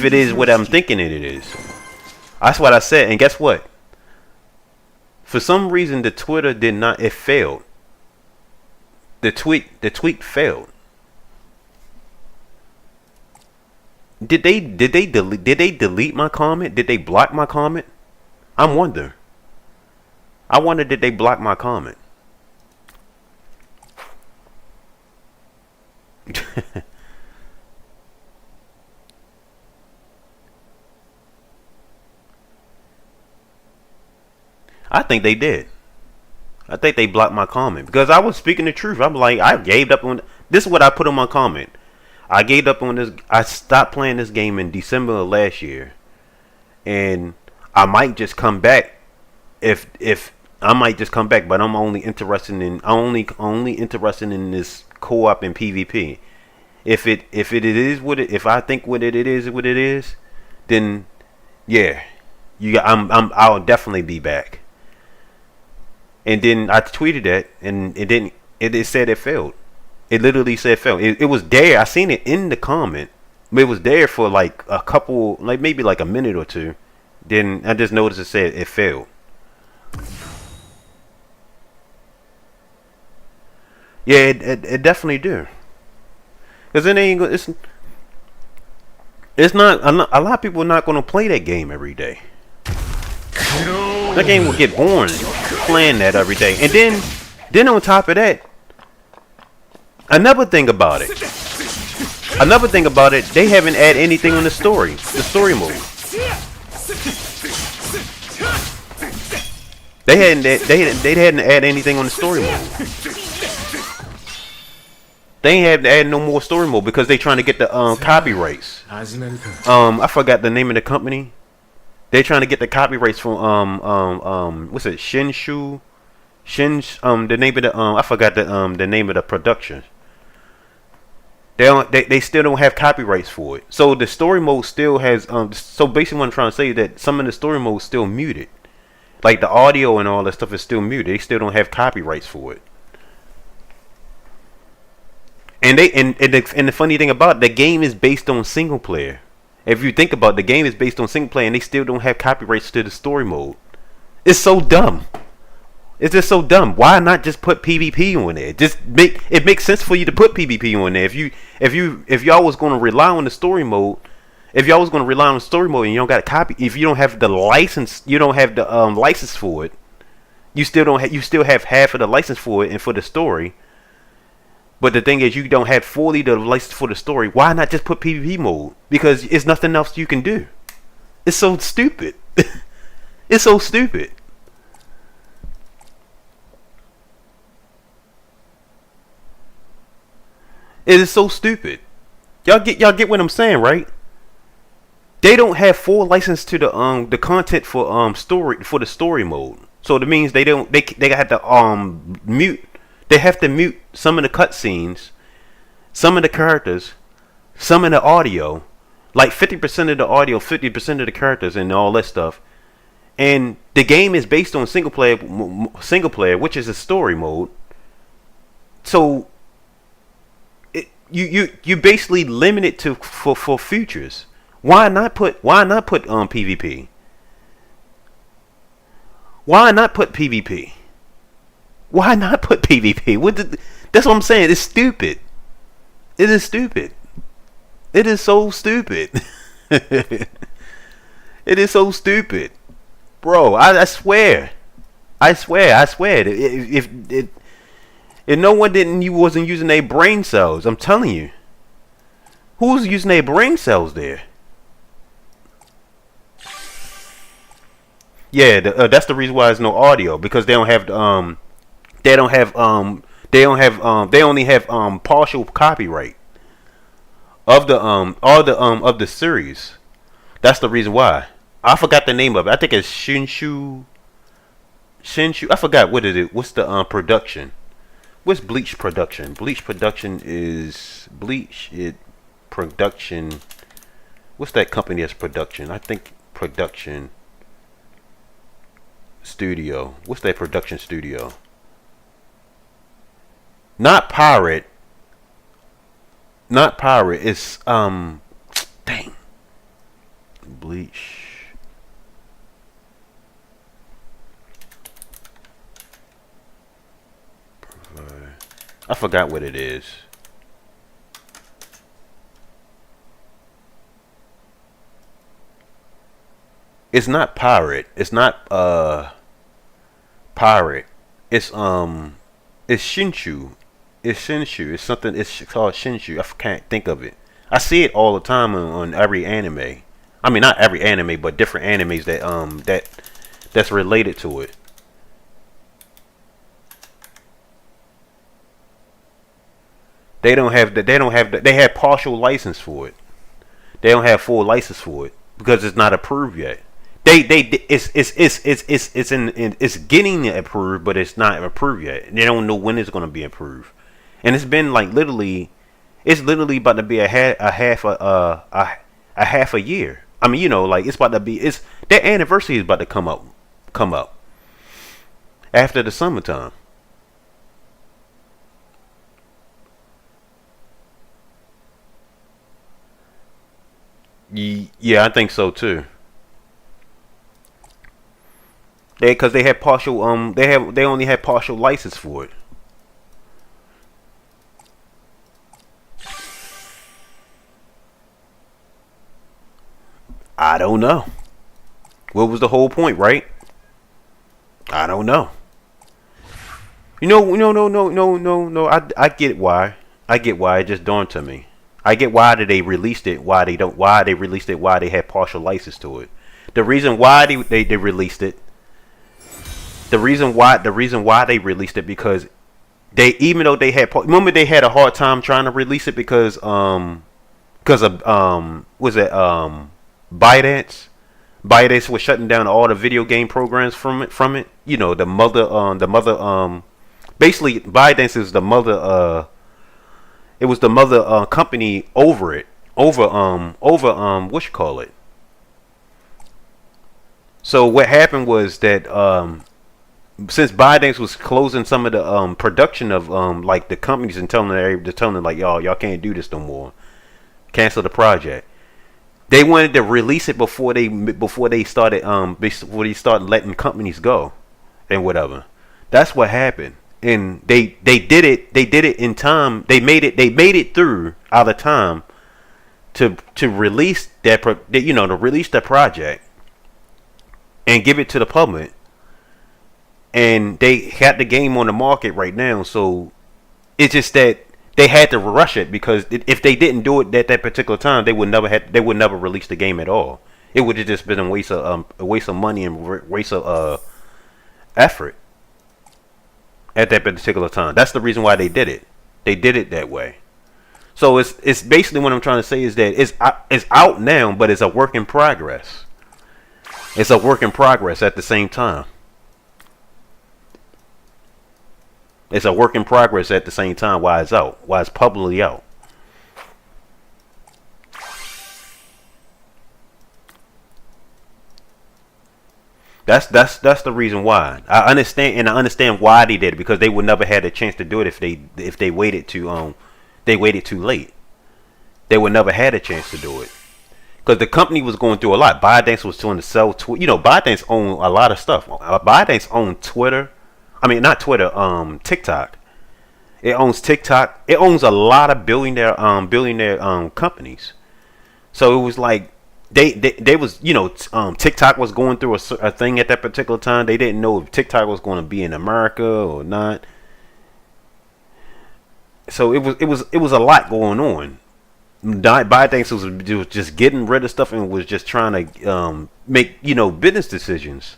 it is what I'm thinking it is. That's what I said. And guess what? For some reason, the Twitter did not. It failed. The tweet failed. Did they delete my comment? Did they block my comment? I wonder, did they block my comment? I think they did. I think they blocked my comment because I was speaking the truth. I'm like, I gave up on this. Is what I put on my comment. I gave up on this. I stopped playing this game in December of last year, and I might just come back. If I might just come back, but I'm only interested in this co-op and PvP. If it is what it, if I think what it is, then yeah, I'll definitely be back. And then I tweeted that, and it said it failed. It literally said failed. It was there. I seen it in the comment, but it was there for like a couple, like maybe like a minute or two. Then I just noticed it said it failed. Yeah, it definitely do. Cause it ain't. It's not. A lot of people are not gonna play that game every day. That game will get boring playing that every day. And then on top of that, another thing about it, they haven't added anything on the story mode. They hadn't added anything on the story mode. They ain't had to add no more story mode because they trying to get the copyrights. I forgot the name of the company. They trying to get the copyrights from what's it, Shinshu? The name of the I forgot the name of the production. They still don't have copyrights for it. So the story mode still has so basically what I'm trying to say is that some of the story mode is still muted. Like the audio and all that stuff is still muted. They still don't have copyrights for it. And the funny thing about it, the game is based on single player. If you think about it, the game is based on single player and they still don't have copyrights to the story mode. It's so dumb. It's just so dumb. Why not just put PvP on there? It makes sense for you to put PvP on there. If y'all was gonna rely on the story mode, if y'all was gonna rely on the story mode and you don't got a copy, if you don't have the license, you don't have the license for it. You still have half of the license for it and for the story. But the thing is, you don't have fully the license for the story. Why not just put PvP mode? Because it's nothing else you can do. It's so stupid. It's so stupid. It is so stupid. Y'all get what I'm saying, right? They don't have full license to the content for the story mode. So that means they have to mute. They have to mute some of the cutscenes, some of the characters, some of the audio, like 50% of the audio, 50% of the characters, and all that stuff. And the game is based on single player, which is a story mode. So you basically limit it to for futures. Why not put PvP? Why not put PvP? Why not put PvP? That's what I'm saying. It's stupid. It is stupid. It is so stupid. It is so stupid, bro. I swear. If no one wasn't using their brain cells, I'm telling you. Who's using their brain cells there? Yeah, that's the reason why there's no audio, because they only have partial copyright of the series. That's the reason why. I forgot the name of it. I think it's Shinshu. I forgot what it is. What's the production? What's Bleach production? Bleach production. What's that company that's production? I think production studio. What's that production studio? Not pirate. It's dang. Bleach. I forgot what it is. It's not pirate. It's not pirate. It's Shinshu. It's Shinshu. It's something. It's called Shinshu. I can't think of it. I see it all the time on every anime. I mean, not every anime, but different animes that's related to it. They have partial license for it. They don't have full license for it because it's not approved yet. It's getting approved, but it's not approved yet. They don't know when it's going to be approved, and it's been like it's literally about to be a half a year. I mean, like it's about to be their anniversary is about to come up after the summertime. Yeah, I think so too. Because they have partial they only have partial license for it. I don't know. What was the whole point, right? I don't know. No. I get why. I get why. It just dawned to me. I get why they released it. Why they don't? Why they released it? Why they had partial license to it? The reason why they released it. The reason why they released it because even though they had remember they had a hard time trying to release it because of was it ByteDance? ByteDance was shutting down all the video game programs from it. Basically ByteDance is the mother It was the mother company over it. Over what you call it. So what happened was that since ByteDance was closing some of the production of like the companies and telling them like y'all can't do this no more, cancel the project. They wanted to release it before they started letting companies go and whatever. That's what happened, and they did it in time. They made it through out of time to release to release the project and give it to the public. And they had the game on the market right now, so it's just that they had to rush it, because if they didn't do it at that particular time, they would never release the game at all. It would have just been a waste of money and waste of effort at that particular time. That's the reason why they did it. They did it that way. So it's basically what I'm trying to say is that it's out now, but it's a work in progress. It's a work in progress at the same time. It's a work in progress at the same time while it's out, while it's publicly out. That's the reason why. I understand why they did it, because they would never had a chance to do it if they waited too late. They would never had a chance to do it, because the company was going through a lot. ByteDance was trying to sell. ByteDance owned a lot of stuff. ByteDance owned Twitter. I mean, not Twitter. TikTok. It owns TikTok. It owns a lot of billionaire companies. So it was like they was TikTok was going through a thing at that particular time. They didn't know if TikTok was going to be in America or not. So it was a lot going on. ByteDance was just getting rid of stuff and was just trying to make business decisions.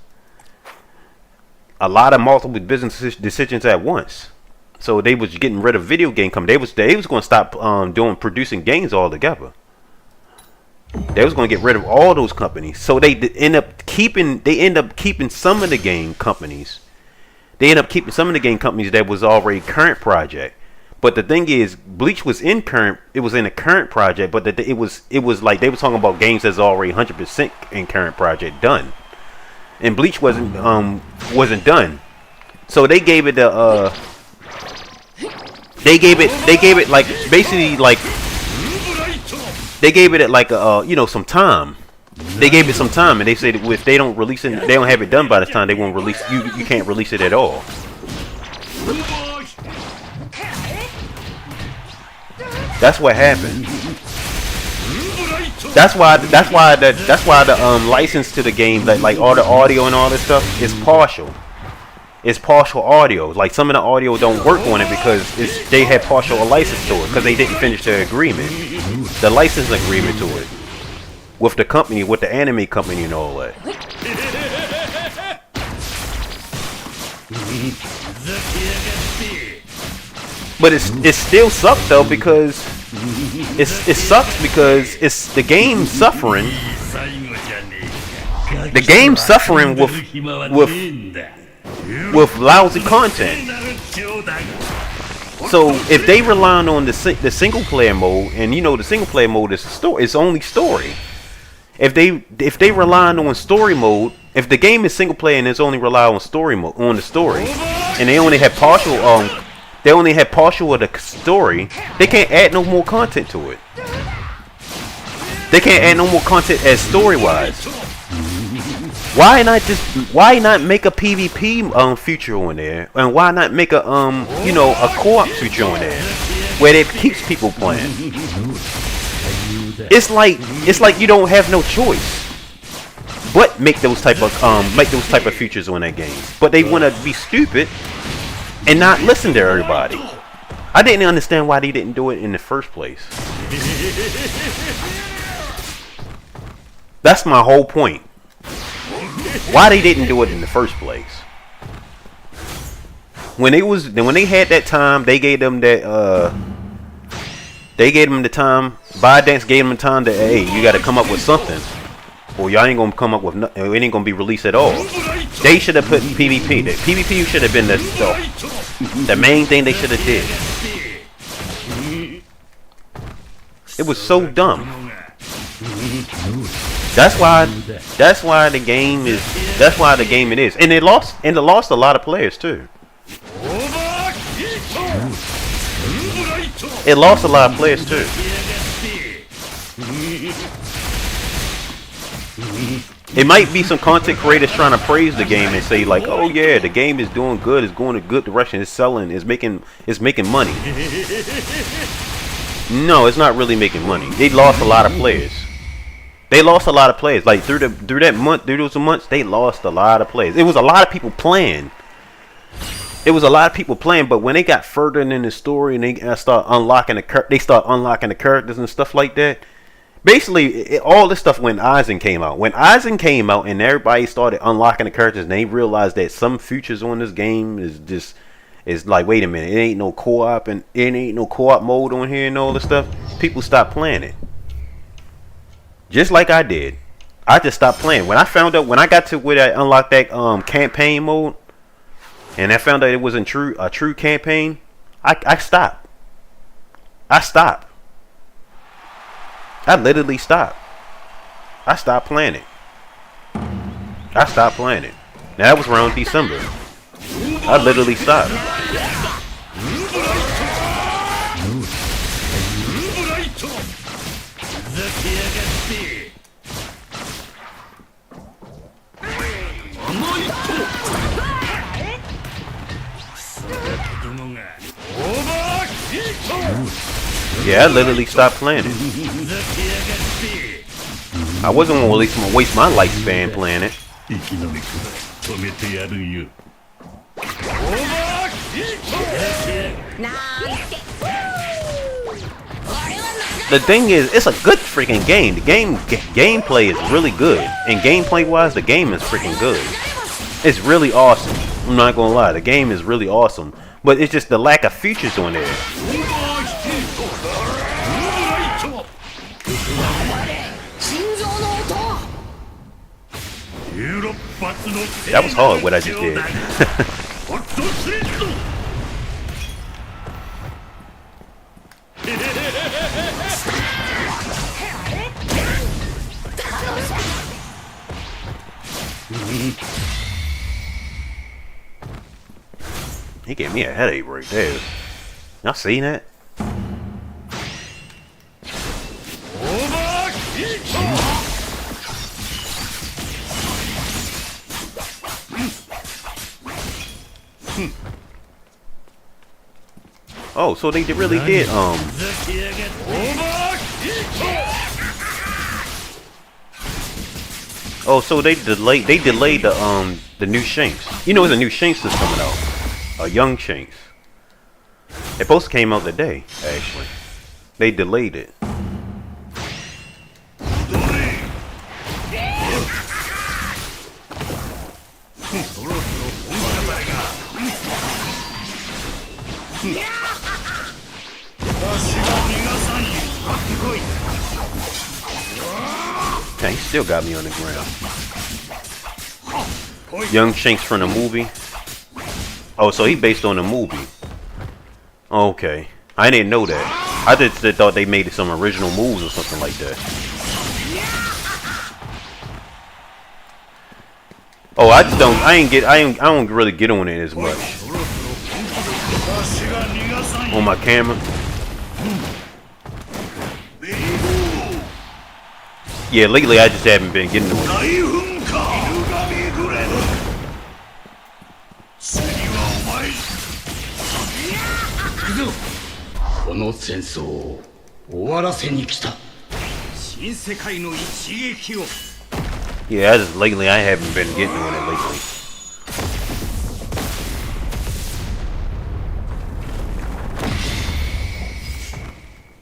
A lot of multiple business decisions at once. So they was getting rid of video game companies. They was going to stop producing games altogether. They was going to get rid of all those companies. So they end up keeping some of the game companies. They end up keeping some of the game companies that was already current project. But the thing is, Bleach was in a current project, but it was like they were talking about games that's already 100% in current project done. And Bleach wasn't done, so they gave it they gave it like basically like they gave it like some time. They gave it some time, and they said if they don't release it, they don't have it done by this time, they won't release you can't release it at all. That's what happened. That's why the license to the game, like all the audio and all this stuff, is partial. It's partial audio. Like some of the audio don't work on it because they had partial license to it because they didn't finish the agreement, the license agreement to it, with the company, with the anime company and all that. But it still sucked though, because it sucks because it's the game suffering. The game suffering with lousy content. So if they rely on the single player mode, and the single player mode is story, it's only story. If they rely on story mode, if the game is single player and it's only rely on story mode, on the story, and they only have partial of the story, they can't add no more content to it. They can't add no more content as story wise. Why not make a PvP feature on there, and why not make a a co-op feature on there where it keeps people playing? It's like you don't have no choice but make those type of features on that game. But they want to be stupid and not listen to everybody. I didn't understand why they didn't do it in the first place. That's my whole point. Why they didn't do it in the first place? When they had that time, they gave them that they gave them the time. ByteDance gave them the time that, hey, you got to come up with something, or y'all ain't gonna come up with nothing. It ain't gonna be released at all. They should have put PvP. The PvP should have been the main thing they should have did. It was so dumb. That's why the game is. That's why the game it is, and it lost a lot of players too. It lost a lot of players too. It might be some content creators trying to praise the game and say like, "Oh yeah, the game is doing good. It's going in a good direction. It's selling. It's making money." No, it's not really making money. They lost a lot of players. They lost a lot of players. Like through those months, they lost a lot of players. It was a lot of people playing. But when they got further in the story and they start unlocking the characters and stuff like that. Basically, all this stuff when Eisen came out. When Eisen came out and everybody started unlocking the characters, and they realized that some features on this game is like, wait a minute, it ain't no co-op and it ain't no co-op mode on here and all this stuff. People stopped playing it. Just like I did. I just stopped playing. When I got to where I unlocked that campaign mode, and I found out it wasn't a true campaign, I stopped. I literally stopped. I stopped playing it. Now that was around December. I literally stopped. Yeah, I literally stopped playing it. I wasn't gonna waste my lifespan playing it. The thing is, it's a good freaking game. The gameplay is really good, and gameplay wise, the game is freaking good. It's really awesome. I'm not gonna lie, the game is really awesome, but it's just the lack of features on there. That was hard what I just did. He gave me a headache right there. Y'all seen that? Oh, so they really did oh, so they delayed the new Shanks. You know, there's a new Shanks that's coming out. A young Shanks. It supposed to came out today, actually. They delayed it. Okay, he still got me on the ground. Young Shanks from the movie. Oh, so he based on the movie. Okay. I didn't know that. I just thought they made some original moves or something like that. Oh, I don't really get on it as much. On my camera. Yeah, lately I just haven't been getting on it. この戦争を終わらせに来た。新世界の一撃を。Yeah, lately I haven't been getting on it lately.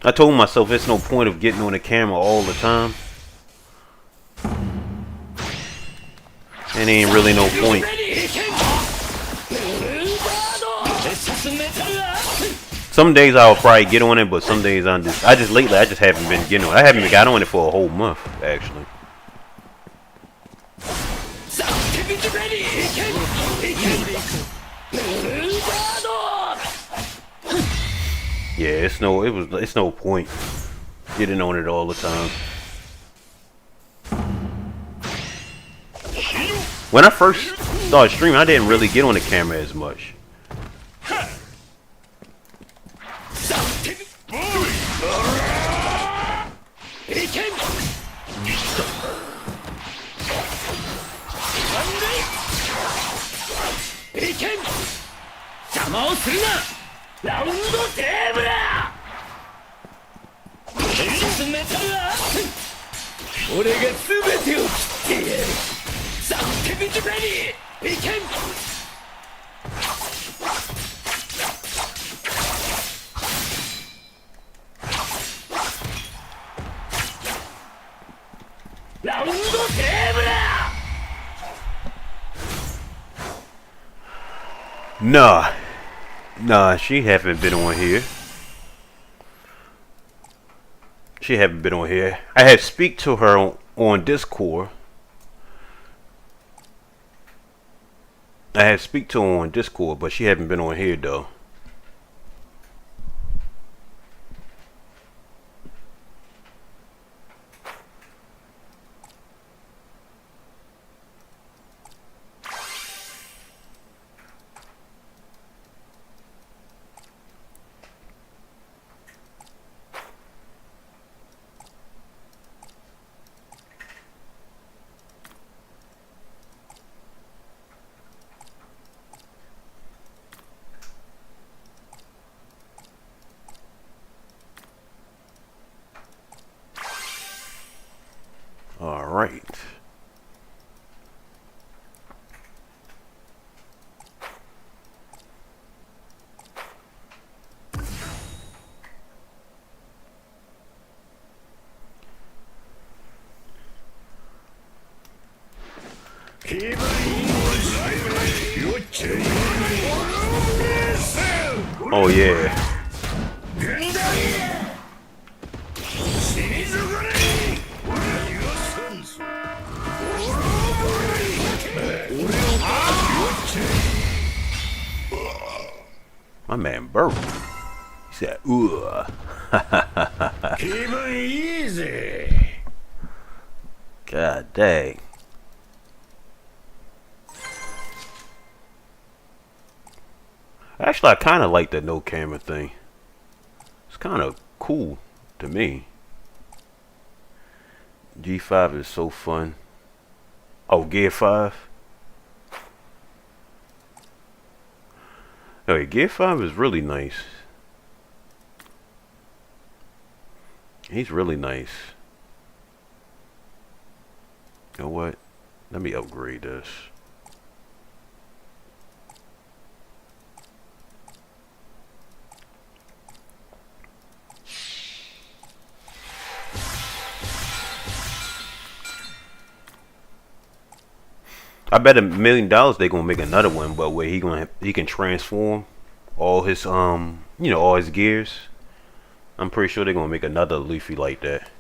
I told myself there's no point of getting on the camera all the time. And ain't really no point. Some days I'll probably get on it, but some days I just haven't been getting on it. I haven't got on it for a whole month, actually. Yeah, it's no point. Getting on it all the time. When I first started streaming, I didn't really get on the camera as much. Nah, she haven't been on here. She haven't been on here. I had speak to her on Discord. I had speak to her on Discord, but she haven't been on here though. All right. Oh yeah. My man burped. He said, "Ooh." easy. God dang. Actually, I kind of like the no camera thing. It's kind of cool to me. G5 is so fun. Oh, Gear 5? Oh, yeah, Gear 5 is really nice. He's really nice. You know what? Let me upgrade this. I bet $1 million they gonna make another one, but where he can transform all his all his gears. I'm pretty sure they're gonna make another Luffy like that.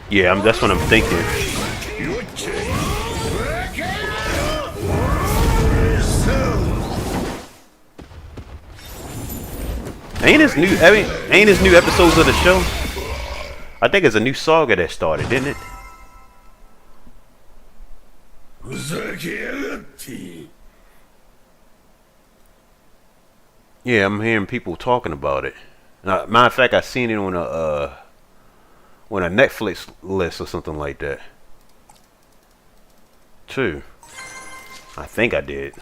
Yeah, that's what I'm thinking. Ain't this new episodes of the show? I think it's a new saga that started, didn't it? Yeah, I'm hearing people talking about it. Matter of fact, I seen it on a Netflix list or something like that. Too. I think I did.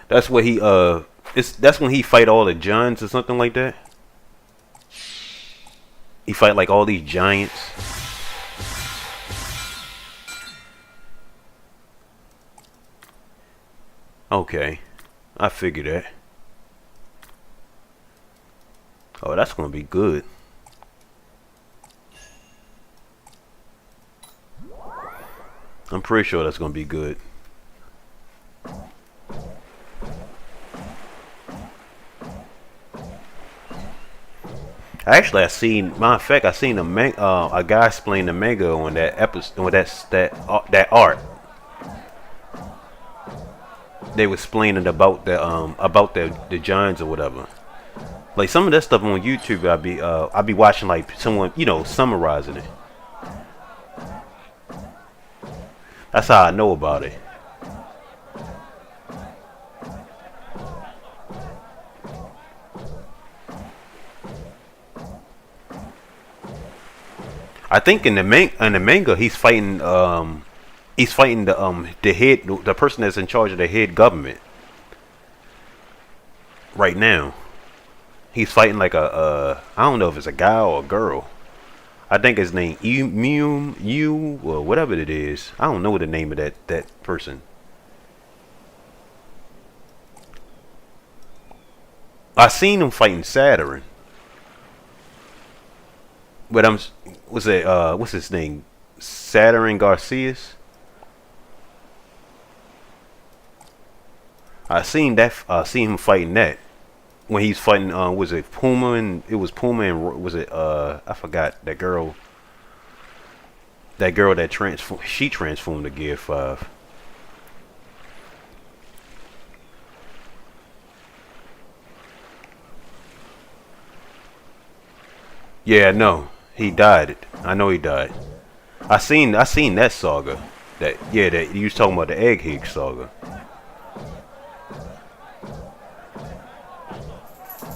That's what that's when he fight all the giants or something like that. He fight like all these giants. Okay, I figured that. Oh, that's gonna be good. I'm pretty sure that's gonna be good. Actually, I seen. Matter of fact, I seen a guy explain the manga on that episode. On that art. They were explaining about the giants or whatever. Like some of that stuff on YouTube, I be watching like someone summarizing it. That's how I know about it. I think in the manga he's fighting the head, the person that's in charge of the head government right now. He's fighting like I don't know if it's a guy or a girl. I think his name You or whatever it is. I don't know the name of that person. I seen him fighting Saturn. But what's his name? Saturn Garcias. I seen him fighting that. When he's fighting, was it Puma and it was Puma and was it I forgot that girl. That girl that transformed to Gear 5. Yeah, no, he died. I know he died. I seen that saga. That you was talking about the Egghead saga.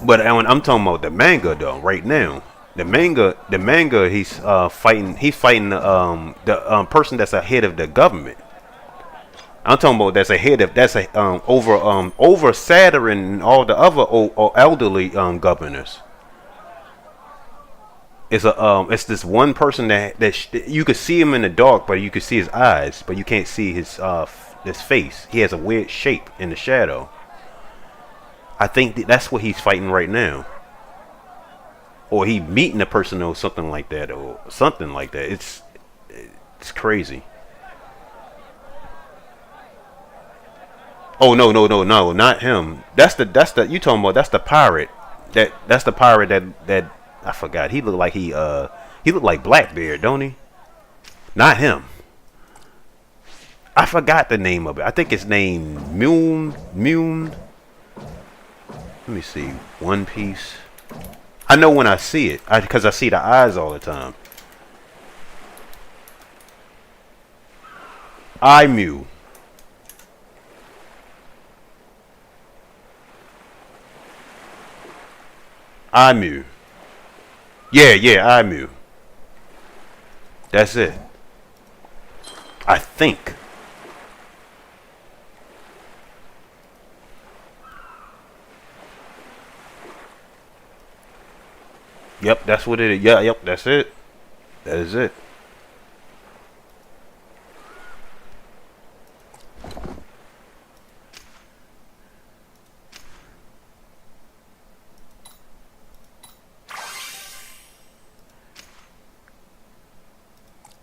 But I'm talking about the manga though. Right now, the manga, he's fighting the person that's ahead of the government. I'm talking about over Saturn and all the other elderly governors. It's this one person that you could see him in the dark, but you could see his eyes, but you can't see his face. He has a weird shape in the shadow. I think that's what he's fighting right now. Or he meeting a person or something like that. It's crazy. Oh no, not him. That's the you talking about, that's the pirate. That's the pirate that I forgot. He looked like Blackbeard, don't he? Not him. I forgot the name of it. I think it's named Moon. Let me see. One Piece. I know when I see it, because I see the eyes all the time. Imu. Yeah, Imu. That's it. I think. Yep, that's what it is. Yeah, yep, that's it. That is it.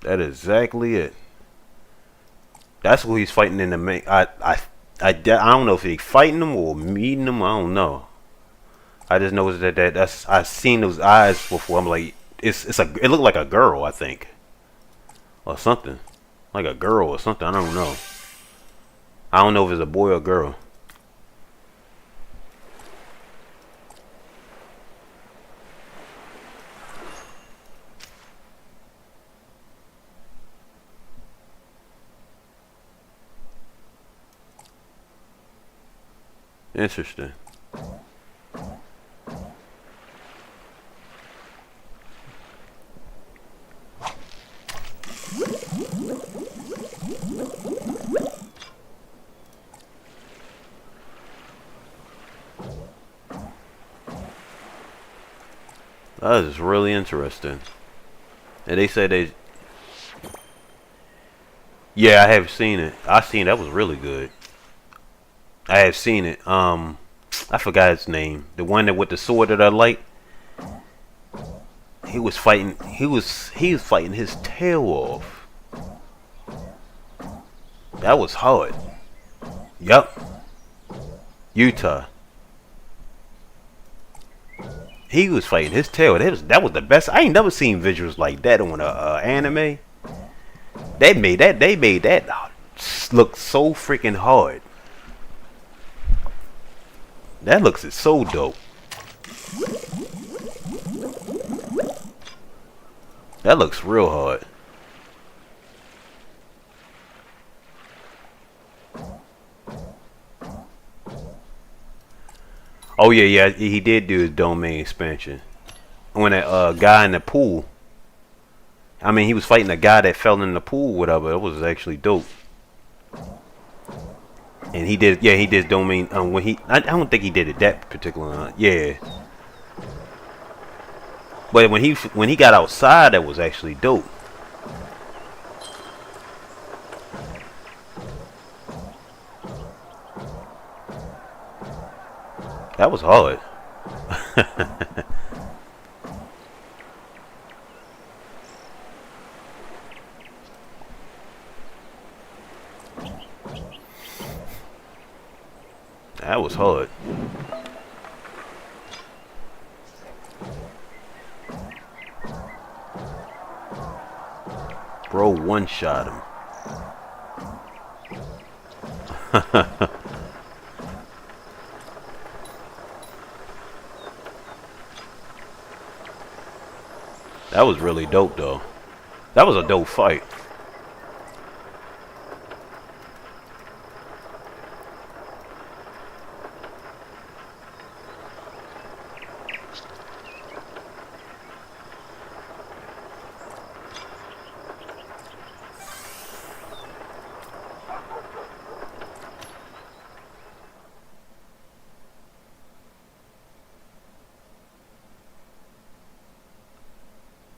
That is exactly it. That's who he's fighting in the main. I don't know if he's fighting them or meeting them. I don't know. I just know that's I've seen those eyes before. I'm like, it looked like a girl, I think, or something, like a girl or something. I don't know. I don't know if it's a boy or girl. Interesting. That is really interesting. And they said yeah, I have seen it. That was really good. I have seen it. I forgot his name. The one that with the sword that I like. He was fighting. He was fighting his tail off. That was hard. Yup. Utah. He was fighting his tail. That was the best. I ain't never seen visuals like that on a anime. They made that look so freaking hard. That looks so dope. That looks real hard. Oh yeah, he did do his domain expansion. When that guy in the pool, I mean, he was fighting a guy that fell in the pool, whatever. It was actually dope. And he did domain. I don't think he did it that particular. Yeah. But when he got outside, that was actually dope. That was hard. That was hard. Bro one-shot him. That was really dope, though. That was a dope fight.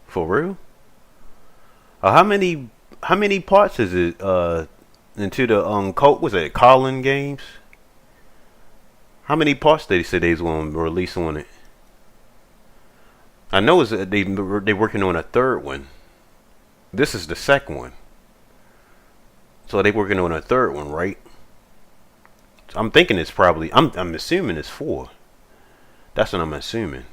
For real? How many parts is it into the was it Colin Games? How many parts they said they was going to release on it? I know it's they working on a third one. This is the second one. So they working on a third one, right? So I'm thinking it's probably I'm assuming it's 4. That's what I'm assuming.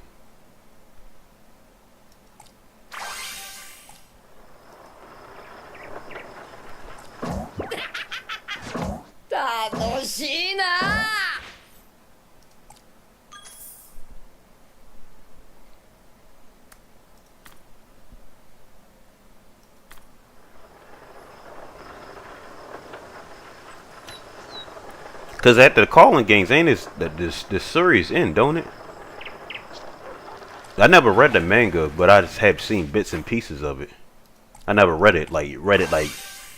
Cause after the Calling Games, ain't this series end, don't it? I never read the manga, but I just have seen bits and pieces of it. I never read it like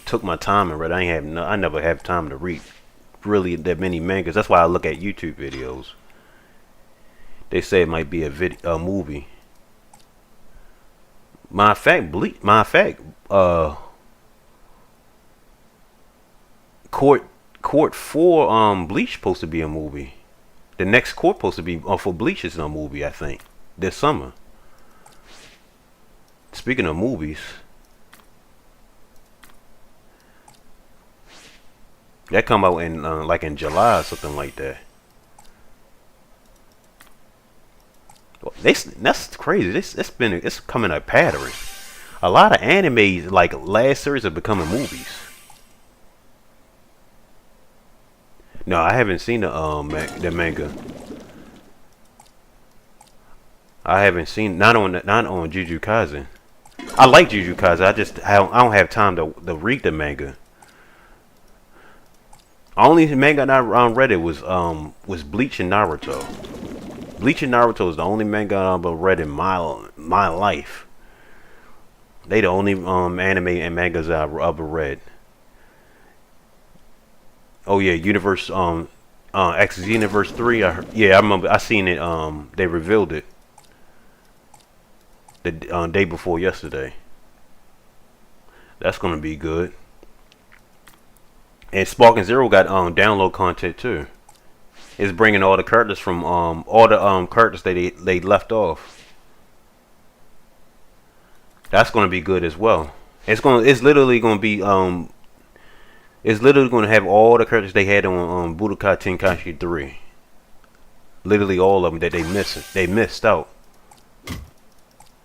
took my time and read. I never have time to read really that many mangas. That's why I look at YouTube videos. They say it might be a movie. My fact, Court 4 Bleach supposed to be a movie. The next court supposed to be for Bleach is a movie, I think, this summer. Speaking of movies, that come out in like in July or something like that. That's crazy. It's coming a pattern. A lot of animes like last series are becoming movies. No, I haven't seen the manga. I haven't seen not on Jujutsu Kaisen. I like Jujutsu Kaisen. I don't have time to read the manga. Only manga I read it was Bleach and Naruto. Bleach and Naruto is the only manga I've read in my life. They the only anime and mangas I've ever read. Oh yeah, Universe X Universe 3. I remember. I seen it. They revealed it the day before yesterday. That's gonna be good. And Spark and Zero got download content too. It's bringing all the characters from all the characters that they left off. That's gonna be good as well. It's literally gonna be It's literally going to have all the characters they had on Budokai Tenkaichi 3. Literally all of them that they missed out.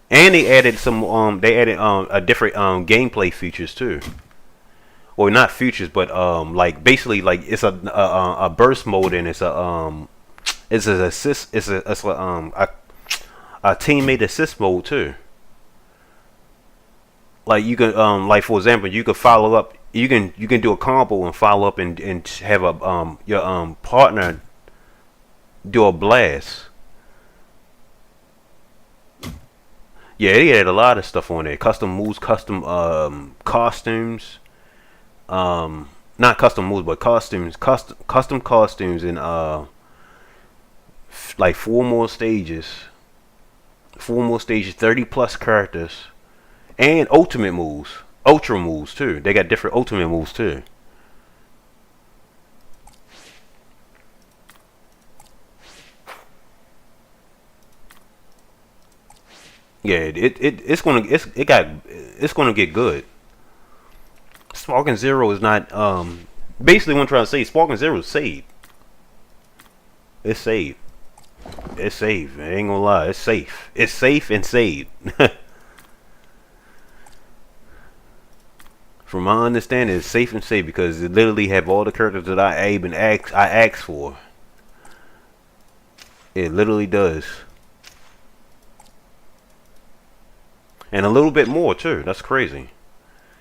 And they added a different gameplay features too. Or not features, but like basically like it's a burst mode, and it's a assist, a teammate assist mode too. Like you can like for example, you could follow up, you can do a combo and follow up and have a your partner do a blast. Yeah, they had a lot of stuff on there. Custom moves, custom costumes. Not custom moves, but custom costumes, and like 4 more stages, 30 plus characters, and ultimate moves, ultra moves too. They got different ultimate moves too. Yeah, it's gonna get good. Sparking Zero is not basically what I'm trying to say. Sparking Zero is saved. It's saved. It's safe. I ain't gonna lie. It's safe. It's safe and saved. From my understanding, it's safe and safe because it literally have all the characters that I asked for. It literally does. And a little bit more too. That's crazy.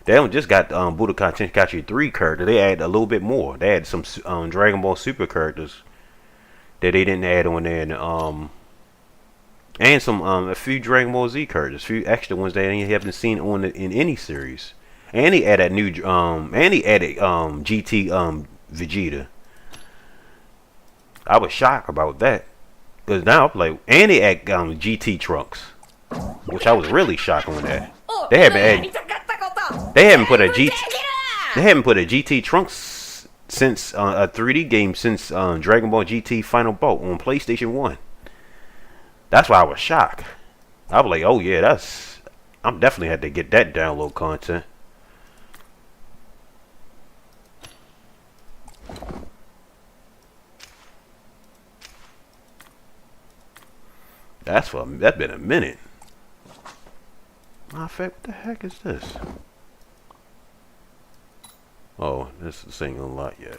They don't just got Budokai Tenkaichi 3 character. They add a little bit more. They had some Dragon Ball Super characters that they didn't add on there, and some a few Dragon Ball Z characters, a few extra ones that you haven't seen in any series. And he added GT Vegeta. I was shocked about that because now I'm like, and he added GT Trunks, which I was really shocked on that. They haven't put a GT Trunks since a 3D game since Dragon Ball GT Final Bout on PlayStation 1. That's why I was shocked. I was like, oh yeah, I'm definitely had to get that download content. That's been a minute. Matter of fact, what the heck is this? Oh, this ain't a lot yet.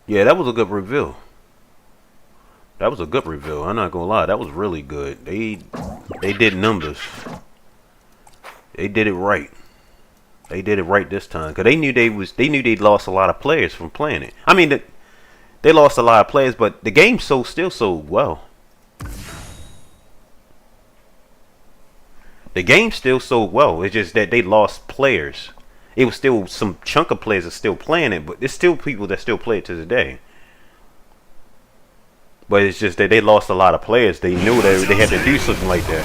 Yeah, that was a good reveal. That was a good reveal. I'm not gonna lie, that was really good. They did numbers. They did it right. They did it right this time because they knew they lost a lot of players from playing it. I mean, they lost a lot of players, but the game still sold well. The game still sold well. It's just that they lost players. It was still some chunk of players are still playing it, but there's still people that still play it to today. But it's just that they lost a lot of players. They knew that they had to do something like that.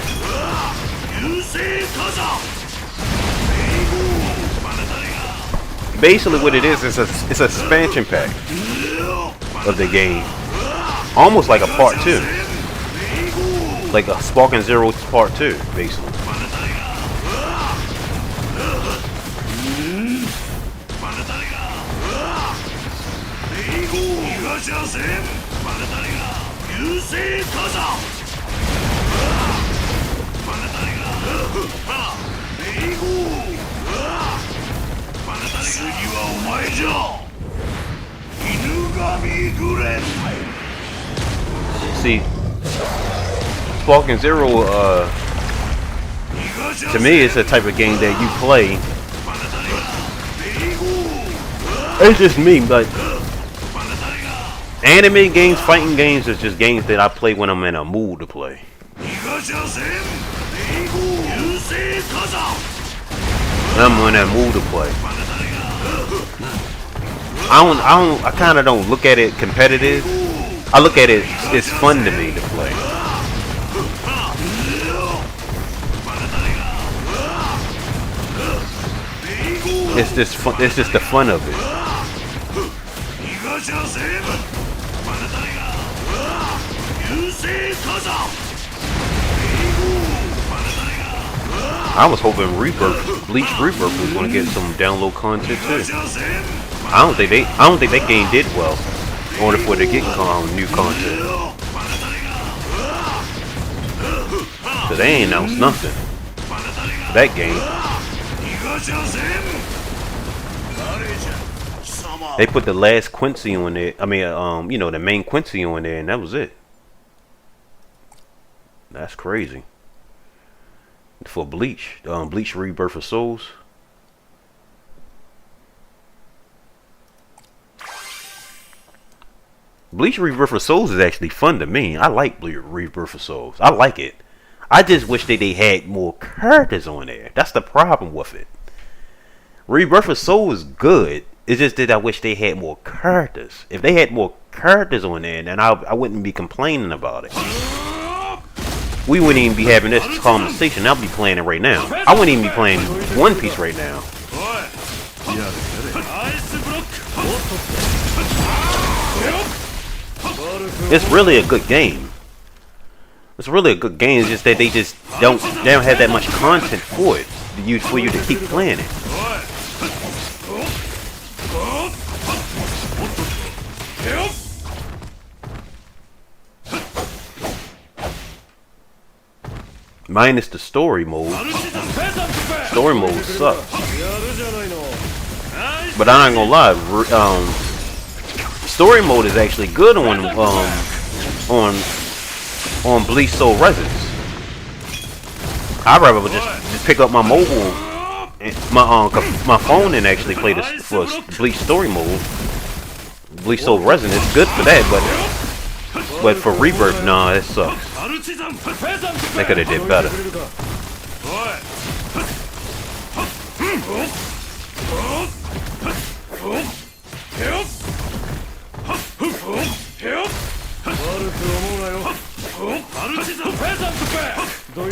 Basically, what it is it's an expansion pack of the game, almost like a part 2, like a Sparking Zero part 2, basically. See, Sparking Zero, to me, it's a type of game that you play. It's just me, but anime games, fighting games, is just games that I play when I'm in a mood to play. I'm in that mood to play. I kind of don't look at it competitive. I look at it, it's fun to me to play. It's just the fun of it. I was hoping Bleach Rebirth was going to get some download content too. I don't think that game did well in order for it to get new content. Cause they ain't announced nothing for that game. They put the last Quincy on there. I mean, you know, the main Quincy on there, and that was it. That's crazy. For Bleach, Bleach Rebirth of Souls. Bleach Rebirth of Souls is actually fun to me. I like Bleach Rebirth of Souls. I like it. I just wish that they had more characters on there. That's the problem with it. Rebirth of Souls is good. It's just that I wish they had more characters. If they had more characters on there, then I wouldn't be complaining about it. We wouldn't even be having this conversation. I'll be playing it right now. I wouldn't even be playing One Piece right now. It's really a good game. It's really a good game. It's just that they don't have that much content for it for you to keep playing it. Minus the story mode. Story mode sucks. But I ain't gonna lie, story mode is actually good on Bleach Soul Resonance. I'd rather just pick up my mobile, my phone, and actually play this for Bleach story mode. Bleach Soul Resonance is good for that, but for Rebirth, nah, it sucks. They could have did better.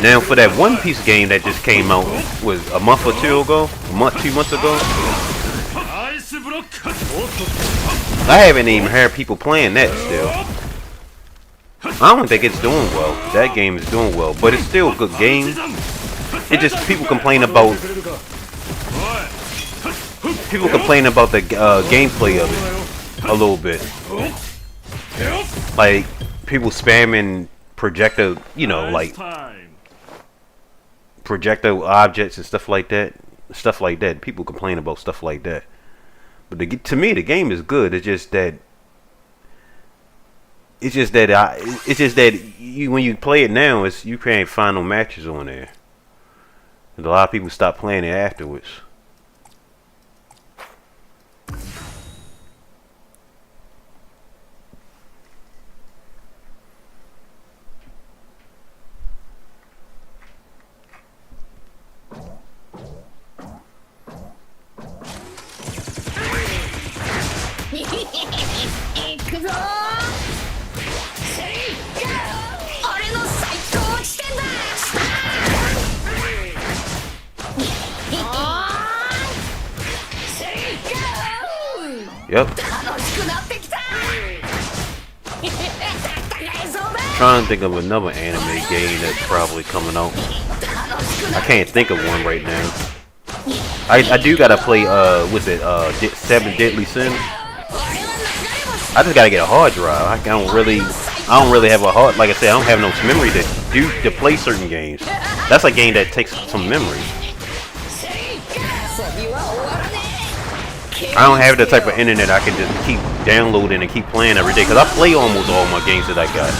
Now for that One Piece game that just came out, was a month or two ago? 2 months ago? I haven't even heard people playing that still. I don't think it's doing well. That game is doing well, but it's still a good game. It just people complain about the gameplay of it a little bit. Like people spamming projectile, you know, like projectile objects and stuff like that. People complain about stuff like that. But to me, the game is good. It's just that when you play it now, you can't find no matches on there. And a lot of people stop playing it afterwards. Yep. Trying to think of another anime game that's probably coming out. I can't think of one right now. I do gotta play what's it 7 Deadly Sins. I just gotta get a hard drive. I don't really have a hard, like I said, I don't have no memory to play certain games. That's a game that takes some memory. I don't have the type of internet I can just keep downloading and keep playing every day, because I play almost all my games that I got.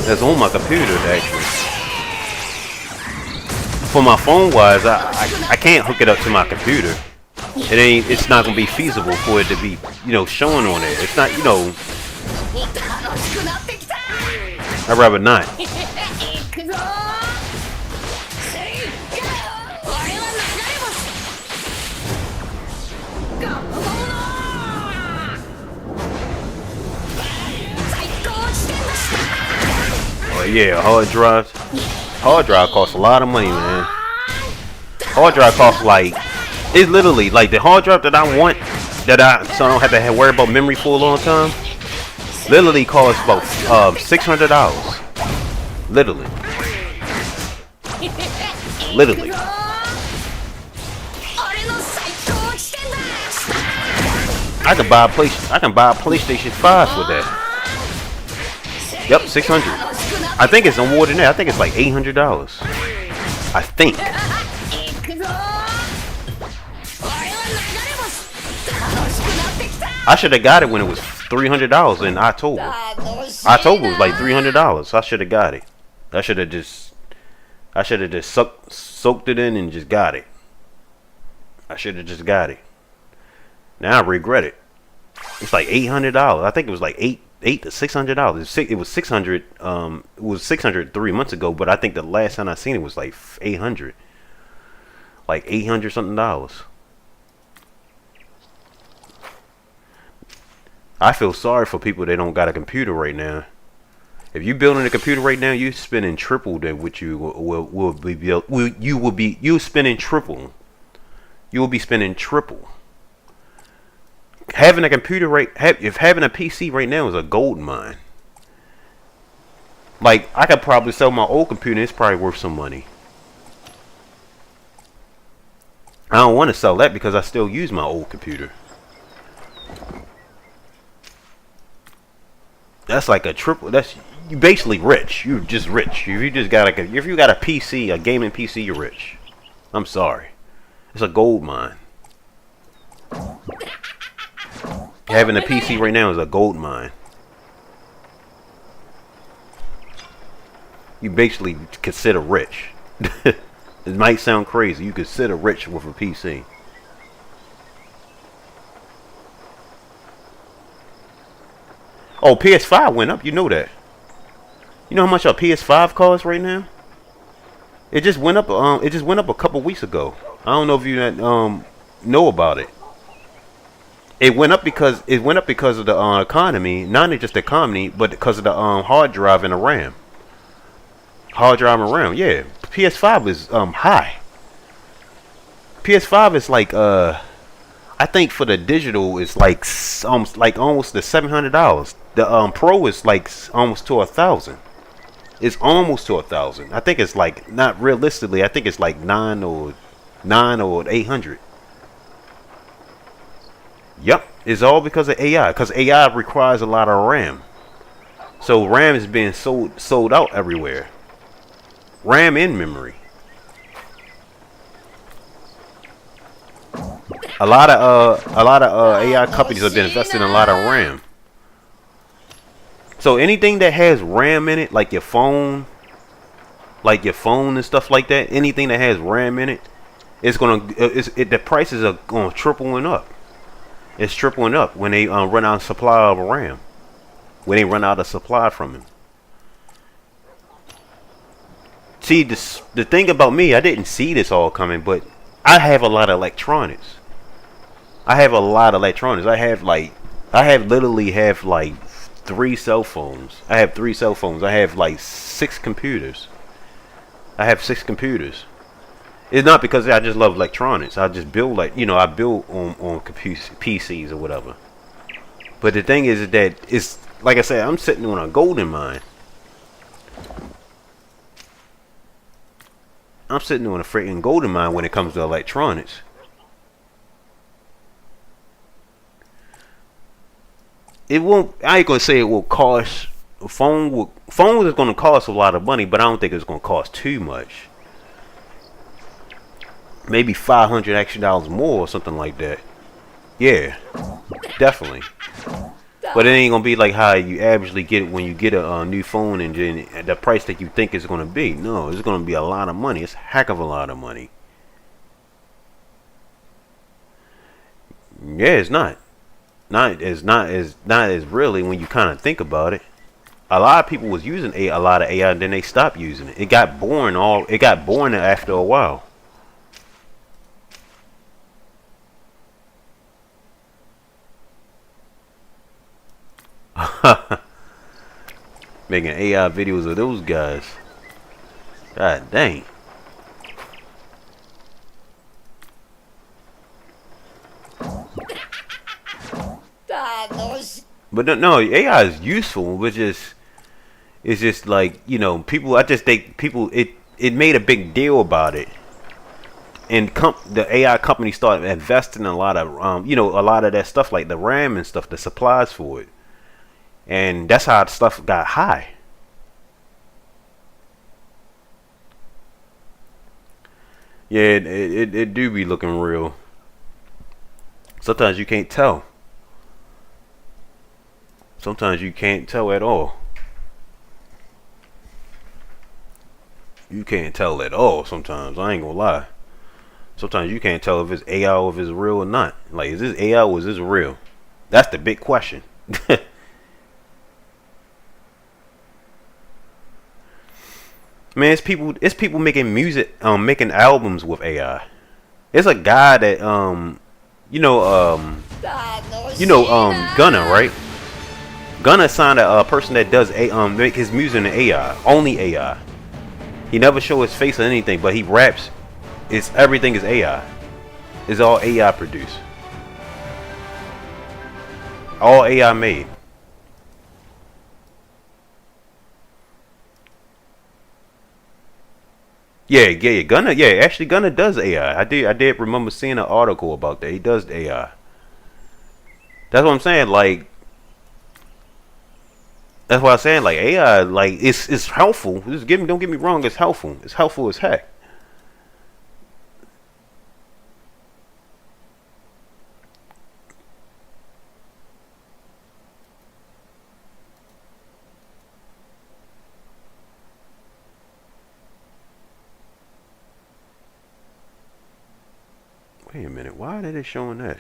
That's on my computer actually. For my phone wise, I can't hook it up to my computer. It's not gonna be feasible for it to be, you know, showing on it. It's not, you know. I'd rather not. Oh yeah, hard drives. Hard drive costs a lot of money, man. Hard drive costs like, it's literally like the hard drive that I want, so I don't have to worry about memory for a long time. Literally costs about $600. Literally. Literally. I can buy a PlayStation 5 with that. Yep, 600. I think it's more than that. I think it's like $800. I think. 行くぞー。俺は流れ星。楽しくなってきた。 I should have got it when it was $300 in October. 楽しいな。 October was like $300. I should have got it. I should have just soaked it in and just got it. I should have just got it. Now I regret it. It's like $800. I think it was like $800 to $600. It was 600. It was 600 3 months ago, but I think the last time I seen it was like 800. Like 800 something dollars. I feel sorry for people that don't got a computer right now. If you building a computer right now, you spending triple than what you will be built. You spending triple. You will be spending triple. Having a computer if having a PC right now is a gold mine. Like I could probably sell my old computer. It's probably worth some money. I don't want to sell that because I still use my old computer. That's like a triple. That's you basically rich. You're just rich. If you just got if you got a PC, a gaming PC, you're rich. I'm sorry. It's a gold mine. Having a PC right now is a gold mine. You basically consider rich. It might sound crazy. You consider rich with a PC. Oh, PS5 went up. You know that. You know how much a PS5 costs right now? It just went up. It just went up a couple weeks ago. I don't know if you know about it. It went up because of the economy. Not just the economy, but because of the hard drive and the RAM. Hard drive and RAM. Yeah, PS5 is high. PS5 is like I think for the digital it's like almost the $700. The Pro is like almost to 1,000. It's almost to 1,000. I think it's like not realistically. I think it's like 900 or 800. Yep, it's all because of AI. Because AI requires a lot of RAM. So RAM is being sold out everywhere. RAM and memory. A lot of AI companies have been investing in a lot of RAM. So anything that has RAM in it, like your phone and stuff like that, anything that has RAM in it, the prices are going tripling up. It's tripling up when they run out of supply of RAM. When they run out of supply from it. See, the thing about me, I didn't see this all coming, but I have a lot of electronics. I literally have like 3 cell phones. I have 3 cell phones. I have like 6 computers. It's not because I just love electronics. I just build I build on PCs or whatever. But the thing is that it's like I said, I'm sitting on a golden mine. I'm sitting on a freaking golden mine when it comes to electronics. It won't. I ain't gonna say it will cost. A phone is gonna cost a lot of money, but I don't think it's gonna cost too much. Maybe $500 more or something like that. Yeah, definitely. But it ain't gonna be like how you averagely get it when you get a new phone and the price that you think it's gonna be. No, it's gonna be a lot of money. It's a heck of a lot of money. Yeah, it's not. Not as really when you kind of think about it. A lot of people was using a lot of AI and then they stopped using it. It got boring after a while. Making AI videos of those guys. God dang. But no, AI is useful, but it's just like, people, I just think people, it made a big deal about it. And the AI company started investing in a lot of, a lot of that stuff like the RAM and stuff, the supplies for it. And that's how the stuff got high. Yeah, it do be looking real. Sometimes you can't tell. Sometimes you can't tell at all. You can't tell at all sometimes. I ain't gonna lie. Sometimes you can't tell if it's AI or if it's real or not. Like, is this AI or is this real? That's the big question. Man, it's people making music, making albums with AI. There's a guy that you know, Gunna, right? Gunna signed a person that does make his music in AI, only AI. He never show his face or anything, but he raps. It's everything is AI. It's all AI produced. All AI made. Yeah. Gunna, yeah. Actually, Gunna does AI. I did remember seeing an article about that. He does AI. That's what I'm saying. Like, that's what I'm saying. Like AI, like it's helpful. Don't get me wrong. It's helpful. It's helpful as heck. Wait a minute. Why are they showing that?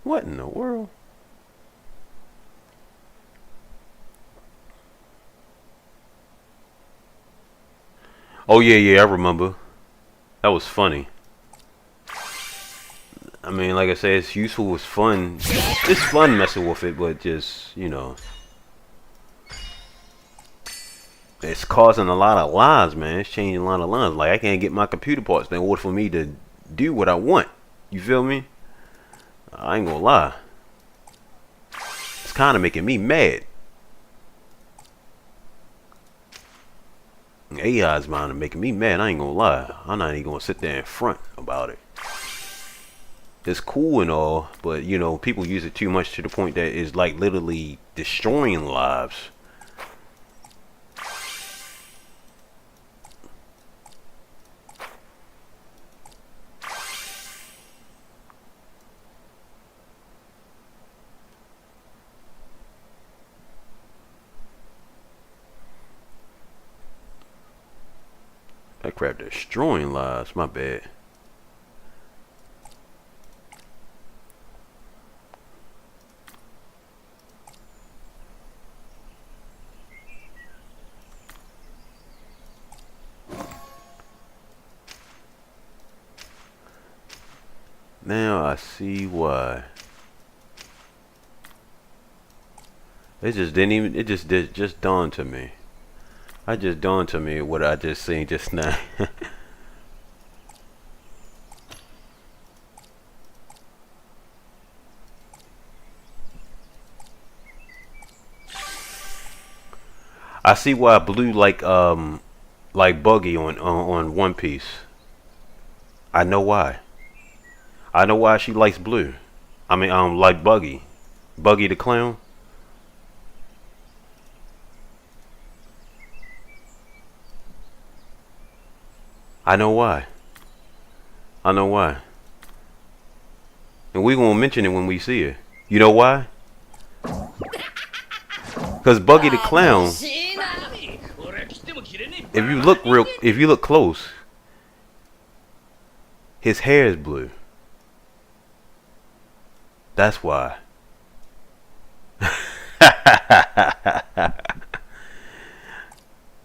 What in the world? Oh yeah, I remember. That was funny. I mean, like I said, it's useful, it's fun. It's fun messing with it, but just, it's causing a lot of lives, man. It's changing a lot of lives. Like, I can't get my computer parts in order for me to do what I want. You feel me? I ain't gonna lie. It's kind of making me mad. AI's mind is making me mad. I ain't gonna lie. I'm not even gonna sit there in front about it. It's cool and all, but people use it too much to the point that it's like literally destroying lives. That crap destroying lives. My bad. Now I see why. It just didn't even. It just dawned to me. I just dawned to me what I just seen just now. I see why Blue like Buggy on One Piece. I know why. I know why she likes Blue. I mean, like Buggy. Buggy the Clown. I know why. I know why. And we gonna mention it when we see it. You know why? Cause Buggy the Clown, if you look close, his hair is blue. That's why.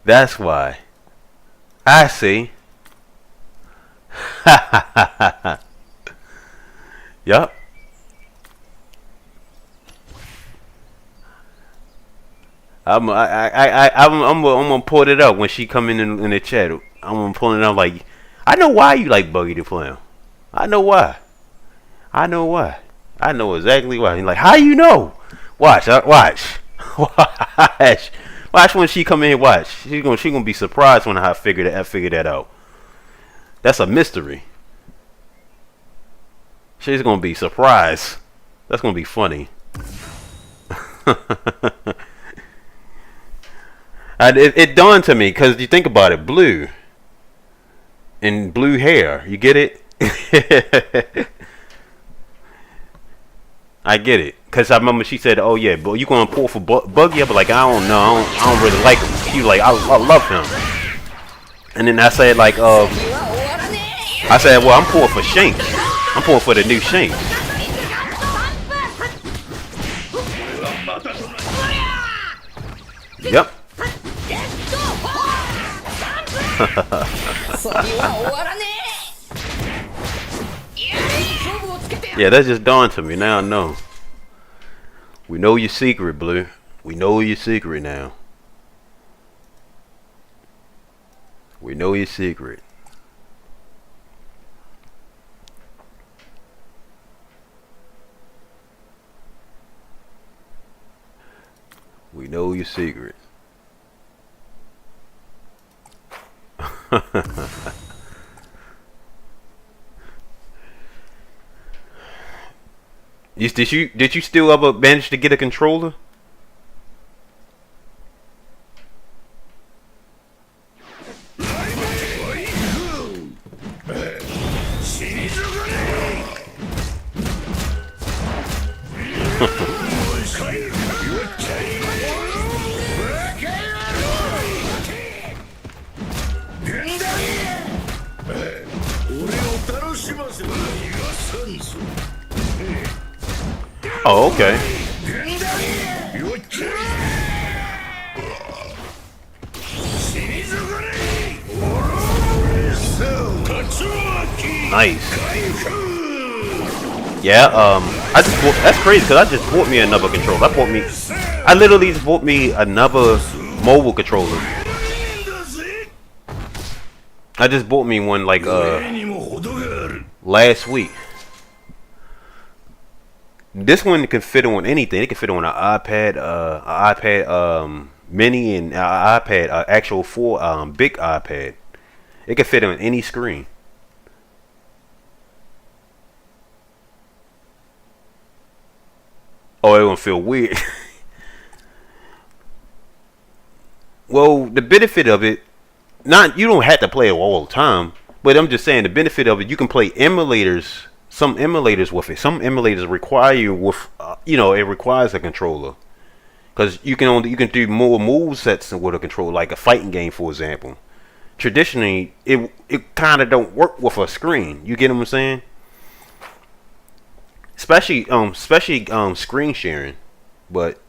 That's why. I see. Yup. I'm gonna pull it up when she come in the chat. I'm gonna pull it up like, I know why you like Buggy the Clown. I know why. I know why. I know exactly why. He's like, how you know? Watch, watch, watch, watch when she come in here. Watch, she gonna be surprised when I figure that out. That's a mystery. She's gonna be surprised. That's gonna be funny. It dawned to me because you think about it, blue and blue hair. You get it? I get it. Cause I remember she said, "Oh yeah, but you gonna pull for Buggy?" I was like, "I don't know. I don't really like him." She was like, "I love him." And then I said, like, I said, "Well, I'm pulling for Shanks. I'm pulling for the new Shanks." Yep. Yeah, that just dawned to me. Now I know. We know your secret, Blue. We know your secret now. We know your secret. We know your secret. Did you still ever manage to get a controller? Oh, okay. Nice. Yeah, I just bought, that's crazy because I just bought me another controller. I literally just bought me another mobile controller. I just bought me one like last week. This one can fit on anything. It can fit on an iPad mini, and an iPad, actual full big iPad. It can fit on any screen. Oh, it won't feel weird. Well, the benefit of it, you don't have to play it all the time, but I'm just saying the benefit of it, you can play emulators. Some emulators with it. Some emulators require you with, it requires a controller, because you can do more move sets with a controller, like a fighting game, for example. Traditionally, it kind of don't work with a screen. You get what I'm saying? Especially screen sharing, but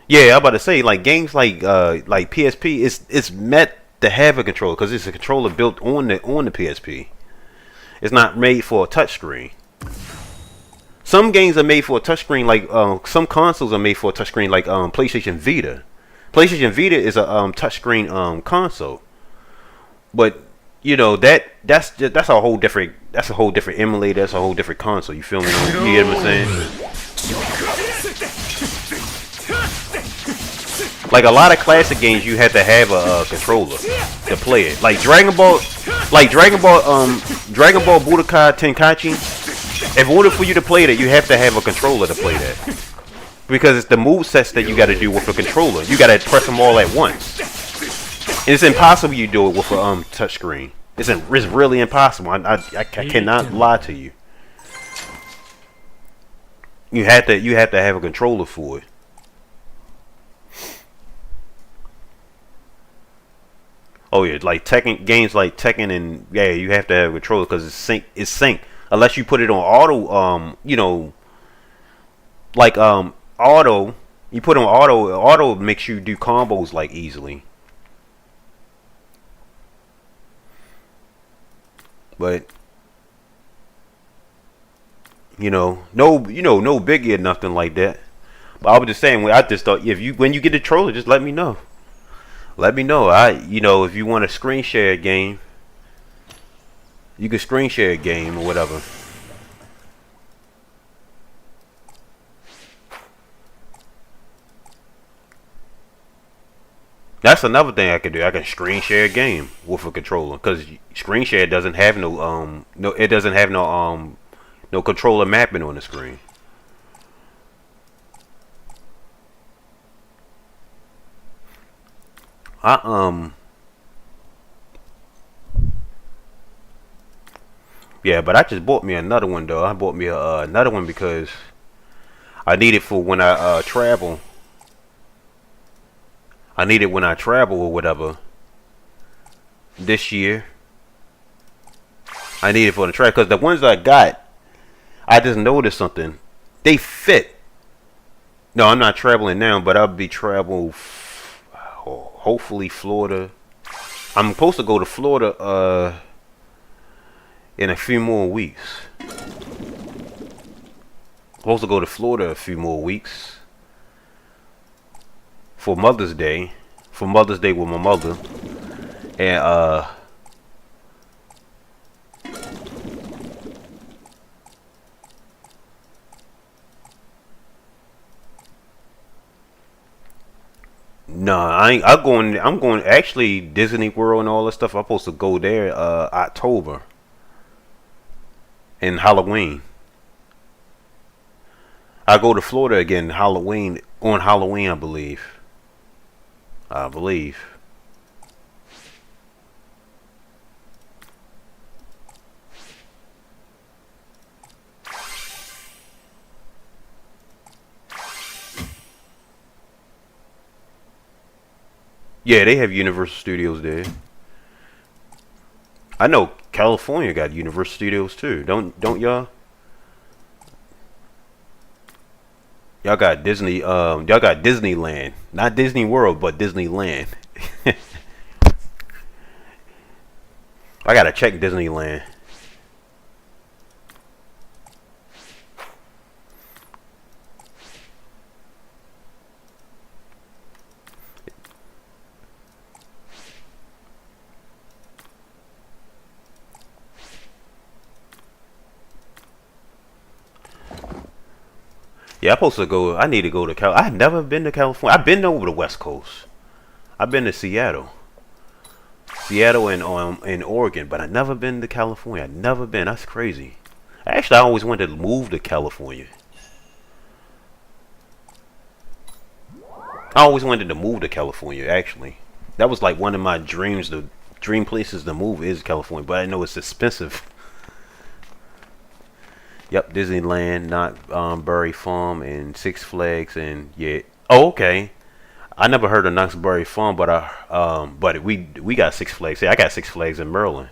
yeah, I'm about to say like games like PSP, it's meant to have a controller because it's a controller built on the PSP. It's not made for a touchscreen. Some games are made for a touchscreen, like some consoles are made for a touchscreen, like PlayStation Vita. PlayStation Vita is a touchscreen console, but that's a whole different emulator. That's a whole different console. You feel me? You hear what I'm saying? Like a lot of classic games, you had to have a controller to play it. Like Dragon Ball Budokai Tenkaichi. In order for you to play that, you have to have a controller to play that, because it's the move sets that you got to do with a controller. You got to press them all at once. And it's impossible you do it with a touchscreen. It's really impossible. I cannot lie to you. You have to have a controller for it. Oh yeah, like games like Tekken, and yeah, you have to have a controller because it's sync. Unless you put it on auto, like auto. You put on auto. Auto makes you do combos like easily. But no biggie or nothing like that. But I was just saying, I just thought when you get the controller, just let me know. Let me know. If you want to screen share a game, you can screen share a game or whatever. That's another thing I could do. I can screen share a game with a controller because screen share doesn't have it doesn't have no controller mapping on the screen. I Yeah, but I just bought me another one though. I bought me another one because I need it for when I travel. I need it when I travel or whatever. This year, I need it for the track because the ones I got, I just noticed something. They fit. No, I'm not traveling now, but I'll be travel. Hopefully, Florida. I'm supposed to go to Florida in a few more weeks. Supposed to go to Florida a few more weeks for Mother's Day. For Mother's Day with my mother. And no, I'm going actually Disney World and all that stuff. I'm supposed to go there October and Halloween. I go to Florida again Halloween on Halloween, I believe. Yeah, they have Universal Studios there. I know California got Universal Studios too. Don't y'all? Y'all got Disney. Y'all got Disneyland, not Disney World, but Disneyland. I gotta check Disneyland. Yeah, I'm supposed to go. I need to go to Cal. I've never been to California. I've been over the West Coast. I've been to Seattle and Oregon, but I've never been to California. I've never been. That's crazy. Actually, I always wanted to move to California. I always wanted to move to California. Actually, that was like one of my dreams. The dream places to move is California, but I know it's expensive. Yep, Disneyland, not Berry Farm, and Six Flags, and yeah. Oh, okay. I never heard of Knoxbury Farm, but we got Six Flags. Yeah, I got Six Flags in Maryland.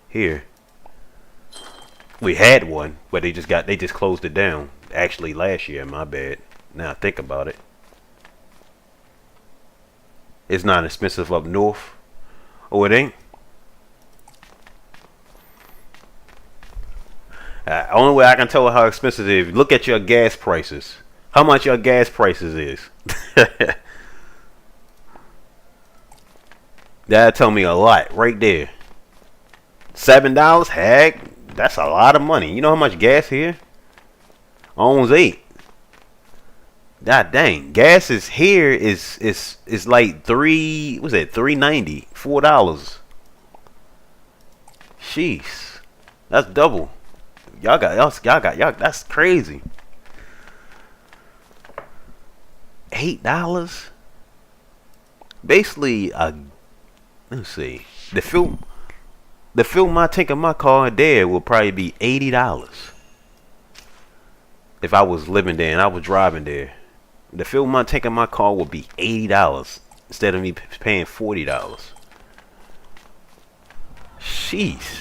Here, we had one, but they just closed it down. Actually, last year. My bad. Now I think about it, it's not expensive up north. Oh, it ain't. Only way I can tell how expensive it is, look at your gas prices. How much your gas prices is. That'll tell me a lot right there. $7? Heck, that's a lot of money. You know how much gas here? Almost 8. God dang. Gas is here is like what's that, $3.90, $4. Jeez. That's double. Y'all got that's crazy. $8. Basically, let's see. The fuel my tank of my car there will probably be $80. If I was living there and I was driving there, the fuel my tank of my car would be $80 instead of me paying $40. Jeez.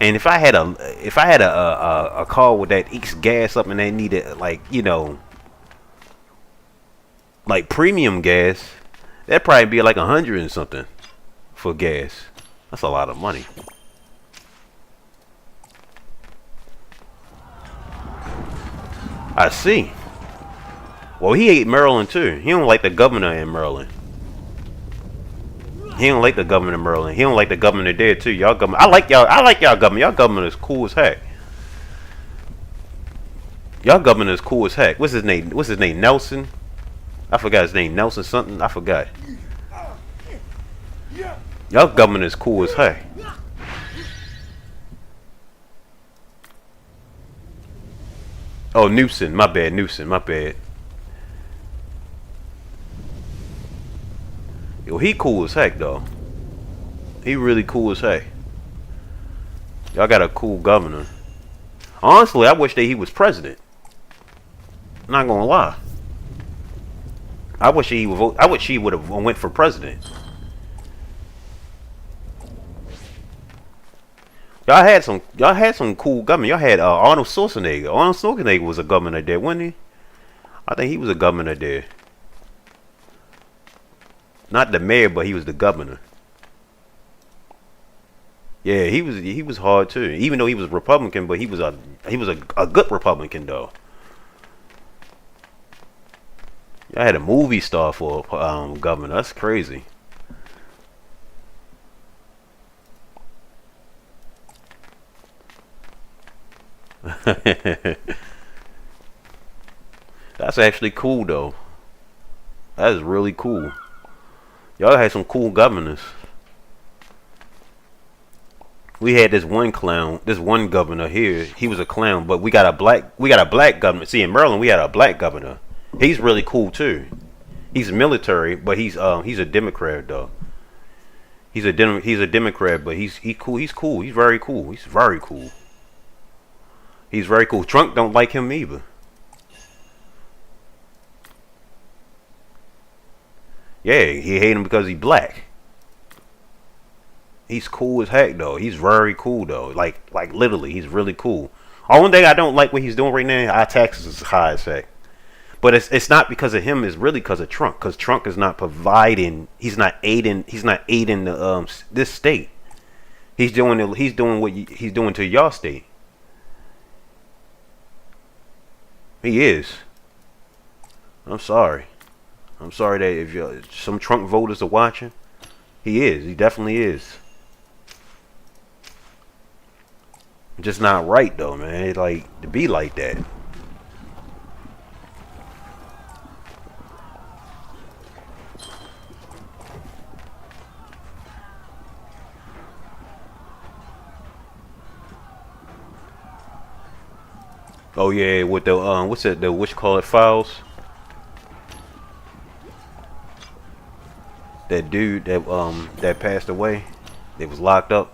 And if I had a car with that X gas up and they needed like like premium gas, that'd probably be like 100 and something for gas. That's a lot of money. I see. Well, he hate Maryland too. He don't like the governor in Maryland. He don't like the governor in Maryland. He don't like the governor there too. Y'all government. I like y'all government. Y'all government is cool as heck. Y'all government is cool as heck. What's his name? Nelson? I forgot his name. Nelson something. I forgot. Y'all governor is cool as heck. Oh, Newsom. My bad, Newsom. My bad. Yo, he cool as heck, though. He really cool as heck. Y'all got a cool governor. Honestly, I wish that he was president. Not gonna lie. I wish he would vote. I wish he would have went for president. Y'all had some cool government. Y'all had Arnold Schwarzenegger. Arnold Schwarzenegger was a governor there, wasn't he? I think he was a governor there. Not the mayor, but he was the governor. Yeah, he was hard too. Even though he was Republican, but he was a good Republican though. Y'all had a movie star for governor. That's crazy. That's actually cool though. That is really cool. Y'all had some cool governors. We had this one clown, this one governor here. He was a clown, but we got a black governor. See, in Maryland, we had a black governor. He's really cool too. He's military, but he's a Democrat though. He's a Democrat, but he's cool. He's cool. He's very cool. He's very cool. He's very cool. Trump don't like him either. Yeah, he hate him because he's black. He's cool as heck though. He's very cool though. Like literally, he's really cool. Only thing I don't like what he's doing right now, our taxes is high as heck. But it's not because of him. It's really because of Trump. Because Trump is not providing. He's not aiding the this state. He's doing what he's doing to y'all state. He is. I'm sorry. I'm sorry that if some Trump voters are watching, he is. He definitely is. Just not right though, man. It's like to be like that. Oh yeah, with the what's that? The what you call it files? That dude that passed away, they was locked up.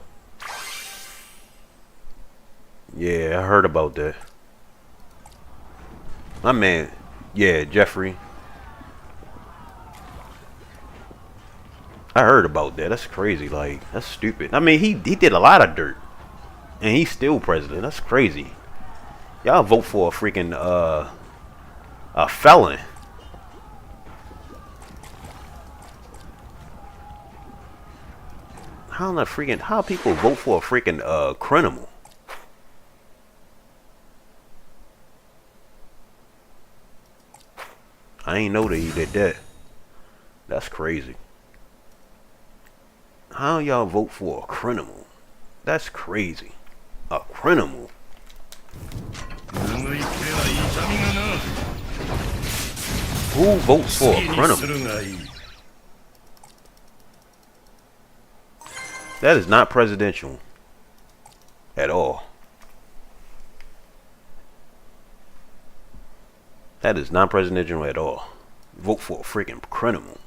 Yeah, I heard about that. My man, yeah, Jeffrey. I heard about that. That's crazy. Like that's stupid. I mean, he did a lot of dirt, and he's still president. That's crazy. Y'all vote for a freaking a felon. How people vote for a freaking criminal? I ain't know that he did that. That's crazy. How y'all vote for a criminal? That's crazy. A criminal. Who votes for a criminal? That is not presidential at all. That is not presidential at all. Vote for a freaking criminal.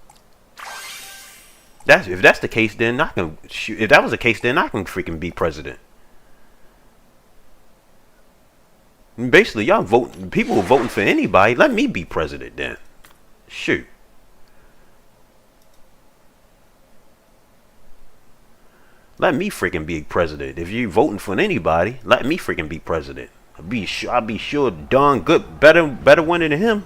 If that's the case, then I can shoot. If that was the case, then I can freaking be president. Basically, y'all voting. People are voting for anybody. Let me be president then. Shoot. Let me freaking be president. If you voting for anybody, let me freaking be president. I'll be sure darn good, better winner than him.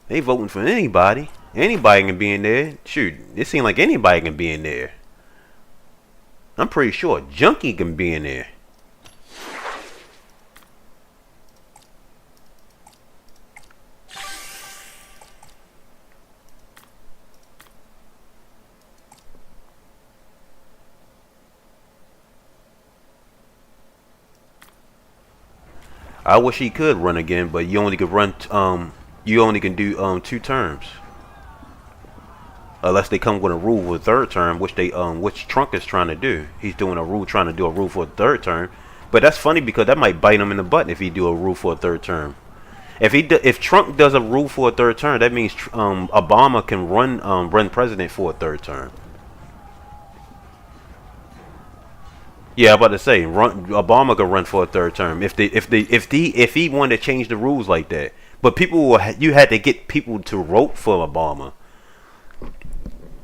They voting for anybody. Anybody can be in there. Shoot, it seems like anybody can be in there. I'm pretty sure Junkie can be in there. I wish he could run again, but you only could run. You only can do 2 terms. unless they come with a rule for a third term, which Trump is trying to do. He's doing a rule, trying to do a rule for a third term. But that's funny because that might bite him in the butt if he do a rule for a third term. If Trump does a rule for a third term, that means Obama can run president for a third term. Yeah, I'm about to say, Obama could run for a third term if he wanted to change the rules like that. But you had to get people to vote for Obama.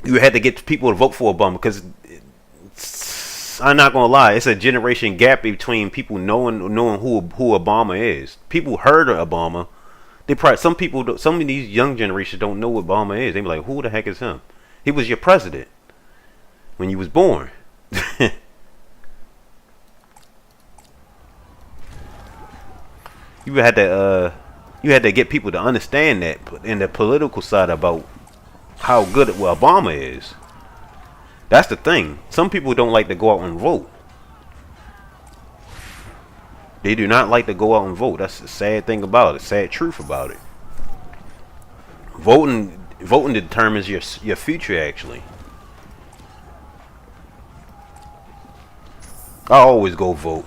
You had to get people to vote for Obama because I'm not gonna lie, it's a generation gap between people knowing who Obama is. People heard of Obama. Some of these young generations don't know what Obama is. They be like, who the heck is him? He was your president when you was born. You had to get people to understand that in the political side about how good Obama is. That's the thing. Some people don't like to go out and vote. They do not like to go out and vote. That's the sad thing about it. Sad truth about it. Voting determines your future. Actually, I always go vote.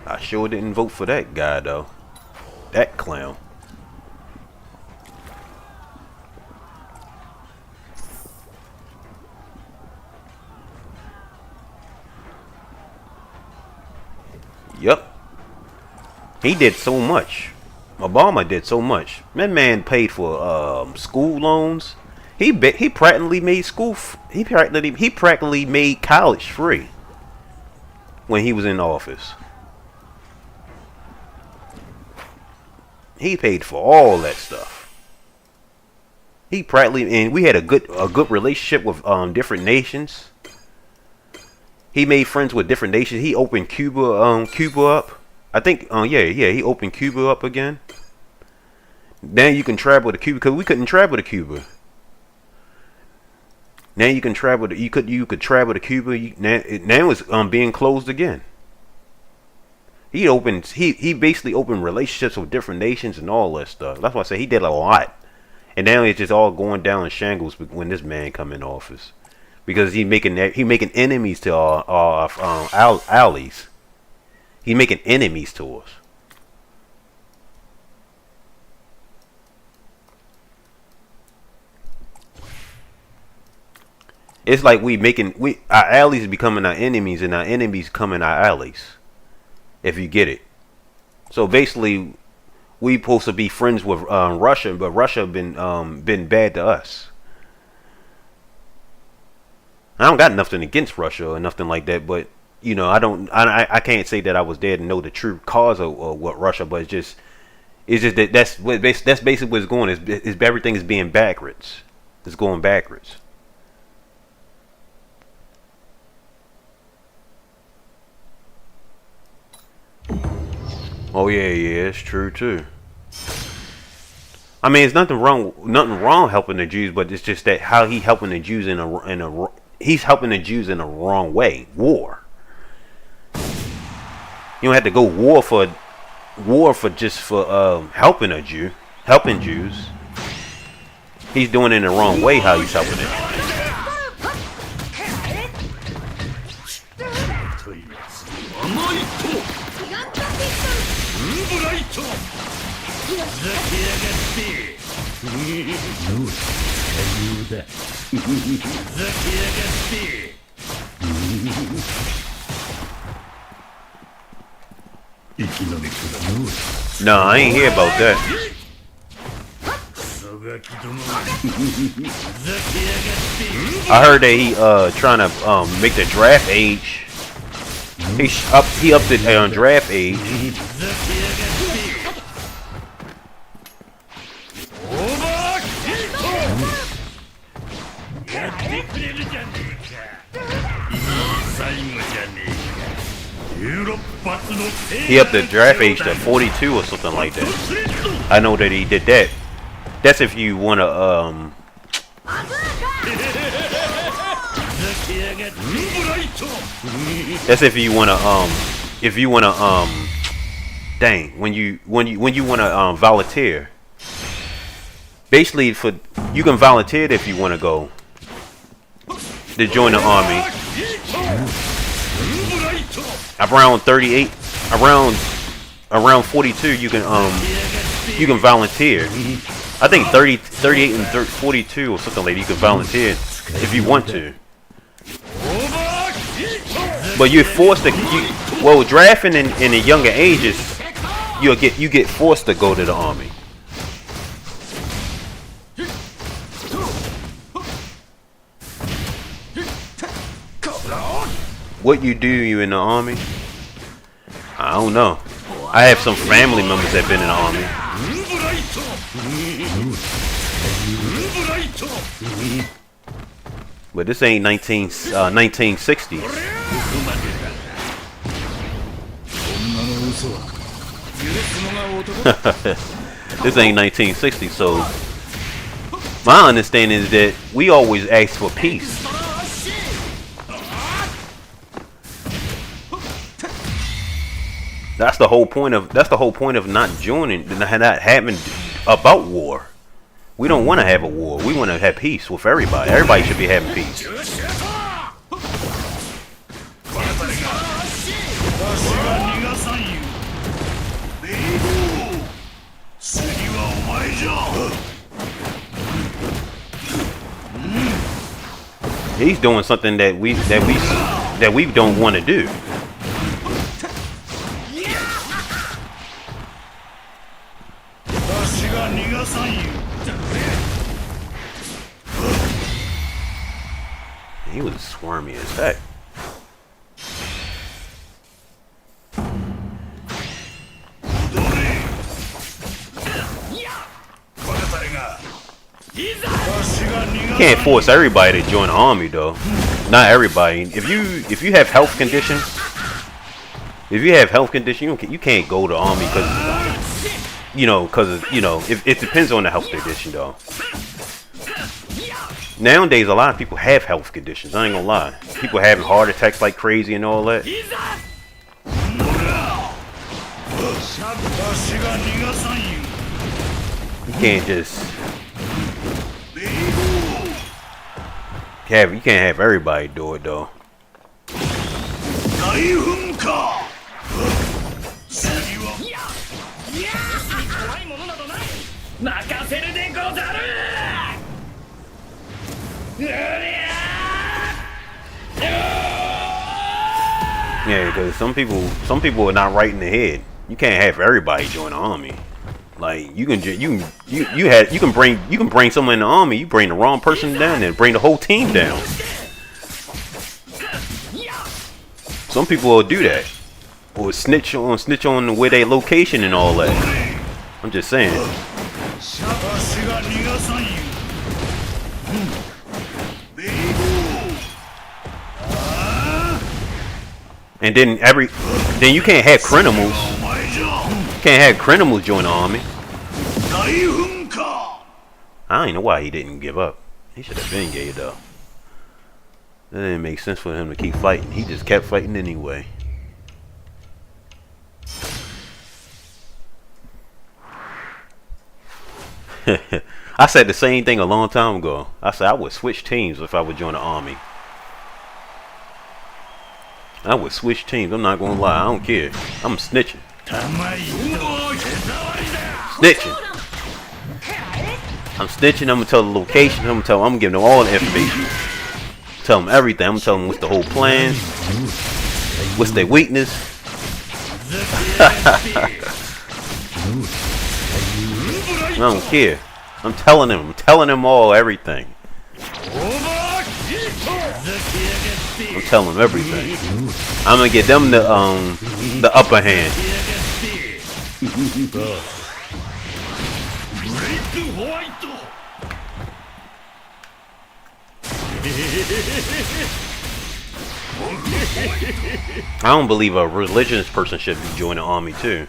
I sure didn't vote for that guy though. That clown. Yep. He did so much. Obama did so much. That man paid for school loans. He practically made he practically made college free when he was in office. He paid for all that stuff. He practically, and we had a good relationship with different nations. He made friends with different nations. He opened Cuba up. I think he opened Cuba up again. Now you can travel to Cuba because we couldn't travel to Cuba. Now you can travel to you could travel to Cuba. Now it's being closed again. He basically opened relationships with different nations and all that stuff. That's why I say he did a lot. And now it's just all going down in shambles when this man come in office, because he making enemies to our allies. He making enemies to us. It's like our allies becoming our enemies and our enemies becoming our allies. If you get it. So basically, we supposed to be friends with Russia, but Russia been bad to us. I don't got nothing against Russia or nothing like that, but you know, I can't say that I was there to know the true cause of what Russia, but it's just that's basically what's going. Is everything is being backwards. It's going backwards. Oh yeah, it's true too. I mean, it's nothing wrong helping the Jews, but it's just that how he helping the Jews he's helping the Jews in a wrong way. War. You don't have to go war for helping Jews. He's doing it in the wrong way. How he's helping it. No, I ain't hear about that. I heard that he trying to make the draft age. He upped it on draft age. He upped the draft age to 42 or something like that. I know that he did that. That's if you wanna That's if you wanna dang, when you wanna volunteer. basically for you can volunteer if you want to go to join the army. Around 38, around 42, you can volunteer. I think 38 and 42 or something like that. You can volunteer if you want to. But you're forced to. Well, drafting in the younger ages, you get forced to go to the army. What you do in the army? I don't know. I have some family members that been in the army. But this ain't 1960s. This ain't 1960s, so my understanding is that we always ask for peace. That's the whole point of not joining, not having about war. We don't want to have a war. We want to have peace with everybody. Everybody should be having peace. He's doing something that we don't want to do. He was swarmy as heck. You can't force everybody to join the army, though. Not everybody. If you have health conditions, you can't go to the army because it depends on the health condition, though. Nowadays, a lot of people have health conditions. I ain't gonna lie. People having heart attacks like crazy and all that. You can't just you can't have everybody do it though. Yeah, because some people are not right in the head. You can't have everybody join the army. Like you can bring someone in the army. You bring the wrong person down and bring the whole team down. Some people will do that, or snitch on where they location and all that. I'm just saying. And then you can't have criminals. You can't have criminals join the army. I don't know why he didn't give up. He should have been gave up. That didn't make sense for him to keep fighting. He just kept fighting anyway. I said the same thing a long time ago. I said I would switch teams if I would join the army. I would switch teams. I'm not gonna lie. I don't care. I'm snitching. Snitching. I'm snitching. I'm gonna tell the location. I'm gonna give them all the information. Tell them everything. I'm gonna tell them what's the whole plan. What's their weakness. I don't care. I'm telling them. I'm telling them all everything. I'm telling them everything. I'm gonna get them the upper hand. I don't believe a religious person should be joining the army too.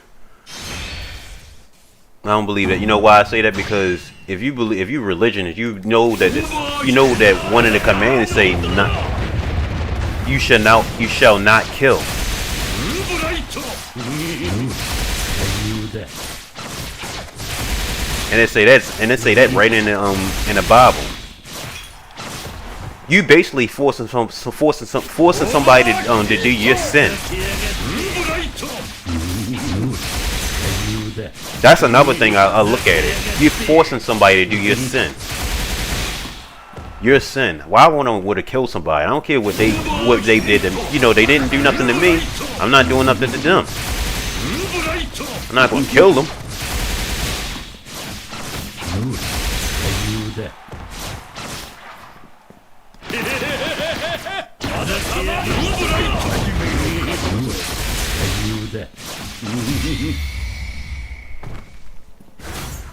I don't believe that. You know why I say that? Because if you religion, you know that one of the commandments say not. You shall not kill. And they say that right in the Bible. You basically forcing somebody to do your sin. That's another thing I look at it. You're forcing somebody to do your sin. Your sin. Why would have killed somebody? I don't care what they did. They didn't do nothing to me. I'm not doing nothing to them. I'm not gonna kill them.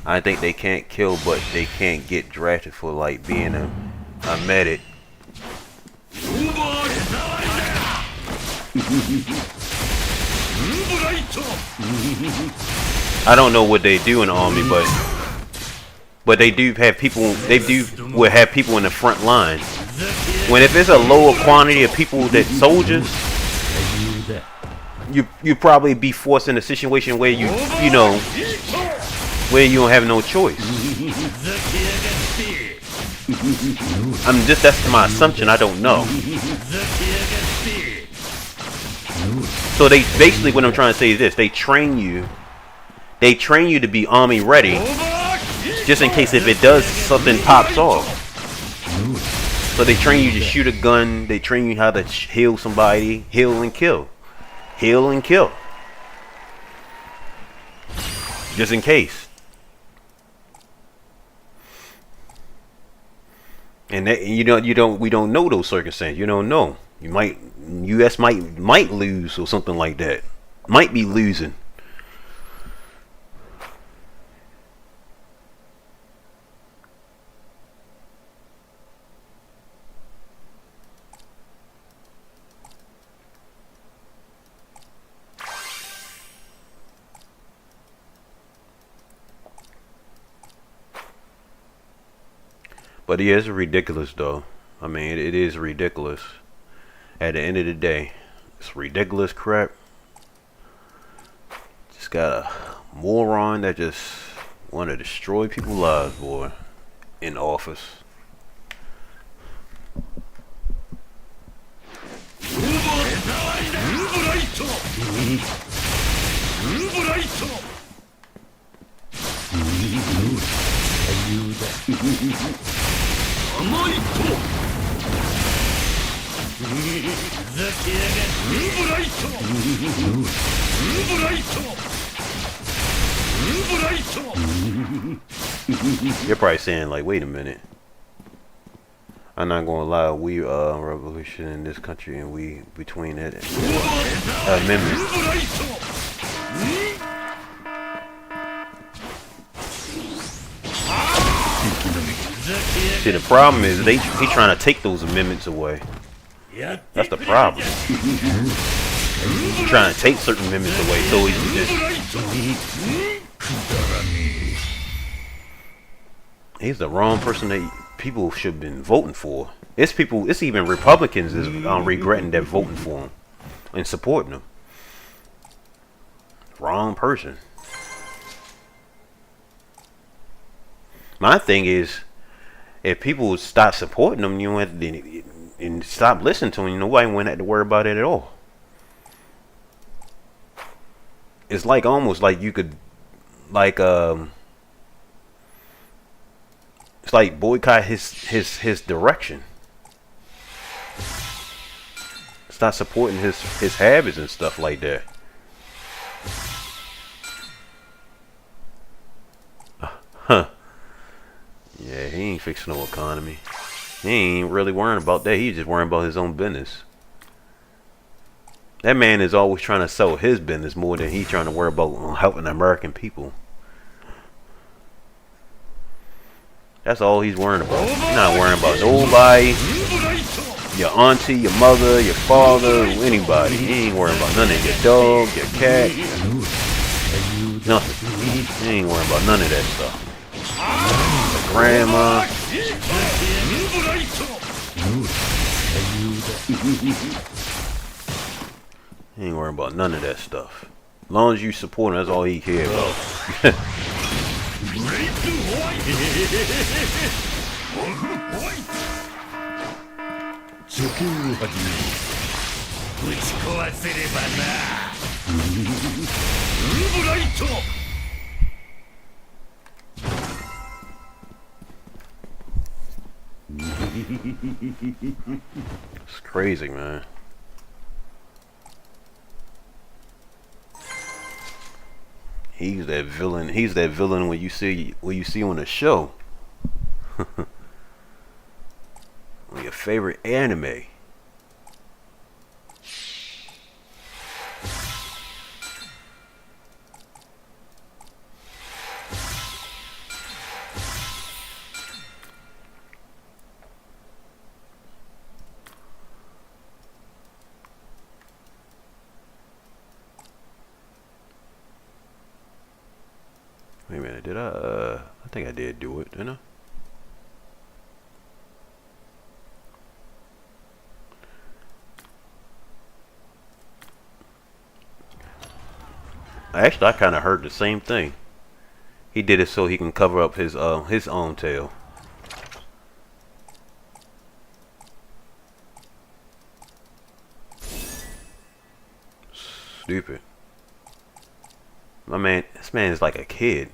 I think they can't kill, but they can't get drafted for like being a medic. I don't know what they do in the army, but they do have people. Will have people in the front line. When if it's a lower quantity of people that soldiers, you probably be forced in a situation where where you don't have no choice. That's my assumption. I don't know. So they basically, what I'm trying to say is this: they train you to be army ready, just in case if it does, something pops off. So they train you to shoot a gun. They train you how to heal somebody, heal and kill, just in case. And that, we don't know those circumstances. You don't know. U.S. might lose or something like that. Might be losing. But yeah, it's ridiculous though. I mean, it is ridiculous. At the end of the day, it's ridiculous crap. Just got a moron that just want to destroy people's lives, boy, in office. You're probably saying like, wait a minute. I'm not gonna lie, we revolution in this country and we between it amendment. See, the problem is he trying to take those amendments away. That's the problem. He's trying to take certain amendments away, so he's the wrong person that people should have been voting for. It's even Republicans is regretting that voting for him and supporting him. Wrong person. My thing is, if people would stop supporting them, and stop listening to them, nobody wouldn't have to worry about it at all. It's like almost like you could, it's like boycott his direction. Stop supporting his habits and stuff like that. Huh. Yeah, he ain't fixing no economy. He ain't really worrying about that. He's just worrying about his own business. That man is always trying to sell his business more than he's trying to worry about helping the American people. That's all he's worrying about. He's not worrying about nobody. Your auntie, your mother, your father, anybody. He ain't worrying about none of your dog, your cat. Nothing. He ain't worrying about none of that stuff. Grandma. He ain't worrying about none of that stuff. As long as you support him, that's all he cares about. 貯金を始める。ぶち壊せればな。ウーブライト。It's crazy, man. He's that villain. He's that villain when you see on the show. Your favorite anime. Wait a minute, did I think I did do it, didn't I? Actually, I kind of heard the same thing. He did it so he can cover up his own tail. Stupid. This man is like a kid.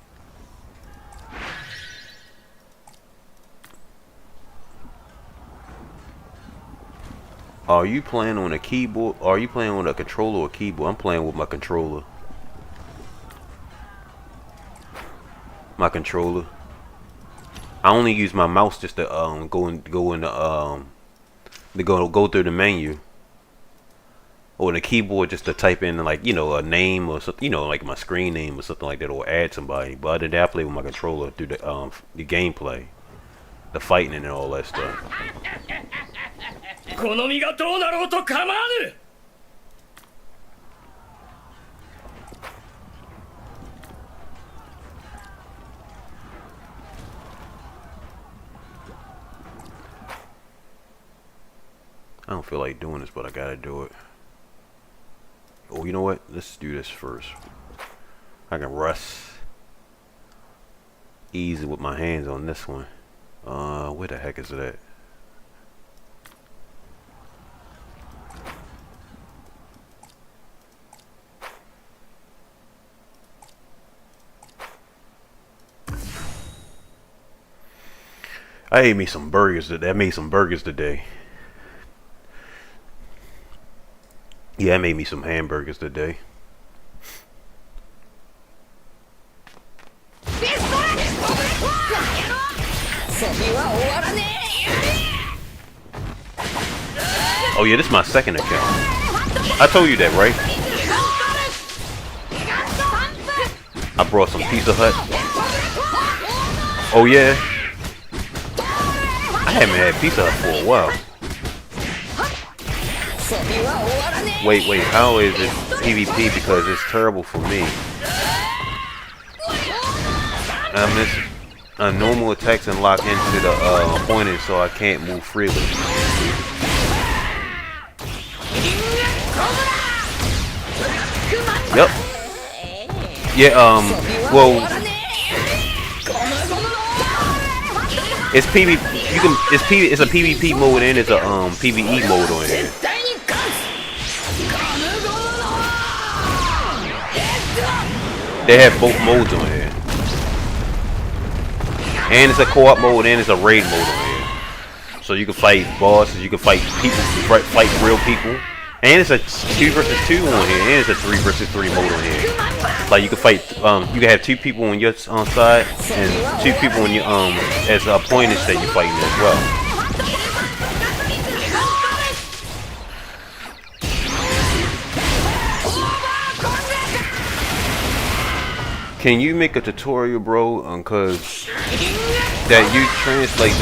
Are you playing on a keyboard? Are you playing on a controller or keyboard? I'm playing with my controller. I only use my mouse just to go through the menu, or the keyboard just to type in, like, you know, a name or something, you know, like my screen name or something like that, or add somebody. But other than that, I play with my controller through the gameplay, the fighting and all that stuff. 好みがどうなろうと構わぬ。I don't feel like doing this, but I gotta do it. Oh, you know what? Let's do this first. I can rest easy with my hands on this one. Where the heck is it at? I ate me some burgers today. I made some burgers today. Yeah, I made me some hamburgers today. Oh yeah, this is my second account. I told you that, right? I brought some Pizza Hut. Oh yeah? I haven't had Pizza Hut for a while. Wait, how is it PvP? Because it's terrible for me. I miss normal attacks and lock into the opponent, so I can't move freely. Yep. Yeah, well, it's PvP. It's a PvP mode and it's a PvE mode on here. They have both modes on here. And it's a co-op mode and it's a raid mode on here. So you can fight bosses, you can fight people, fight real people. And it's a 2 versus 2 on here, and it's a 3 versus 3 mode on here. Like you can fight, you can have 2 people on your side and 2 people on your as opponents that you're fighting as well. Can you make a tutorial, bro? Cause that you translate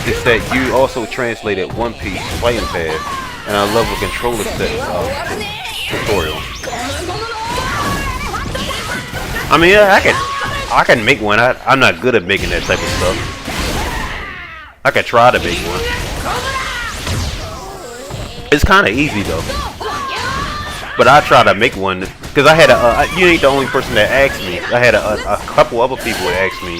it's that you also translated One Piece Fighting Path, and I love a controller set tutorial. I mean, I can make one. I'm not good at making that type of stuff. I could try to make one. It's kind of easy though. But I try to make one, because Because I had you ain't the only person that asked me. I had a couple other people that asked me,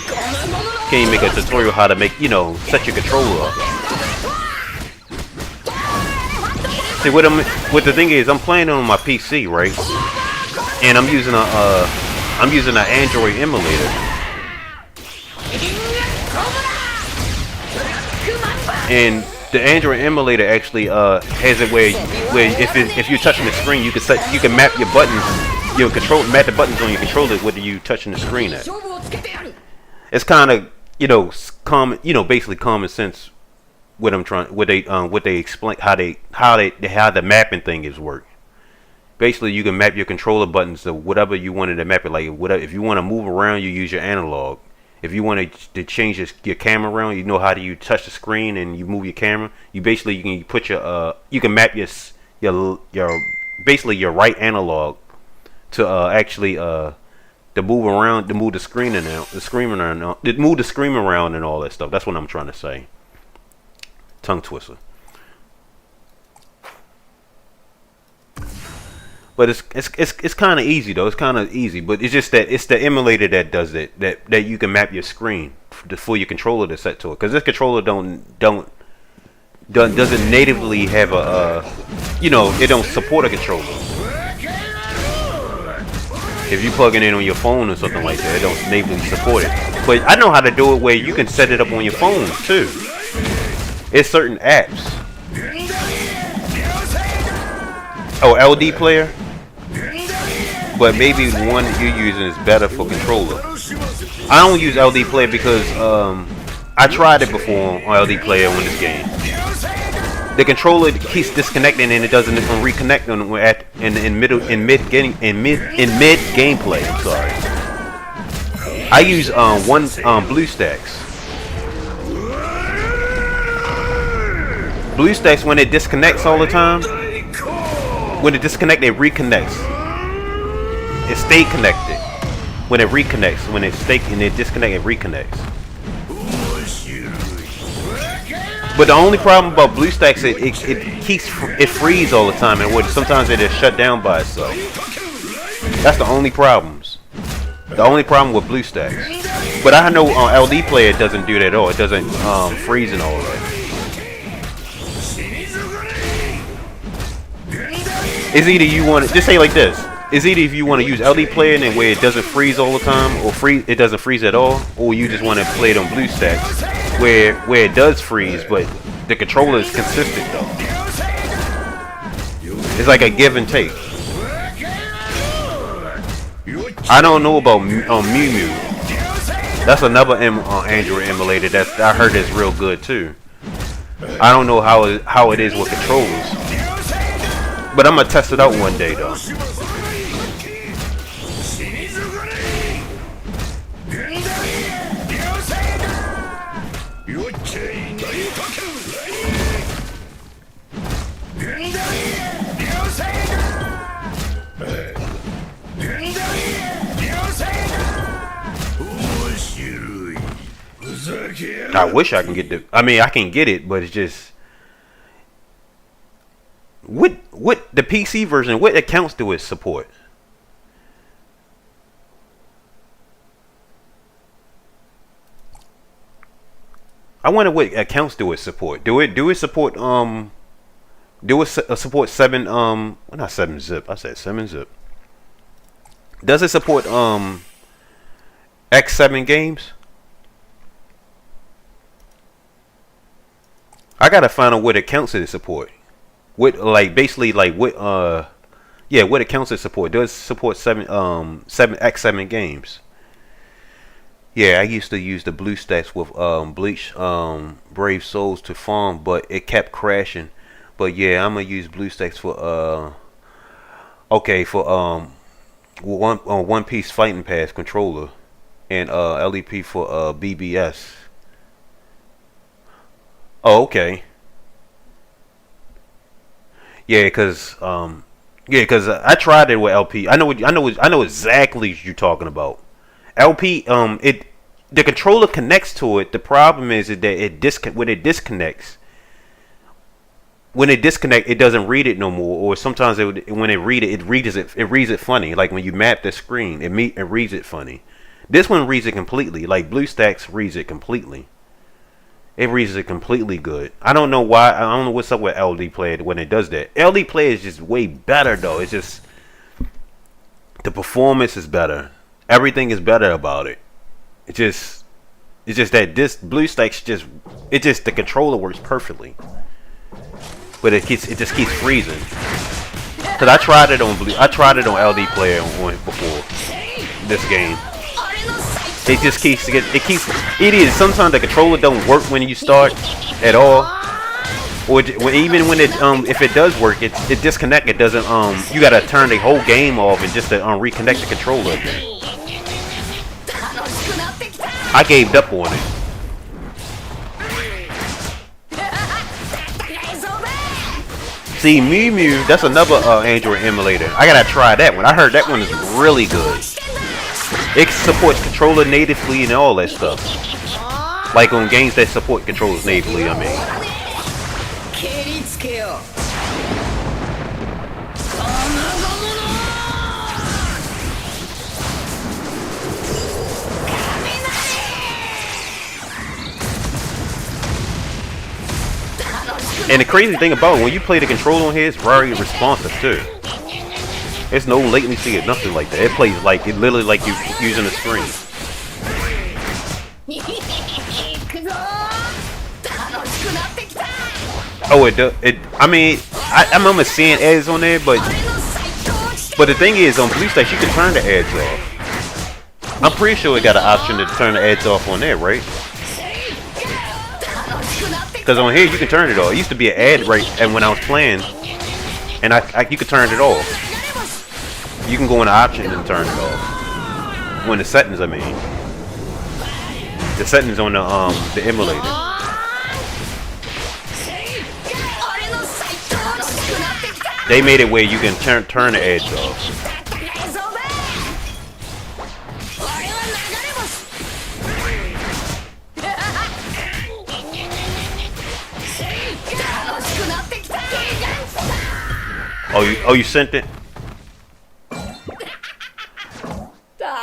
can you make a tutorial how to make, set your controller up? See, what the thing is, I'm playing on my PC, right? And I'm using an Android emulator. And the Android emulator actually has it where if you're touching the screen, you can map your buttons, map the buttons on your controller whether you touching the screen at. It's kind of common, basically common sense. What they explain how the mapping thing is work. Basically, you can map your controller buttons to whatever you wanted to map it. Like whatever, if you want to move around, you use your analog. If you want to change your camera around, you know how do you touch the screen and you move your camera. You can put you can map your basically your right analog to actually to move around, to move the screen and move the screen around and all that stuff. That's what I'm trying to say. Tongue twister. But it's kind of easy though. It's kind of easy, but it's just that it's the emulator that does it. That you can map your screen for your controller to set to it. Because this controller doesn't natively have it don't support a controller. If you plug it in on your phone or something like that, it don't natively support it. But I know how to do it where you can set it up on your phone too. It's certain apps. Oh, LD player. But maybe the one that you're using is better for controller. I don't use LD player because I tried it before on LD player on this game. The controller keeps disconnecting and it doesn't even reconnect in mid gameplay. I'm sorry. I use BlueStacks. BlueStacks, when it disconnects all the time, when it disconnects, it reconnects. It stay connected. When it reconnects, when it disconnects, it reconnects. But the only problem about BlueStacks, it freezes all the time, and sometimes it is shut down by itself. That's the only problems. The only problem with BlueStacks. But I know on LD player it doesn't do that at all. It doesn't freeze and all that. It's either you want to just say like this. It's either if you want to use LD player and where it doesn't freeze all the time, or it doesn't freeze at all, or you just want to play it on BlueStacks where it does freeze, but the controller is consistent though. It's like a give and take. I don't know about Mew Mew. That's another Android emulator that I heard is real good too. I don't know how it is with controllers. But I'm gonna test it out one day though. I wish I can get I can get it, but it's just what the PC version, what accounts do it support? I wonder what accounts do it support. Do it support support 7 well, not 7-zip. I said 7-zip. Does it support X7 games? I gotta find out what accounts it support. What what accounts it support? Does it support 7 games? Yeah, I used to use the BlueStacks with Bleach Brave Souls to farm, but it kept crashing. But yeah, I'm gonna use BlueStacks for One Piece Fighting Pass controller and LEP for BBS. Oh, okay. Yeah, cause I tried it with LP. I know exactly what you're talking about. LP, the controller connects to it. The problem is that when it disconnects, when it disconnect, it doesn't read it no more. Or sometimes when it read it, it reads it funny. Like when you map the screen, it reads it funny. This one reads it completely. Like BlueStacks reads it completely. It reads it completely good. I don't know why. I don't know what's up with LD Play when it does that. LD Play is just way better though. It's just the performance is better. Everything is better about it. It's just that this BlueStacks just the controller works perfectly, but it just keeps freezing. Cause I tried it on LD Player before this game. It just it is sometimes the controller don't work when you start at all, or even when it if it does work, it disconnect. It doesn't you gotta turn the whole game off and just to reconnect the controller again. I gave up on it. See, Mew, that's another Android emulator. I gotta try that one. I heard that one is really good. It supports controller natively and all that stuff. Like on games that support controllers natively, I mean. And the crazy thing about it, when you play the controller on here, it's very responsive too. There's no latency or nothing like that. It plays like it literally like you using a screen. Oh, it does. I mean, I remember seeing ads on there, but the thing is, on BlueStacks you can turn the ads off. I'm pretty sure it got an option to turn the ads off on there, right? Because on here you can turn it off. It used to be an ad right, and when I was playing, and you could turn it off. You can go in the options and turn it off. When the settings, I mean, the settings on the emulator. They made it where you can turn the ads off. Oh, you sent it?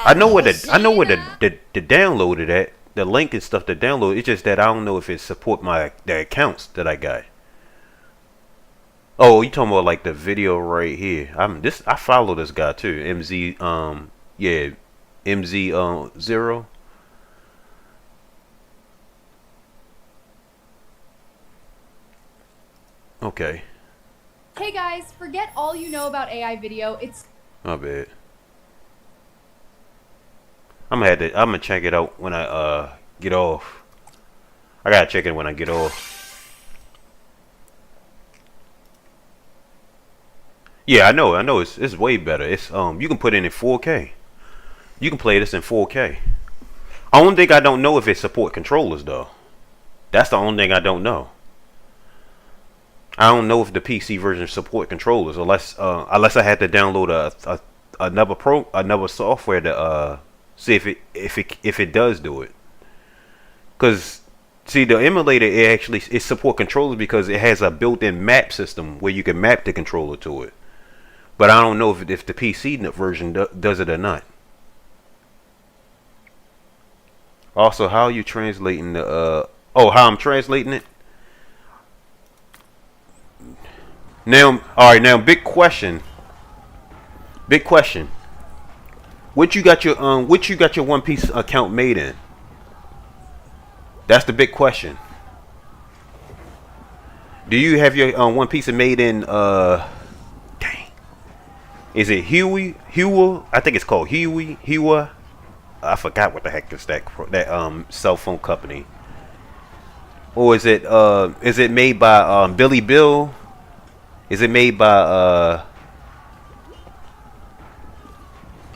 I know where the download it at. The link and stuff to download. It's just that I don't know if it support the accounts that I got. Oh, you talking about like the video right here? I follow this guy too. MZ yeah, MZ 0. Okay. Hey guys, forget all you know about AI video. It's My bad. I'm gonna check it out when I get off. I gotta check it when I get off. Yeah, I know. It's way better. It's you can put it in 4K. You can play this in 4K. Only thing I don't know if it support controllers though. That's the only thing I don't know. I don't know if the PC version support controllers unless I had to download another software to see if it does do it. Cause see, the emulator it support controllers because it has a built-in map system where you can map the controller to it. But I don't know if the PC version does it or not. Also, how are you translating the how I'm translating it? Now, all right. Now, big question. What you got your One Piece account made in? That's the big question. Do you have your One Piece made in dang? Is it Hua? I think it's called Hua. I forgot what the heck is that cell phone company. Or is it made by Billy Bill? Is it made by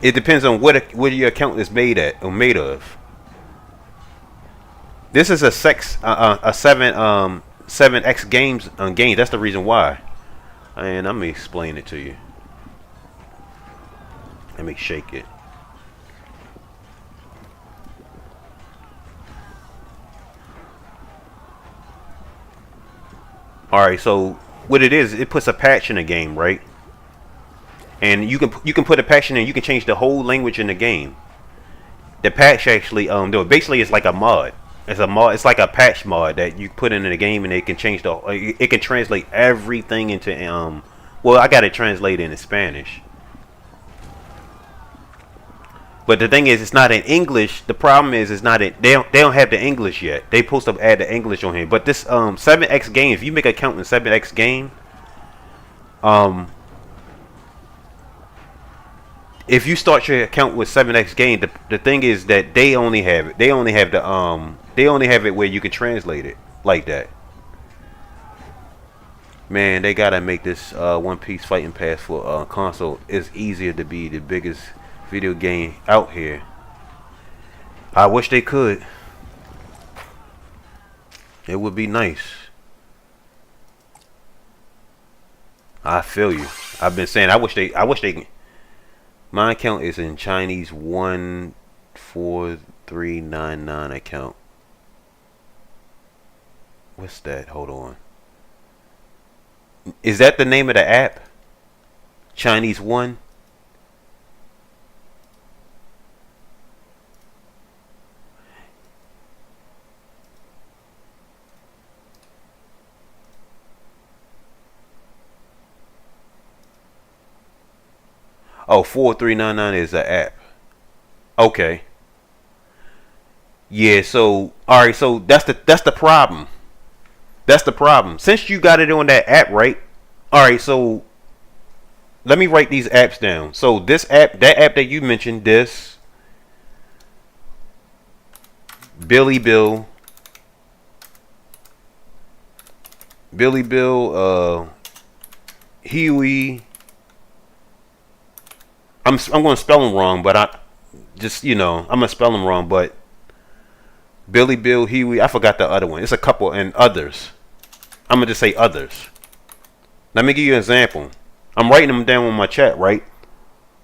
it depends on what your account is made of. This is a 7X games. That's the reason why. And let me explain it to you. Let me shake it. All right, so what it is, it puts a patch in the game, right? And you can put a patch in and you can change the whole language in the game. The patch actually though basically it's like a mod. It's a mod. It's like a patch mod that you put in the game and it can change the. It can translate everything into Well, I got it translated into Spanish. But the thing is, it's not in English. The problem is, it's not in. They don't have the English yet. They supposed to add the English on here. But this 7X game, if you make an account in 7X game, if you start your account with 7X game, the thing is that they only have it. They only have it where you can translate it like that. Man, they gotta make this One Piece Fighting Pass for console. It's easier to be the biggest video game out here. I wish they could. It would be nice. I feel you. I've been saying I wish they can. My account is in Chinese 14399 account. What's that? Hold on. Is that the name of the app? Chinese 1? Oh, 4399 is the app. Okay. Yeah, so alright, so that's the problem. That's the problem. Since you got it on that app, right? Alright, so let me write these apps down. So this app, that app that you mentioned, this Billy Bill, Huey. I'm going to spell them wrong, but I'm gonna spell them wrong, but Billy Bill, Huey, I forgot the other one. It's a couple and others. I'm gonna just say others. Let me give you an example. I'm writing them down on my chat, right?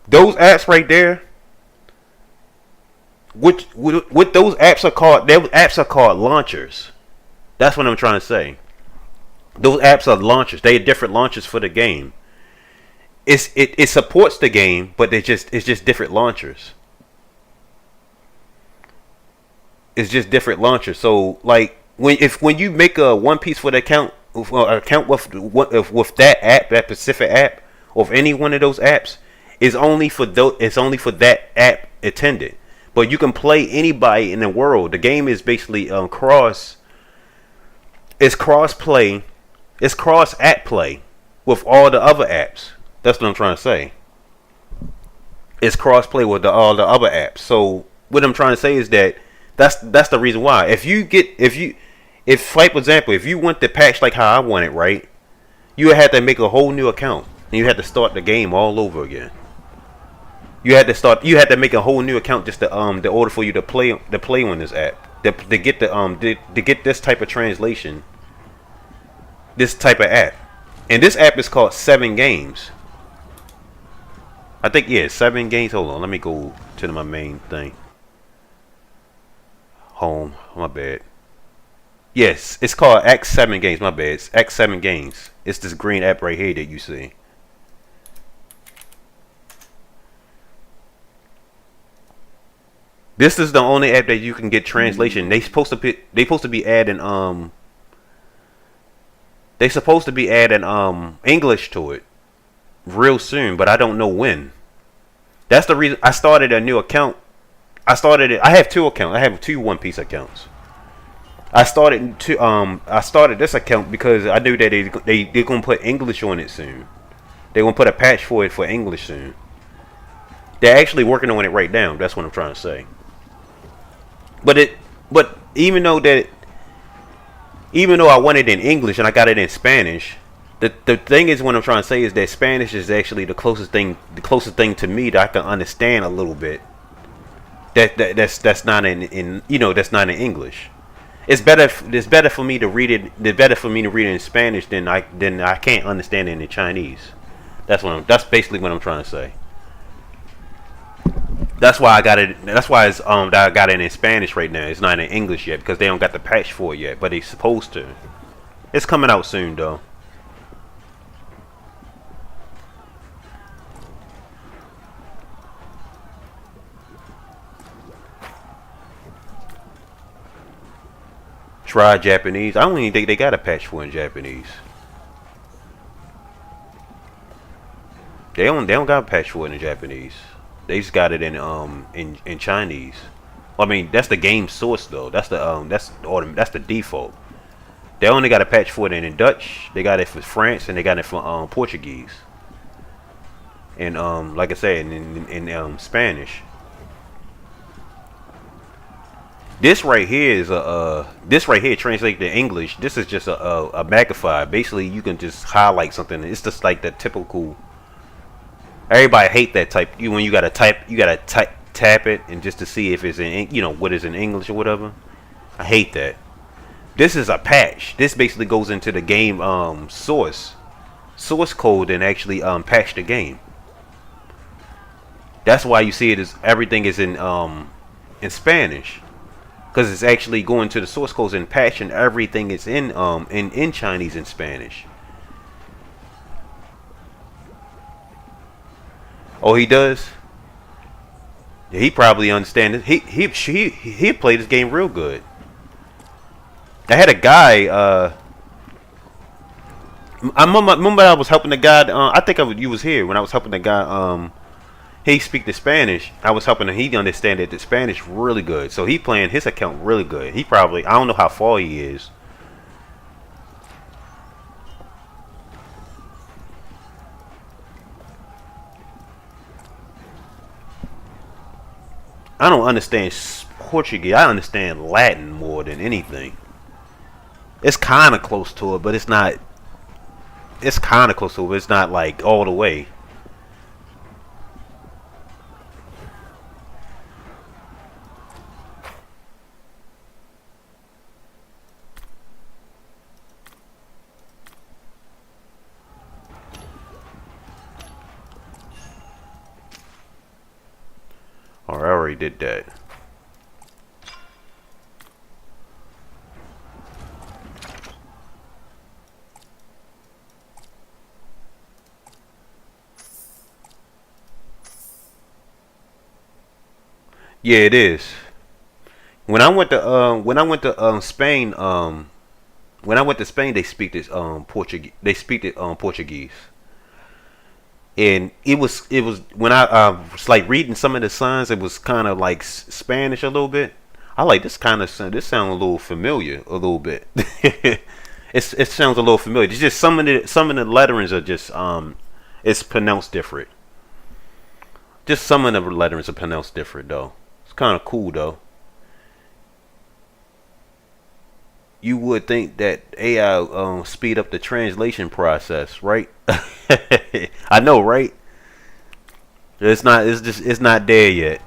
Those apps right there, what those apps are called, those apps are called launchers. That's what I'm trying to say. Those apps are launchers. They are different launchers for the game. It supports the game, but it's just different launchers. It's just different launchers. So like when you make a One Piece for the account with that app, that specific app, or if any one of those apps, it's only for that app intended. But you can play anybody in the world. The game is basically cross. It's cross play. It's cross app play with all the other apps. That's what I'm trying to say. It's cross-play with all the other apps. So what I'm trying to say is that that's the reason why. If like for example, if you want the patch like how I want it, right, you would have to make a whole new account and you had to start the game all over again. You had to make a whole new account just to in order for you to play on this app. To get to get this type of translation. This type of app. And this app is called 7 Games. I think, yeah, 7 Games. Hold on, let me go to my main thing. Home, my bad. Yes, it's called X7 Games, my bad. It's X7 Games. It's this green app right here that you see. This is the only app that you can get translation. They supposed to be adding English to it real soon, but I don't know when. That's the reason I started a new account. I have 2 accounts. I have 2 One Piece accounts. I started this account because I knew that they're gonna put English on it soon. They're gonna put a patch for it for English soon. They're actually working on it right now. That's what I'm trying to say. But even though I want it in English and I got it in Spanish, the thing is, what I'm trying to say is that Spanish is actually the closest thing to me that I can understand a little bit. That's not in that's not in English. It's better for me to read it. It's better for me to read it in Spanish than I can't understand it in Chinese. That's basically what I'm trying to say. That's why I got it. That's why it's that I got it in Spanish right now. It's not in English yet because they don't got the patch for it yet, but they supposed to. It's coming out soon though. Try Japanese. I don't even think they got a patch for in Japanese. They don't got a patch for it in Japanese. They just got it in Chinese. I mean, that's the game source though. That's the default. They only got a patch for it in Dutch. They got it for France and they got it for Portuguese. And like I said, in Spanish. This right here is this right here translated to English. This is just a magnifier. Basically, you can just highlight something. It's just like the typical. Everybody hate that type. When you gotta tap it and just to see if it's in what is in English or whatever. I hate that. This is a patch. This basically goes into the game source code and actually patch the game. That's why you see it as everything is in Spanish. Because it's actually going to the source codes and patching everything is in Chinese and Spanish. Oh, he does. Yeah, he probably understands it. He played this game real good. I had a guy. I remember I was helping the guy. I think you was here when I was helping the guy. He speak the Spanish. I was helping him. He understand that the Spanish really good. So he playing his account really good. He probably, I don't know how far he is. I don't understand Portuguese. I understand Latin more than anything. It's kind of close to it, but it's not. It's kind of close to it. It's not like all the way. Or I already did that. Yeah, it is. When I went to Spain, when I went to Spain, they speak this Portuguese. They speak it Portuguese. And it was when I was like reading some of the signs, it was kind of like Spanish a little bit. I like this sounds a little familiar a little bit. It sounds a little familiar. It's just some of the letterings are just it's pronounced different. Just some of the letterings are pronounced different though. It's kind of cool though. You would think that AI speed up the translation process, right? I know, right? It's not. It's not there yet.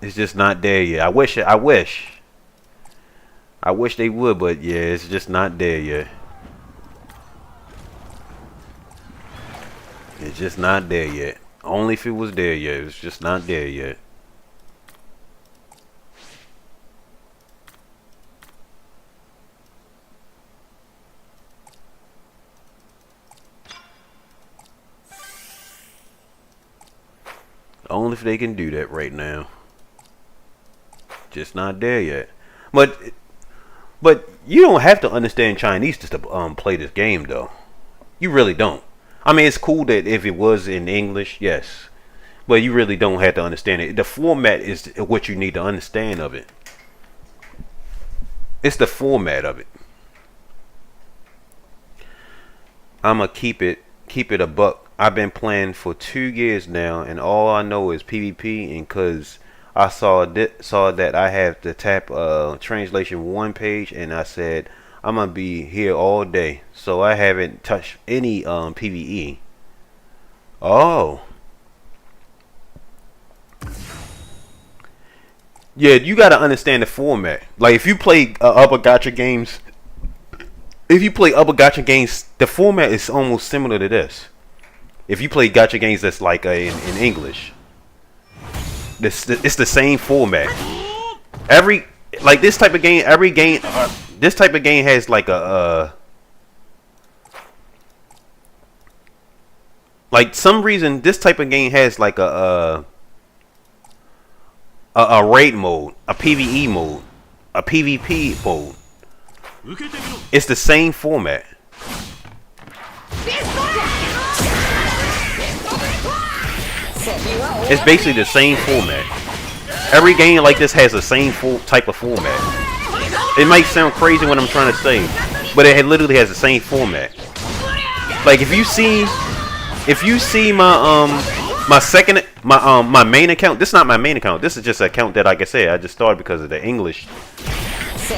It's just not there yet. I wish they would, but yeah, it's just not there yet. It's just not there yet. Only if it was there yet. It's just not there yet. Only if they can do that right now. Just not there yet. But you don't have to understand Chinese just to play this game though. You really don't. I mean, it's cool that if it was in English, yes. But you really don't have to understand it. The format is what you need to understand of it. It's the format of it. I'ma keep it a buck. I've been playing for 2 years now, and all I know is PvP. And cause I saw that I have to tap translation 1 page, and I said I'm gonna be here all day, so I haven't touched any PvE. Oh, yeah, you gotta understand the format. Like if you play upper gacha games, the format is almost similar to this. If you play gacha games that's like in English, it's the same format. This type of game has like some reason this type of game has like a raid mode, a PvE mode, a PvP mode. It's the same format. It's basically the same format. Every game like this has the same type of format. It might sound crazy what I'm trying to say, but it literally has the same format. Like if you see my main account. This is not my main account. This is just an account that, like I said, I just started because of the English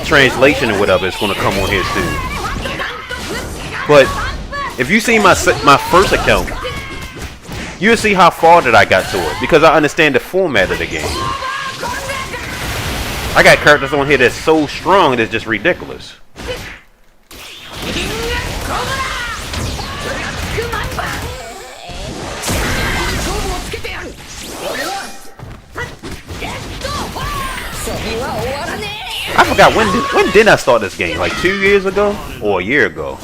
translation or whatever. It's gonna come on here soon. But if you see my first account, you'll see how far that I got to it because I understand the format of the game. I got characters on here that's so strong that's just ridiculous. I forgot when did I start this game? Like 2 years ago or a year ago?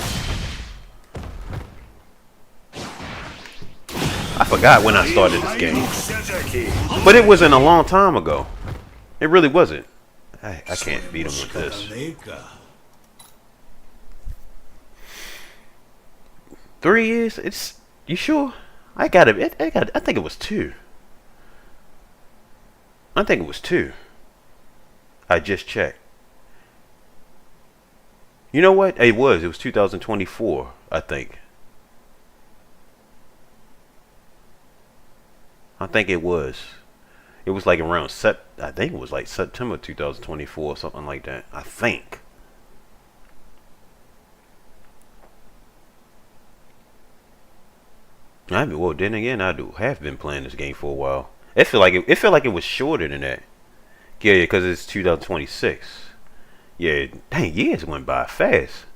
I forgot when I started this game, but it wasn't a long time ago. It really wasn't. I can't beat him with this. 3 years? It's you sure? I think it was 2. I think it was 2. I just checked. You know what? It was 2024, I think. I think it was. It was like around I think it was like September 2024 or something like that. I think. Well, then again, I have been playing this game for a while. It felt like it was shorter than that. Yeah, because it's 2026. Yeah, dang, years went by fast.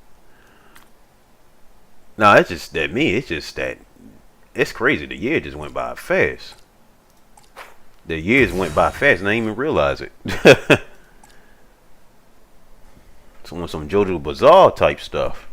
No, it's just that it's crazy. The year just went by fast. The years went by fast and I didn't even realize it. Some JoJo Bizarre type stuff.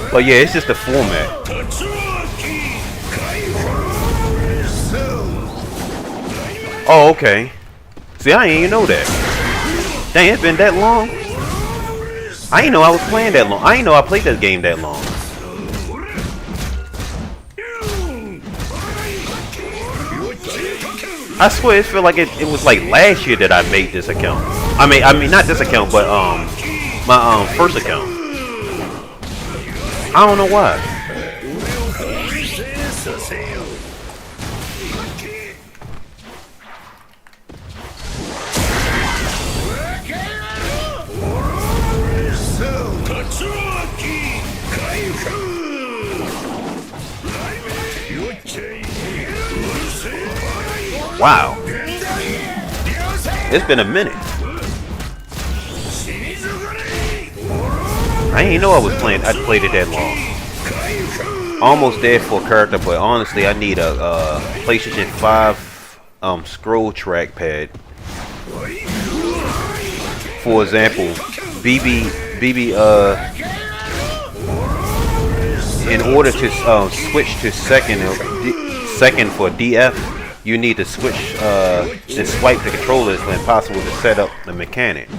But yeah, it's just the format. Oh, okay. See, I didn't even know that. Dang, it's been that long. I didn't know I was playing that long. I didn't know I played that game that long. I swear, it felt like it was like last year that I made this account. I mean, not this account, but my first account. I don't know why. Wow. It's been a minute. I didn't know I was playing. I played it that long. Almost there for a character, but honestly, I need a PlayStation 5 scroll trackpad. For example, BB in order to switch to second for DF, you need to switch and swipe the controller. It's impossible to set up the mechanic.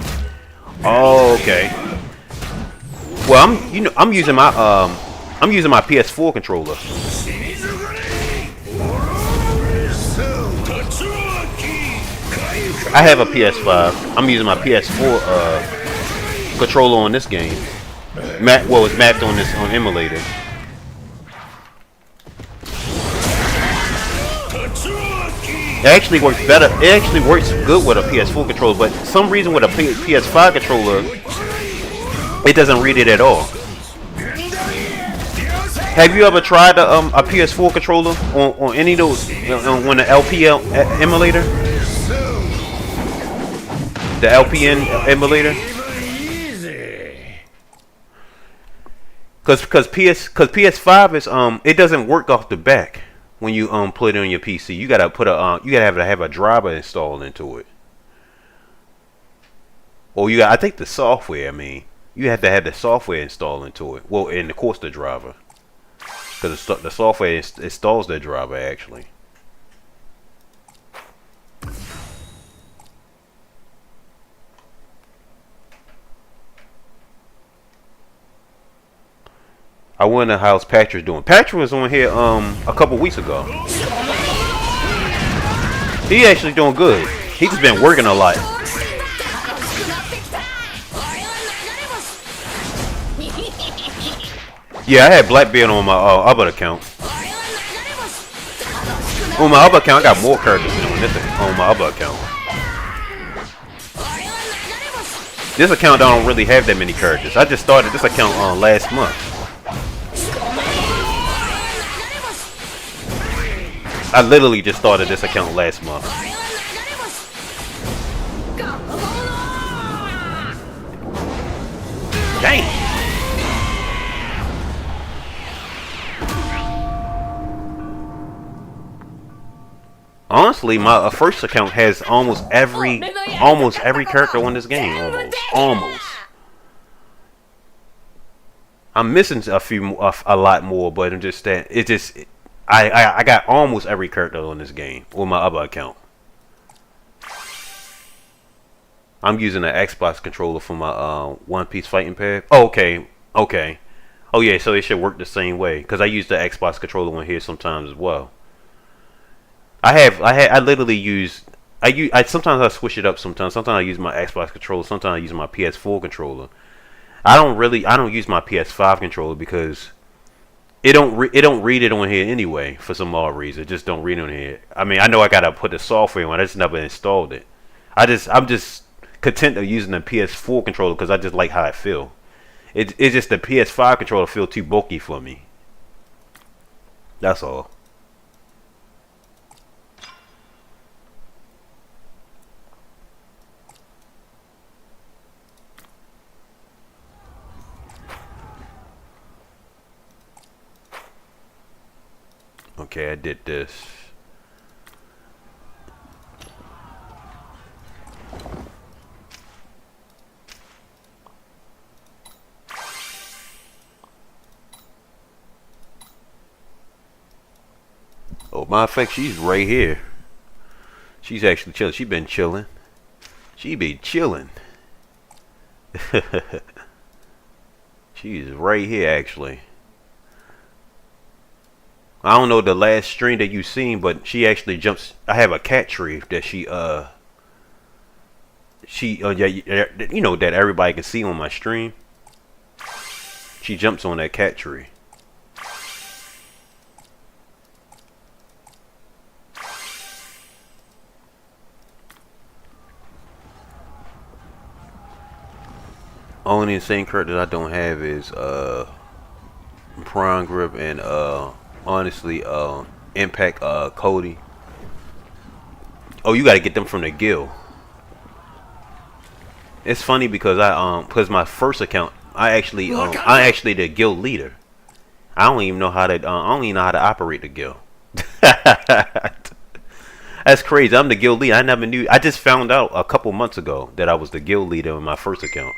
Oh, okay. Well, I'm using my PS4 controller. I have a PS5. I'm using my PS4 controller on this game. It's mapped on this emulator. It actually works better. It actually works good with a PS4 controller, but for some reason with a PS5 controller, it doesn't read it at all. Have you ever tried a PS4 controller on any of those on the LPL emulator? The LPN emulator? Cause PS5 is it doesn't work off the back when you put it on your PC. You gotta put a you gotta have a driver installed into it. Or I think the software. I mean, you have to have the software installed into it. Well, and of course the driver, because the software installs the driver actually. I wonder how's Patrick doing. Patrick was on here a couple weeks ago. He actually doing good. He's just been working a lot. Yeah, I had Blackbeard on my other account. On my other account, I got more characters than on this on my other account. This account don't really have that many characters. I just started this account last month. I literally just started this account last month. Dang. Honestly, my first account has almost every character on this game. Almost. I'm missing a lot more, but I'm just that I got almost every character on this game with my other account. I'm using an Xbox controller for my One Piece fighting pad. Oh, okay. Oh yeah, so it should work the same way because I use the Xbox controller on here sometimes as well. I literally use sometimes I switch it up sometimes. Sometimes I use my Xbox controller, sometimes I use my PS4 controller. I don't use my PS5 controller because it don't read it on here anyway for some odd reason. It just don't read it on here. I mean, I know I gotta put the software on. I just never installed it. I'm just content of using the PS4 controller because I just like how it feel. It's just the PS5 controller feel too bulky for me. That's all. Okay, I did this. Oh, matter of fact, she's right here. She's actually chilling. She been chilling. She be chilling. She's right here, actually. I don't know the last stream that you seen, but she actually jumps. I have a cat tree that yeah, you know, that everybody can see on my stream. She jumps on that cat tree. Only insane characters I don't have is Prime Grip and honestly Impact Cody. Oh, you gotta get them from the guild. It's funny because because my first account I actually the guild leader. I don't even know how to operate the guild. That's crazy. I'm the guild leader. I never knew. I just found out a couple months ago that I was the guild leader in my first account.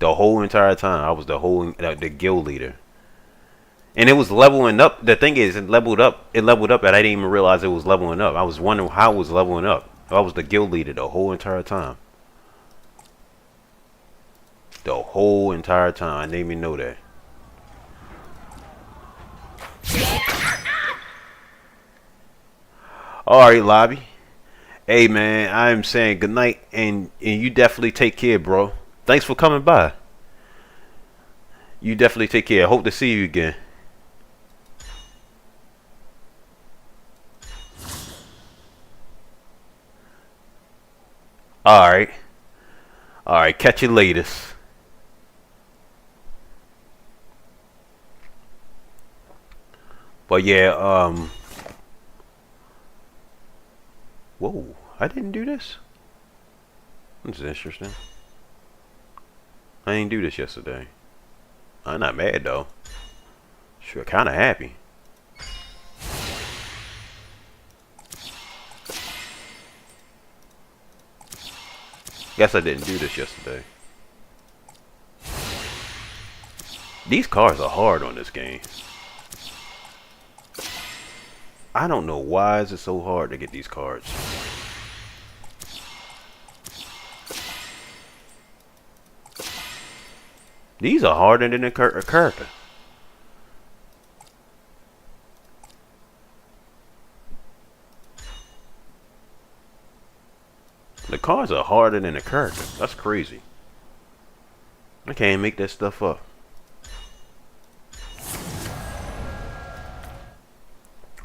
The whole entire time I was the guild leader. And it was leveling up. The thing is, it leveled up, and I didn't even realize it was leveling up. I was wondering how it was leveling up. I was the guild leader the whole entire time. The whole entire time. I didn't even know that. Alright, Lobby. Hey, man, I'm saying goodnight, and you definitely take care, bro. Thanks for coming by. You definitely take care. Hope to see you again. Alright. Alright, catch you later. But yeah, whoa, I didn't do this. This is interesting. I didn't do this yesterday. I'm not mad though. Sure, kind of happy. Guess I didn't do this yesterday. These cars are hard on this game. I don't know why is it so hard to get these cards. These are harder than a character. The cards are harder than a character. That's crazy. I can't make that stuff up.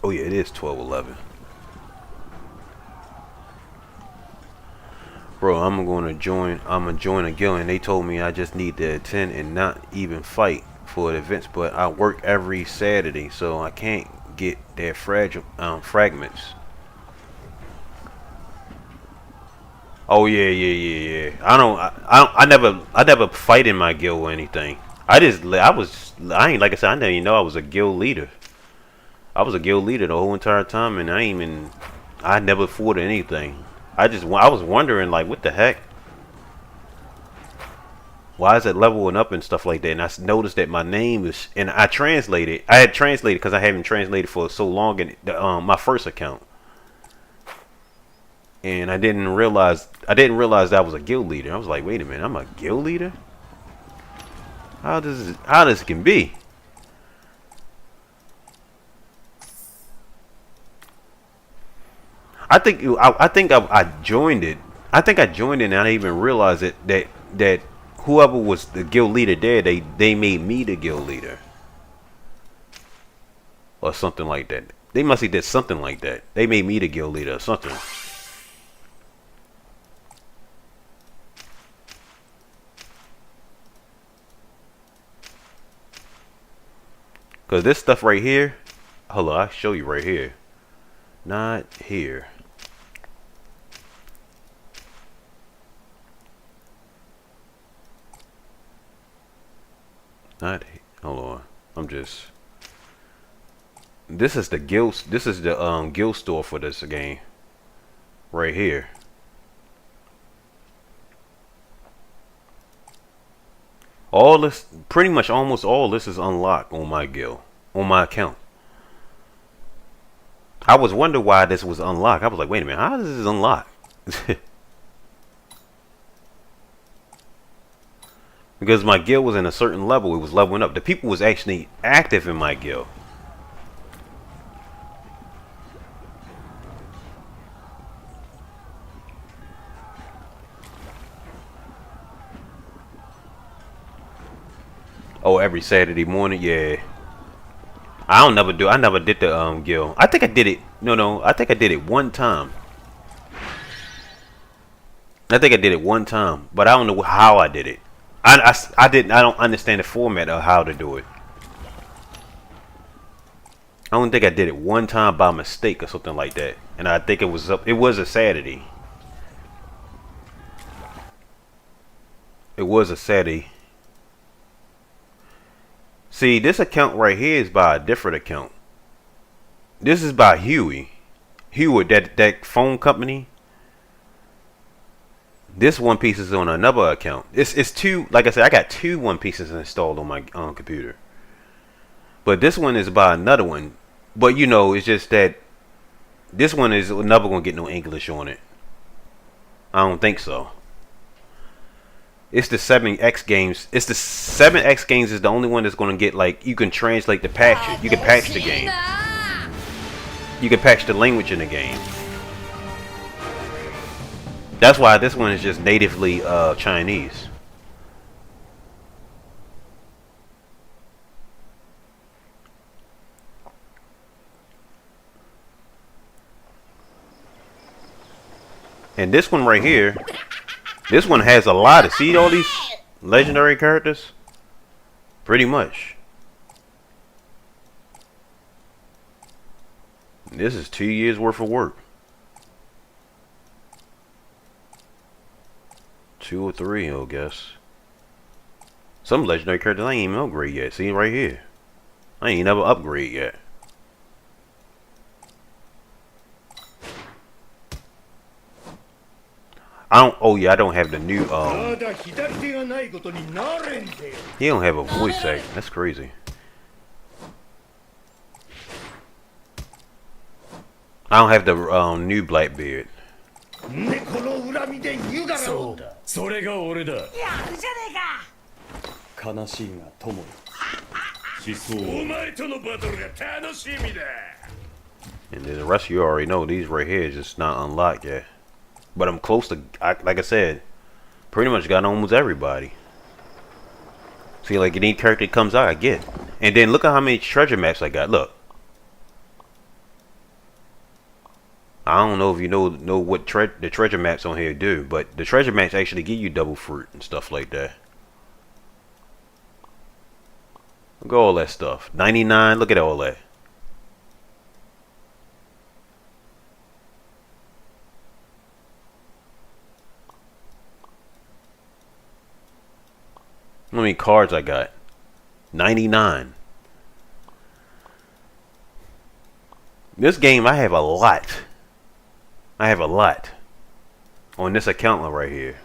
Oh yeah, it is 12:11. Bro, I'm gonna join a guild, and they told me I just need to attend and not even fight for the events, but I work every Saturday, so I can't get their fragile fragments. Oh yeah. I never fight in my guild or anything. I ain't like I said, I didn't even know I was a guild leader. I was a guild leader the whole entire time, and I never fought anything. I was wondering, like, what the heck? Why is it leveling up and stuff like that? And I noticed that my name is, and I had translated because I haven't translated for so long in my first account, and I didn't realize that I was a guild leader. I was like, wait a minute, I'm a guild leader? How this can be? I think I joined it. I think I joined it, and I didn't even realize it that whoever was the guild leader there, they made me the guild leader, or something like that. They must have did something like that. They made me the guild leader or something. Cause this stuff right here, hold on, I'll show you right here. Not here. Hold on. This is the guild store for this game. Right here. All this, pretty much almost all this is unlocked on my guild, on my account. I was wondering why this was unlocked. I was like, wait a minute, how is this unlocked? Because my guild was in a certain level, it was leveling up. The people was actually active in my guild. Oh, every Saturday morning, yeah. I never did the guild. I think I did it. No, I think I did it one time. I but I don't know how I did it. I don't understand the format of how to do it. I don't think I did it one time by mistake or something like that. And I think it was a Saturday. It was a Saturday. See, this account right here is by a different account. This is by Huey. That phone company. This One Piece is on another account. It's two. Like I said, I got two One Pieces installed on my computer. But this one is by another one. But you know, it's just that this one is never gonna get no English on it. I don't think so. It's the 7X games. It's the 7X games is the only one that's gonna get, like, you can translate the patch. You can patch the game. You can patch the language in the game. That's why this one is just natively Chinese. And this one right here, this one has a lot of, see all these legendary characters? Pretty much. This is 2 years worth of work. 2 or 3, I guess. Some legendary characters I ain't even upgrade yet. See right here. I ain't never upgrade yet. I don't. Oh yeah, I don't have the new. He don't have a voice act. That's crazy. I don't have the new Blackbeard. 猫の恨みで言うがらそうだ、それが俺だ。やるじゃねえか。悲しいが友よ。思想。お前とのバトルが楽しみだ。 And then the rest of you already know these right here is just not unlocked yet. But I'm close to, like I said, pretty much got almost everybody. See, like any character that comes out, I get. And then look at how many treasure maps I got. Look. I don't know if you know what the treasure maps on here do, but the treasure maps actually give you double fruit and stuff like that. Look at all that stuff. 99, look at all that. How many cards I got? 99. This game, I have a lot. I have a lot on this account right here.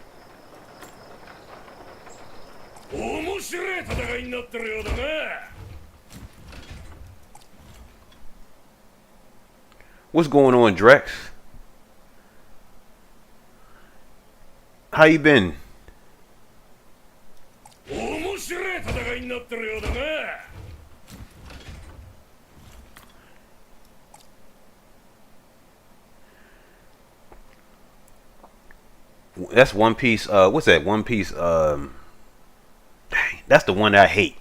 What's going on, Drex? How you been? That's One Piece. What's that? One Piece. Dang, that's the one that I hate.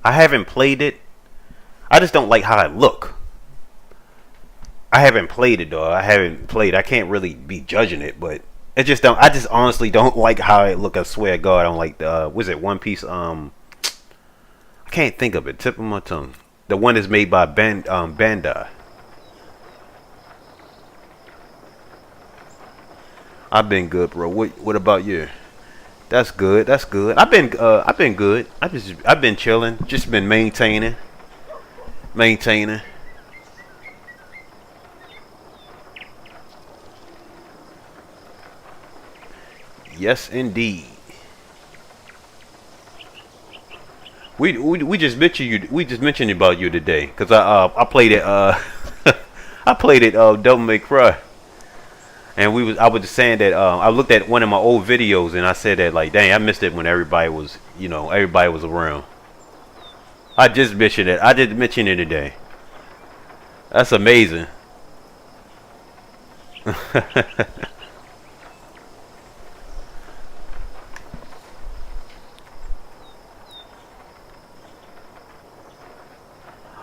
I haven't played it. I just don't like how it look. I haven't played it though. I haven't played. I can't really be judging it, but it just don't. I just honestly don't like how it look. I swear to God, I don't like the. Was it One Piece? I can't think of it. Tip of my tongue. The one that's made by Bandai. I've been good, bro. What about you? That's good. That's good. I've been good. I've been chilling. Just been maintaining. Yes, indeed. We just mentioned you. We just mentioned about you today, cause I played it. I played it. Devil May Cry. And I was just saying that I looked at one of my old videos and I said that like, dang, I missed it when everybody was, everybody was around. I just mentioned it. I did mention it today. That's amazing.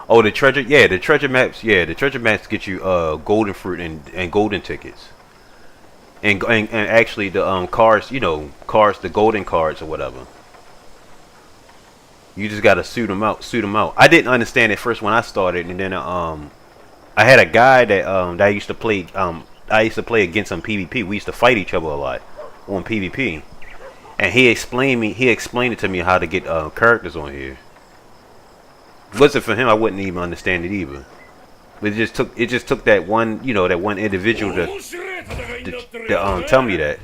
Oh, the treasure, yeah, the treasure maps get you golden fruit and golden tickets. And actually the cards, the golden cards or whatever. You just gotta suit them out. I didn't understand it first when I started, and then I had a guy that I used to play. I used to play against on PvP. We used to fight each other a lot on PvP, and he explained it to me how to get characters on here. If it wasn't for him, I wouldn't even understand it either. But it just took that one, that one individual to tell me that.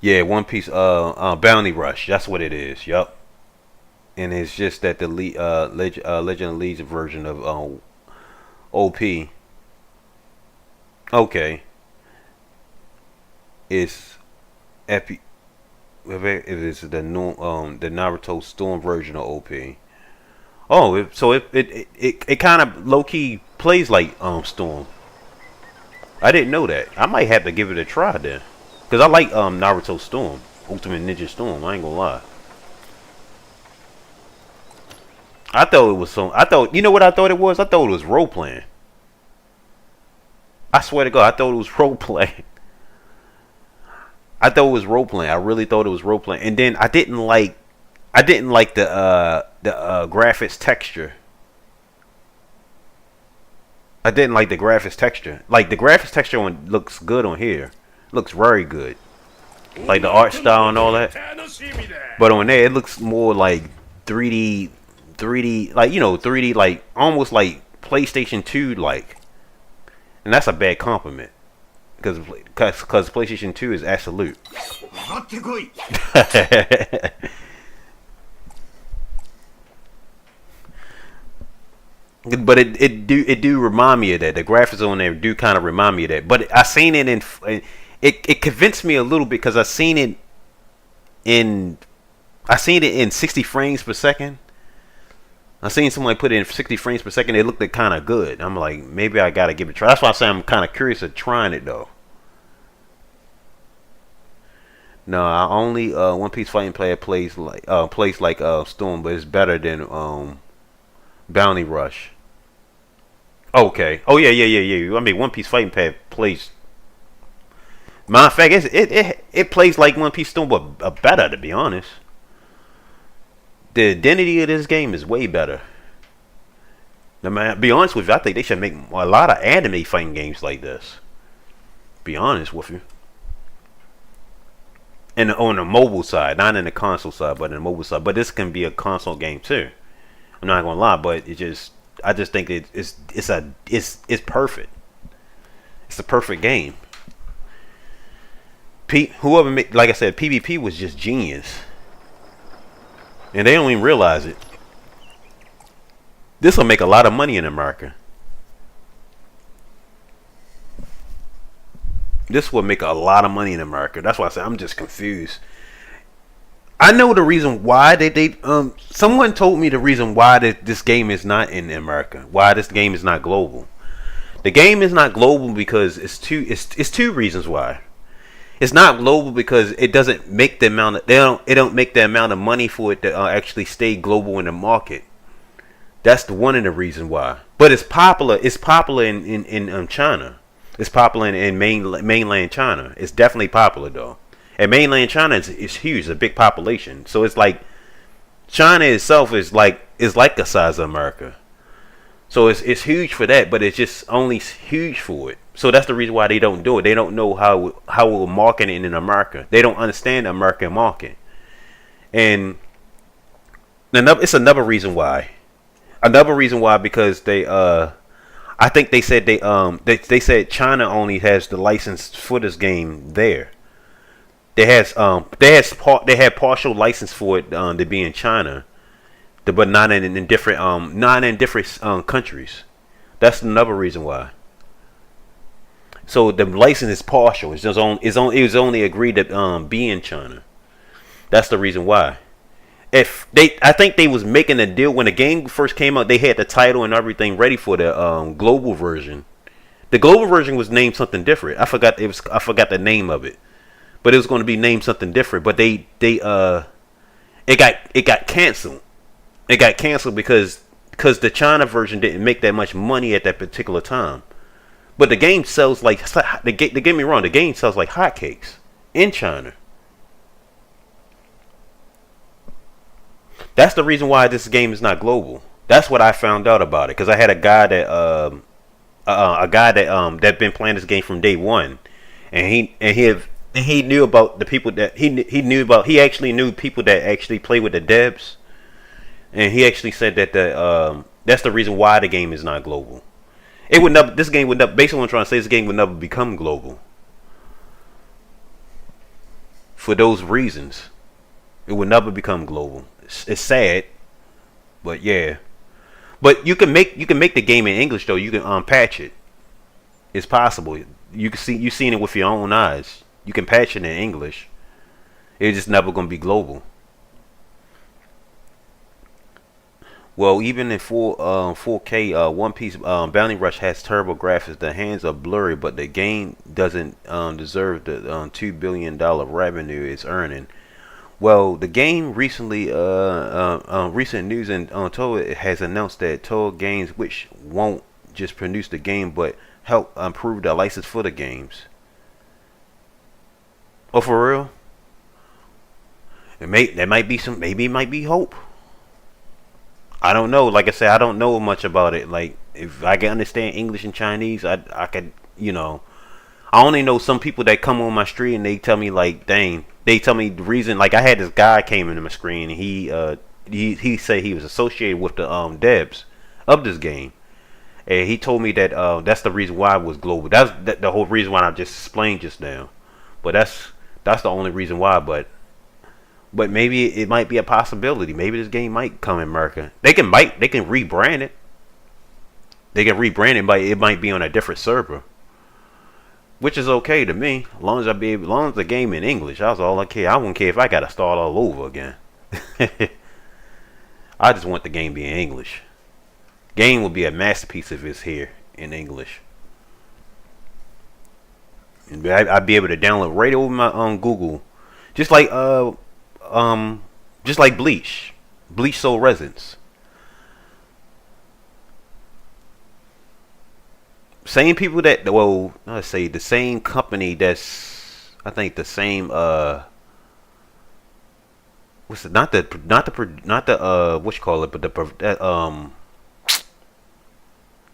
Yeah, One Piece Bounty Rush. That's what it is. Yup. And it's just that the Legend of Legion version of OP. Okay. It's epic. If it's the Naruto Storm version of OP. Oh, it kind of low key plays like Storm. I didn't know that. I might have to give it a try then, cause I like Naruto Storm, Ultimate Ninja Storm. I ain't gonna lie. I thought it was you know what I thought it was? I thought it was role playing. I swear to God, I thought it was role playing. I thought it was role playing. I really thought it was role playing. And then I didn't like the graphics texture. I didn't like the graphics texture. Like the graphics texture looks good on here, Looks very good. Like the art style and all that. But on there, it looks more like 3D, like, you know, 3D, like almost like PlayStation 2 like. And that's a bad compliment. Because PlayStation 2 is absolute. But it do remind me of that. The graphics on there do kind of remind me of that. But I seen it in it convinced me a little bit because I seen it in 60 frames per second. I seen somebody put it in 60 frames per second. It looked kind of good. I'm like, maybe I gotta give it a try. That's why I say I'm kind of curious of trying it though. No, I only One Piece Fighting Player plays like Storm, but it's better than Bounty Rush. Okay. Oh yeah. I mean, One Piece Fighting Player plays. Matter of fact, it plays like One Piece Storm, but better, to be honest. The identity of this game is way better. Now, man, be honest with you, I think they should make a lot of anime fighting games like this. Be honest with you. And on the mobile side, not in the console side, but in the mobile side. But this can be a console game too. I'm not gonna lie, but I just think it's perfect. It's a perfect game. Whoever made, like I said, PvP was just genius. And they don't even realize it. This will make a lot of money in America. This will make a lot of money in America. That's why I say I'm just confused. I know the reason why someone told me the reason why this game is not in America. Why this game is not global. The game is not global because it's two reasons why. It's not global because it doesn't make the amount of it don't make the amount of money for it to actually stay global in the market. That's one of the reasons why. But it's popular. It's popular in China. It's popular in mainland China. It's definitely popular though. And mainland China is huge. It's a big population. So it's like China itself is like the size of America. So it's huge for that, but it's just only huge for it. So that's the reason why they don't do it. They don't know how we're marketing in America. They don't understand the American market. And it's another reason why. Another reason why, because I think they said they said China only has the license for this game there. They had partial license for it to be in China, but not in different countries. That's another reason why. So the license is partial. It was only agreed to be in China. That's the reason why. I think they was making a deal when the game first came out. They had the title and everything ready for the global version. The global version was named something different. I forgot the name of it, but it was going to be named something different. But it got canceled. It got canceled because the China version didn't make that much money at that particular time. But the game sells like, don't get me wrong, the game sells like hotcakes in China. That's the reason why this game is not global. That's what I found out about it, because I had a guy that been playing this game from day one, and he knew about the people that he knew about. He actually knew people that actually play with the devs, and he actually said that that's the reason why the game is not global. This game would never, basically what I'm trying to say, this game would never become global. For those reasons, it would never become global. It's sad, but yeah. But you can make the game in English though. You can unpatch it. It's possible. You've seen it with your own eyes. You can patch it in English. It's just never gonna be global. Well, even in 4K, One Piece Bounty Rush has terrible graphics. The hands are blurry, but the game doesn't deserve the $2 billion revenue it's earning. Well, the game recently, recent news and Toei has announced that Toei Games, which won't just produce the game, but help improve the license for the games. Oh, for real? There might be some, maybe it might be hope. I don't know. Like I said, I don't know much about it. Like, if I can understand English and Chinese, I could, I only know some people that come on my street and they tell me like, dang, they tell me the reason. Like I had this guy came into my screen and he said he was associated with the devs of this game, and he told me that that's the reason why it was global. That's the whole reason why I just explained just now. But that's the only reason why. But maybe it might be a possibility. Maybe this game might come in America. They can rebrand it. They can rebrand it, but it might be on a different server, which is okay to me, as long as the game in English. That's all I care. I won't care if I gotta start all over again. I just want the game be in English. Game will be a masterpiece if it's here in English. And I'd be able to download right over my Google, just like Bleach Soul Resins. Same people that, well, let's say the same company that's, I think the same what's it, not the what you call it, but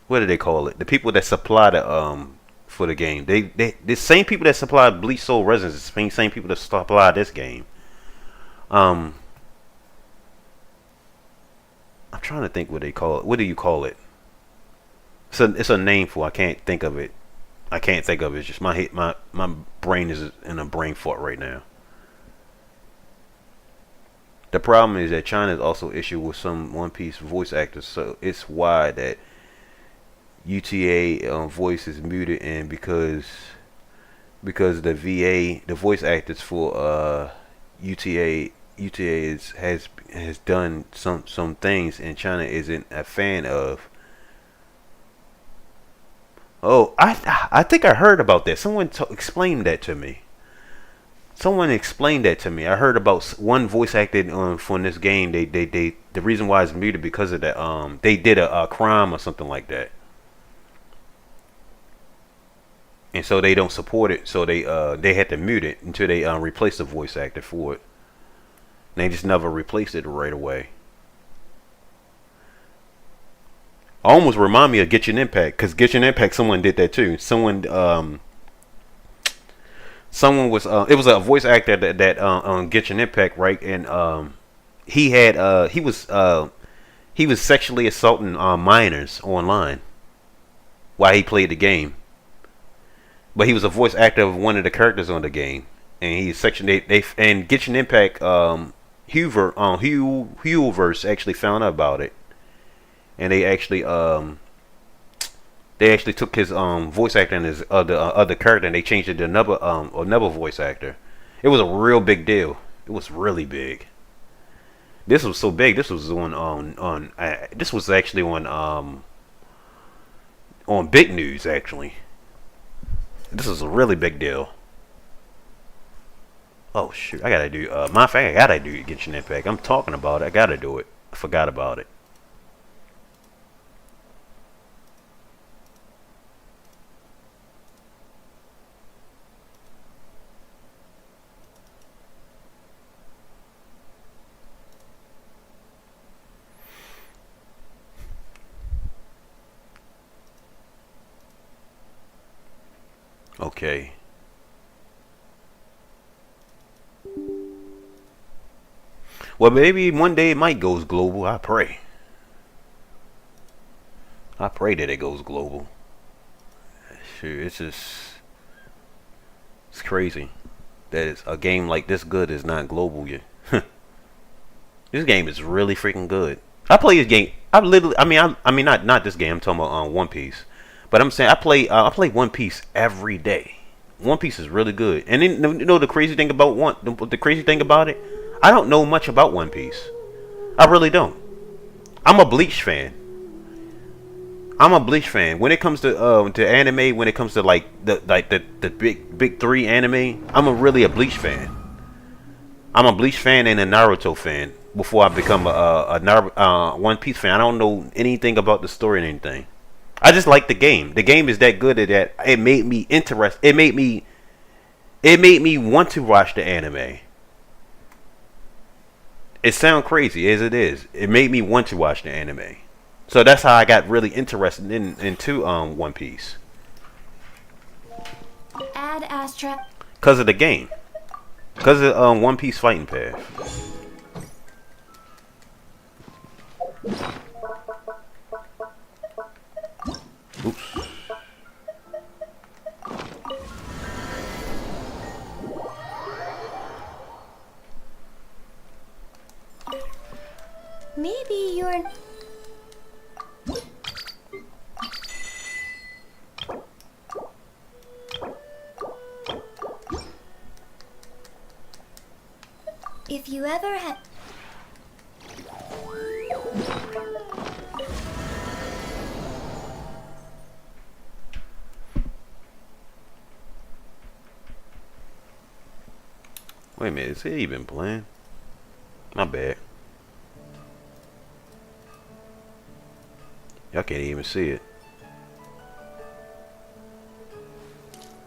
what do they call it? The people that supply the for the game. They the same people that supply Bleach Soul Resins, the same people that supply this game. I'm trying to think what they call it. What do you call it? It's a name for. I can't think of it. It's just my brain is in a brain fart right now. The problem is that China is also issued with some One Piece voice actors, so it's why that UTA voice is muted, and because the VA, the voice actors for UTA has done some things, and China isn't a fan of. Oh, I think I heard about that. Someone explained that to me. I heard about one voice actor for this game. They the reason why it's muted because of that. They did a crime or something like that, and so they don't support it. So they had to mute it until they replace the voice actor for it. And they just never replaced it right away. Almost remind me of Genshin Impact, because Genshin Impact, someone did that too. Someone was it was a voice actor that on Genshin Impact, right? And he was sexually assaulting minors online while he played the game. But he was a voice actor of one of the characters on the game, and he's and Genshin Impact Hughverse actually found out about it. And they actually took his voice actor and his other character, and they changed it to another voice actor. It was a real big deal. It was really big. This was so big. This was this was actually on Big News actually. This is a really big deal. Oh shoot! I gotta do my fact. I gotta do Genshin Impact. I'm talking about it. I gotta do it. I forgot about it. Okay. Well, maybe one day it might goes global. I pray. I pray that it goes global. Sure, it's crazy that a game like this good is not global yet. This game is really freaking good. I play this game. I mean, not this game. I'm talking about One Piece. But I'm saying I play One Piece every day. One Piece is really good. And then, you know the crazy thing about the crazy thing about it, I don't know much about One Piece. I really don't. I'm a Bleach fan. When it comes to anime, when it comes to the big three anime, I'm really a Bleach fan. I'm a Bleach fan and a Naruto fan before I become a One Piece fan. I don't know anything about the story and anything. I just like the game. The game is that good that it made me interested. It made me want to watch the anime. It sounds crazy as it is. It made me want to watch the anime. So that's how I got really interested into One Piece. Astra? Cause of the game. Cause of One Piece Fighting Path. Oops. Maybe you're... If you ever had... Wait a minute, is it even playing? My bad. Y'all can't even see it.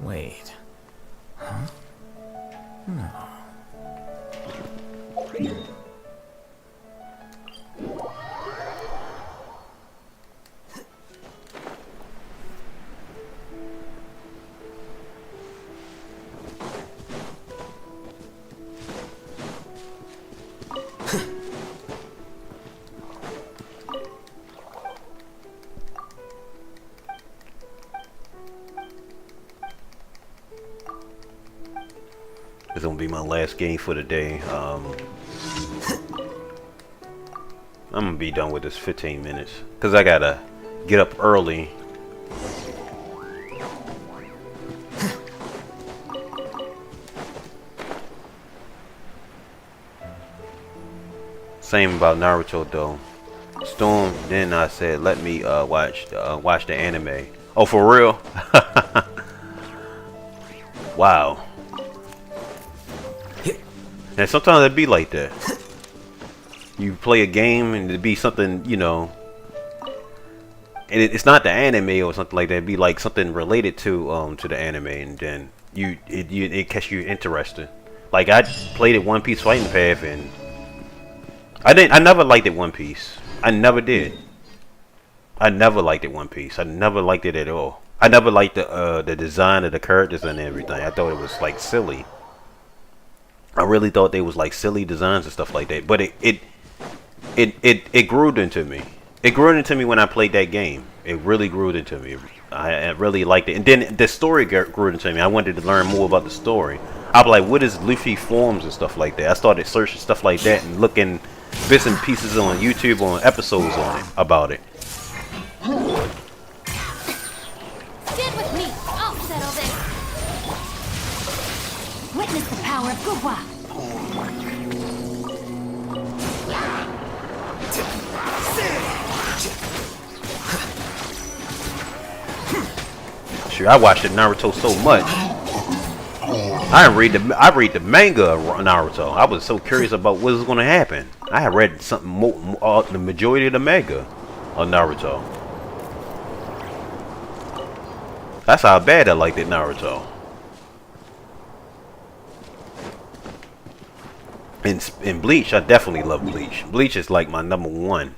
Wait. Huh? No. It's gonna be my last game for the day. I'm gonna be done with this 15 minutes because I gotta get up early. Same about Naruto though. Storm. Then I said, let me watch the anime. Oh, for real? Wow. And sometimes it be like that. You play a game and it be something, you know, and it's not the anime or something like that. It'd be like something related to the anime, and then it catch you interested. Like I played it One Piece Fighting Path, and I never liked it One Piece. I never did. I never liked it One Piece. I never liked it at all. I never liked the design of the characters and everything. I thought it was like silly. I really thought they was like silly designs and stuff like that. But it grew into me. It grew into me when I played that game. It really grew into me. I really liked it. And then the story grew into me. I wanted to learn more about the story. I was like, what is Luffy forms and stuff like that? I started searching stuff like that and looking bits and pieces on YouTube on episodes on it about it. Stand with me. I'll settle this. Witness the power of Guhua. Sure, I watched the Naruto so much. I read the manga of Naruto. I was so curious about what was going to happen. I had read something more, the majority of the manga of Naruto. That's how bad I liked it, Naruto. In Bleach, I definitely love Bleach. Bleach is like my #1.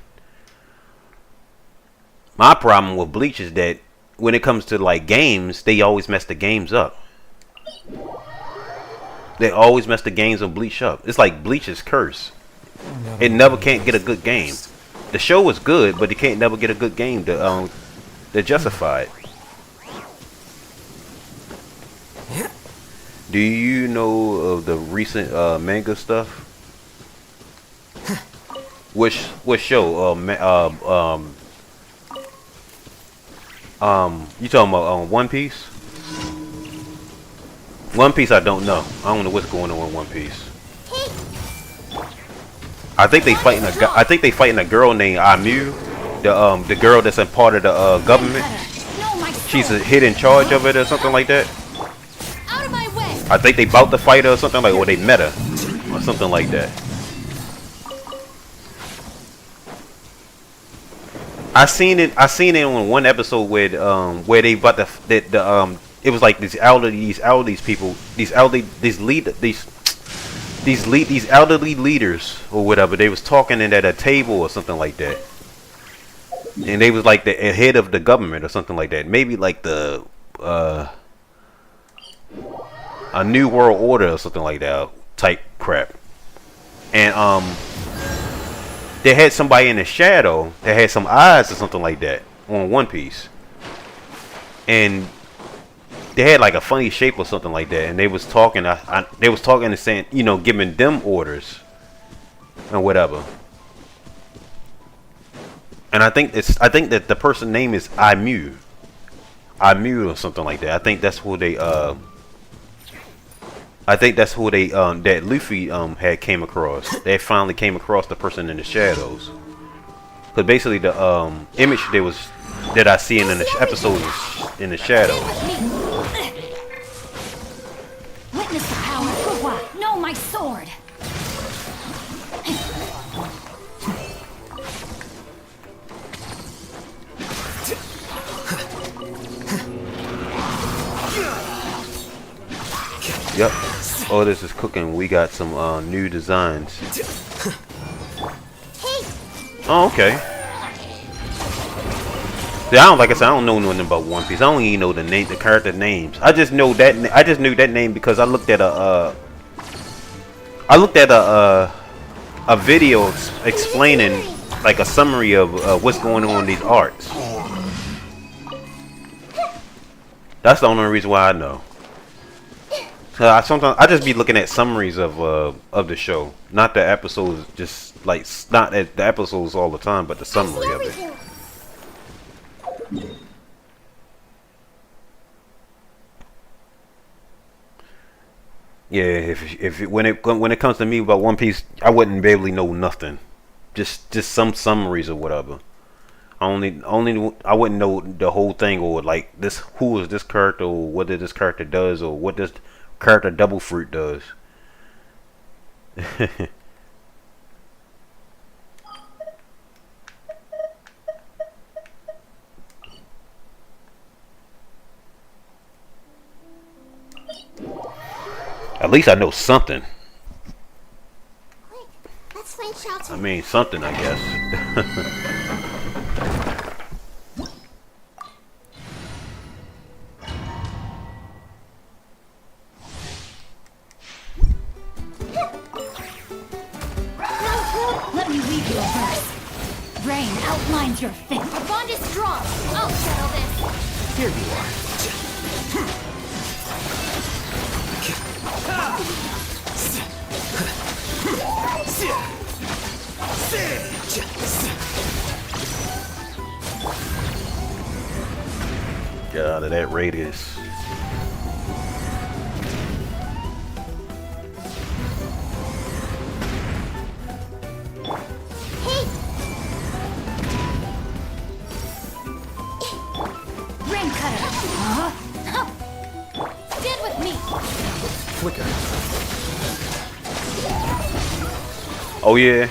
My problem with Bleach is that when it comes to like games, they always mess the games up. They always mess the games of Bleach up. It's like Bleach's curse. It never can't get a good game. The show was good, but it can't never get a good game to justify it. Do you know of the recent manga stuff? Which show? You talking about One Piece? One Piece, I don't know. I don't know what's going on in One Piece. I think they fighting a girl named Amu, the girl that's in part of the government. She's hid in charge of it or something like that. Out of my way. I think they about to fight her or something like, or they met her or something like that. I seen it on one episode where they about to it was like these elderly leaders or whatever. They was talking at a table or something like that, and they was like the head of the government or something like that. Maybe like the a new world order or something like that type crap. And they had somebody in the shadow that had some eyes or something like that on One Piece. And they had like a funny shape or something like that, and they was talking. They was talking and saying, you know, giving them orders and whatever. And I think that the person name is Imu or something like that. I think that's who they that Luffy had came across. They finally came across the person in the shadows. Cause basically the image that I see in the episode is in the shadows. Witness the power of Fuwa. Know my sword. Yep. Oh, this is cooking. We got some new designs. Oh, okay. See, like I said, I don't know nothing about One Piece. I don't even know the character names. I just know that. I just knew that name because I looked at a video explaining like a summary of what's going on in these arcs. That's the only reason why I know. Sometimes I just be looking at summaries of the show, not the episodes. Just like not at the episodes all the time, but the summary of it. Yeah, when it comes to me about One Piece, I wouldn't barely know nothing. Just some summaries or whatever. I wouldn't know the whole thing or like this. Who is this character or what did this character does or what this character Double Fruit does. At least I know something. Quick, let's find shelter. I mean, something, I guess. Let me read you a verse. Rain outlines your fate. Our bond is strong. I'll settle this. Here you are. Get out of that radius. Hey! Rain cutter. Huh? Stand with me. Flicker. Oh yeah.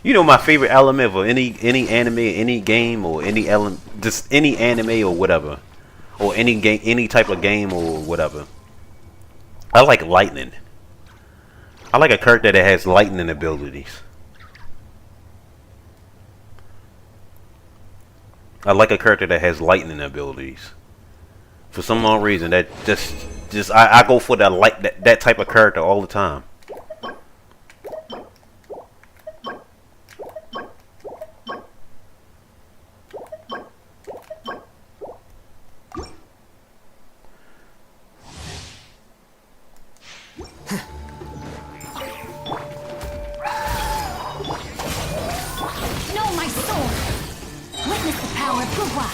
You know my favorite element of any anime, any game, or any element, just any anime or whatever, or any game, any type of game or whatever. I like lightning. I like a character that has lightning abilities. I like a character that has lightning abilities. For some odd reason, that just I go for that type of character all the time. Know my sword. Witness the power of Fuwa.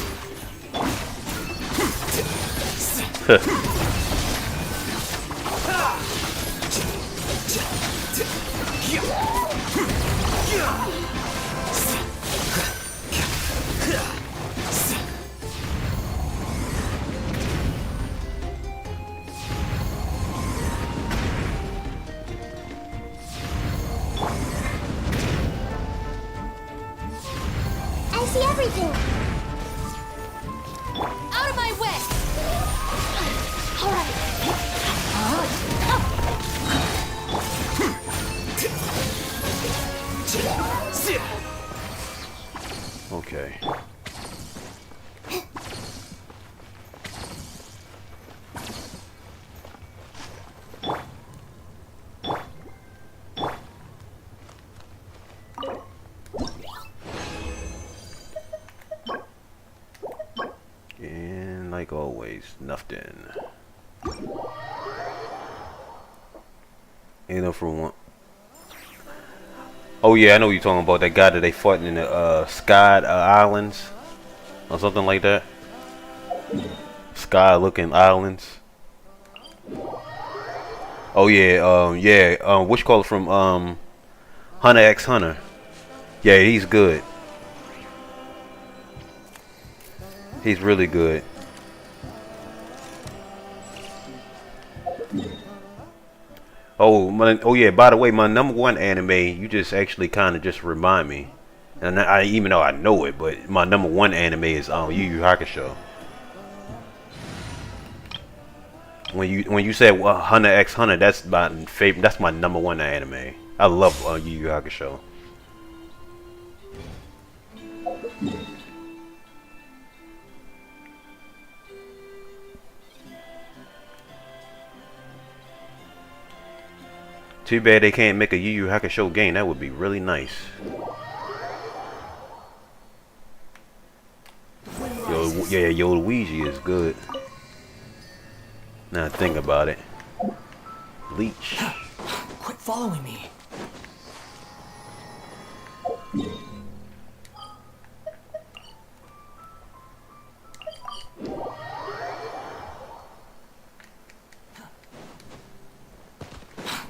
I see everything. Out of my way. like always, nothing. Ain't no for one. Oh yeah, I know what you're talking about. That guy that they fought in the Sky Islands or something like that. Sky looking islands. Oh yeah, which call from Hunter x Hunter. Yeah, he's good. He's really good. Oh yeah, by the way, my #1 anime, you just actually kind of just remind me. And I even though I know it, but my #1 anime is Yu Yu Hakusho. When you said Hunter x Hunter, that's my favorite. That's my #1 anime. I love Yu Yu Hakusho. Too bad they can't make a Yu Yu Hakusho game. That would be really nice. Yo Luigi is good. Now think about it. Leech. Quit following me.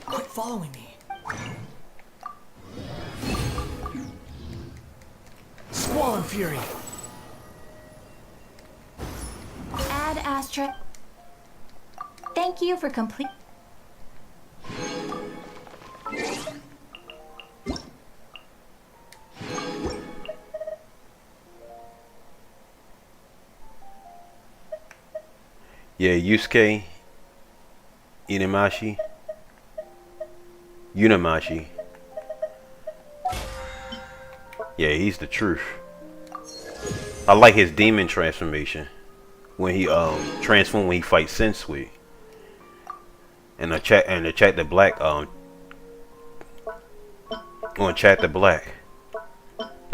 Quit following me. Squall and Fury. Add Astra. Thank you for complete. Yeah, Yusuke Unamashi. Yeah, he's the truth. I like his demon transformation when he transform when he fights Sensui. And the chat the black on chat the black.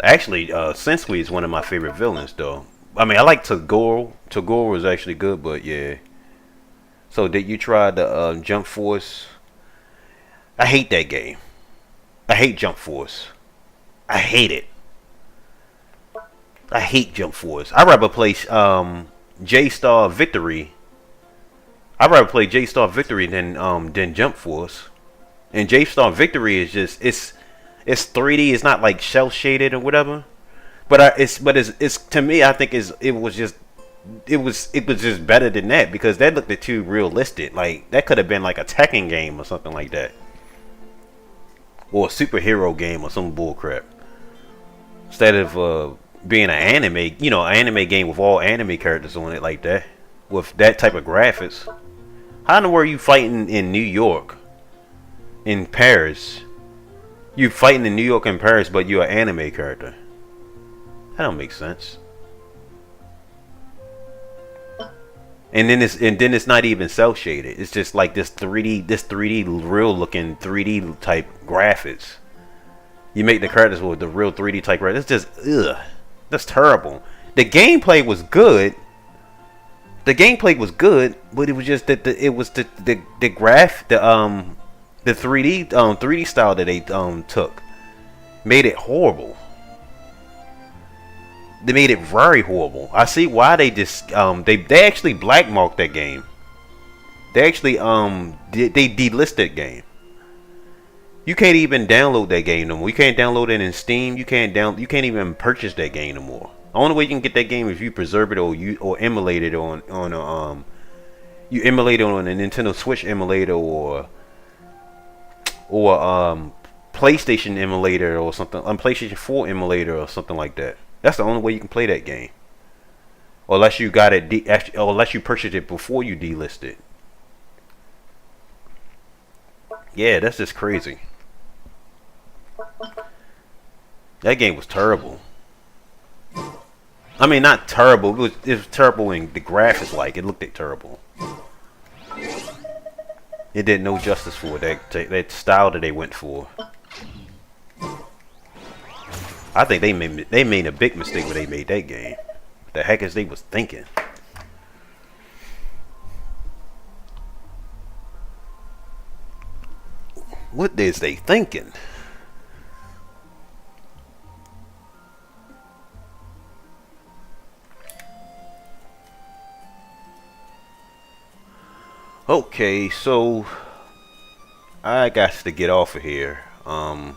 Actually, Sensui is one of my favorite villains though. I mean, I like Toguro. Toguro was actually good, but yeah. So did you try the Jump Force? I hate that game. I hate Jump Force. I hate it. I hate Jump Force. I'd rather play J-Star Victory. I'd rather play J-Star Victory than Jump Force. And J-Star Victory is just it's 3D. It's not like shell shaded or whatever. But it's to me, I think it was just better than that because that looked too realistic. Like that could have been like a Tekken game or something like that, or a superhero game or some bullcrap. Instead of being an anime, an anime game with all anime characters on it like that, with that type of graphics. How in the world are you fighting in New York, in Paris? You fighting in New York and Paris, but you're an anime character. That don't make sense. And then it's not even cell shaded. It's just like this 3D real looking 3D type graphics. You make the characters with the real 3D type graphics. It's just that's terrible. The gameplay was good. But it was just that the 3D style that they took made it horrible. They made it very horrible. I see why they just they actually blackmarked that game. They actually they delisted that game. You can't even download that game no more. You can't download it in Steam. You can't even purchase that game no more. The only way you can get that game is if you preserve it or emulate it on you emulate it on a Nintendo Switch emulator or PlayStation emulator or something, on PlayStation 4 emulator or something like that. That's the only way you can play that game. Or unless you got it, or unless you purchased it before you delist it. Yeah, that's just crazy. That game was terrible. I mean, not terrible. It was terrible in the graphics. Like it looked terrible. It did no justice for that style that they went for. I think they made a big mistake when they made that game. What the heck is they was thinking? What is they thinking? Okay, so I got to get off of here. I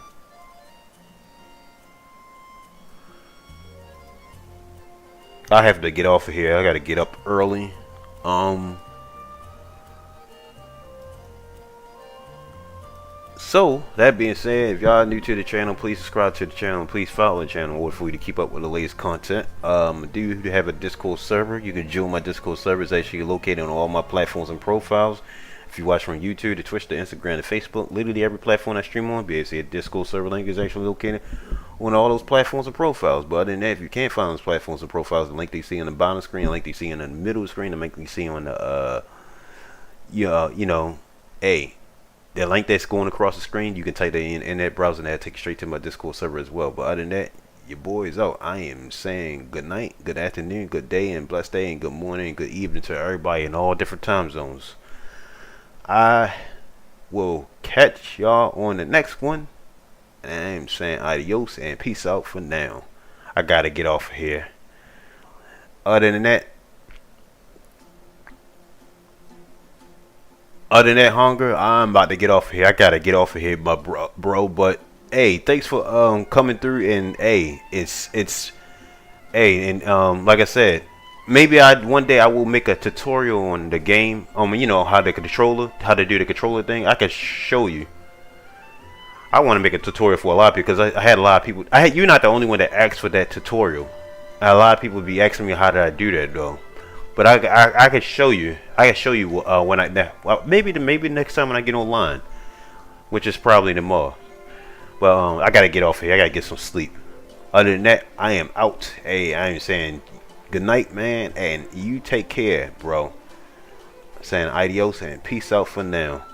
have to get off of here. I got to get up early. So that being said, if y'all new to the channel, please subscribe to the channel. Please follow the channel in order for you to keep up with the latest content. I do have a Discord server. You can join my Discord server. It's actually located on all my platforms and profiles. If you watch from YouTube to Twitch to Instagram to Facebook, literally every platform I stream on, be able to see a Discord server link is actually located on all those platforms and profiles. But other than that, if you can't find those platforms and profiles, the link they see on the bottom screen, the link they see in the middle screen, the link they see on the the link that's going across the screen, you can type that in that browser and that'll take you straight to my Discord server as well. But other than that, your boy is out. I am saying good night, good afternoon, good day, and blessed day, and good morning, and good evening to everybody in all different time zones. I will catch y'all on the next one. And I'm saying adios and peace out for now. I gotta get off of here. Other than that, hunger, I'm about to get off of here. I gotta get off of here, my bro. But hey, thanks for coming through. And hey, like I said, maybe one day I will make a tutorial on the game. You know how to do the controller thing. I can show you. I want to make a tutorial for a lot of people because I had a lot of people. You're not the only one that asked for that tutorial. A lot of people be asking me how did I do that though. But I can show you. I can show you when maybe next time when I get online, which is probably tomorrow. Well, I gotta get off here. I gotta get some sleep. Other than that, I am out. Hey, I am saying good night, man, and you take care, bro. Saying adios and peace out for now.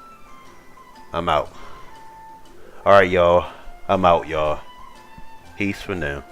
I'm out. All right, y'all. I'm out, y'all. Peace for now.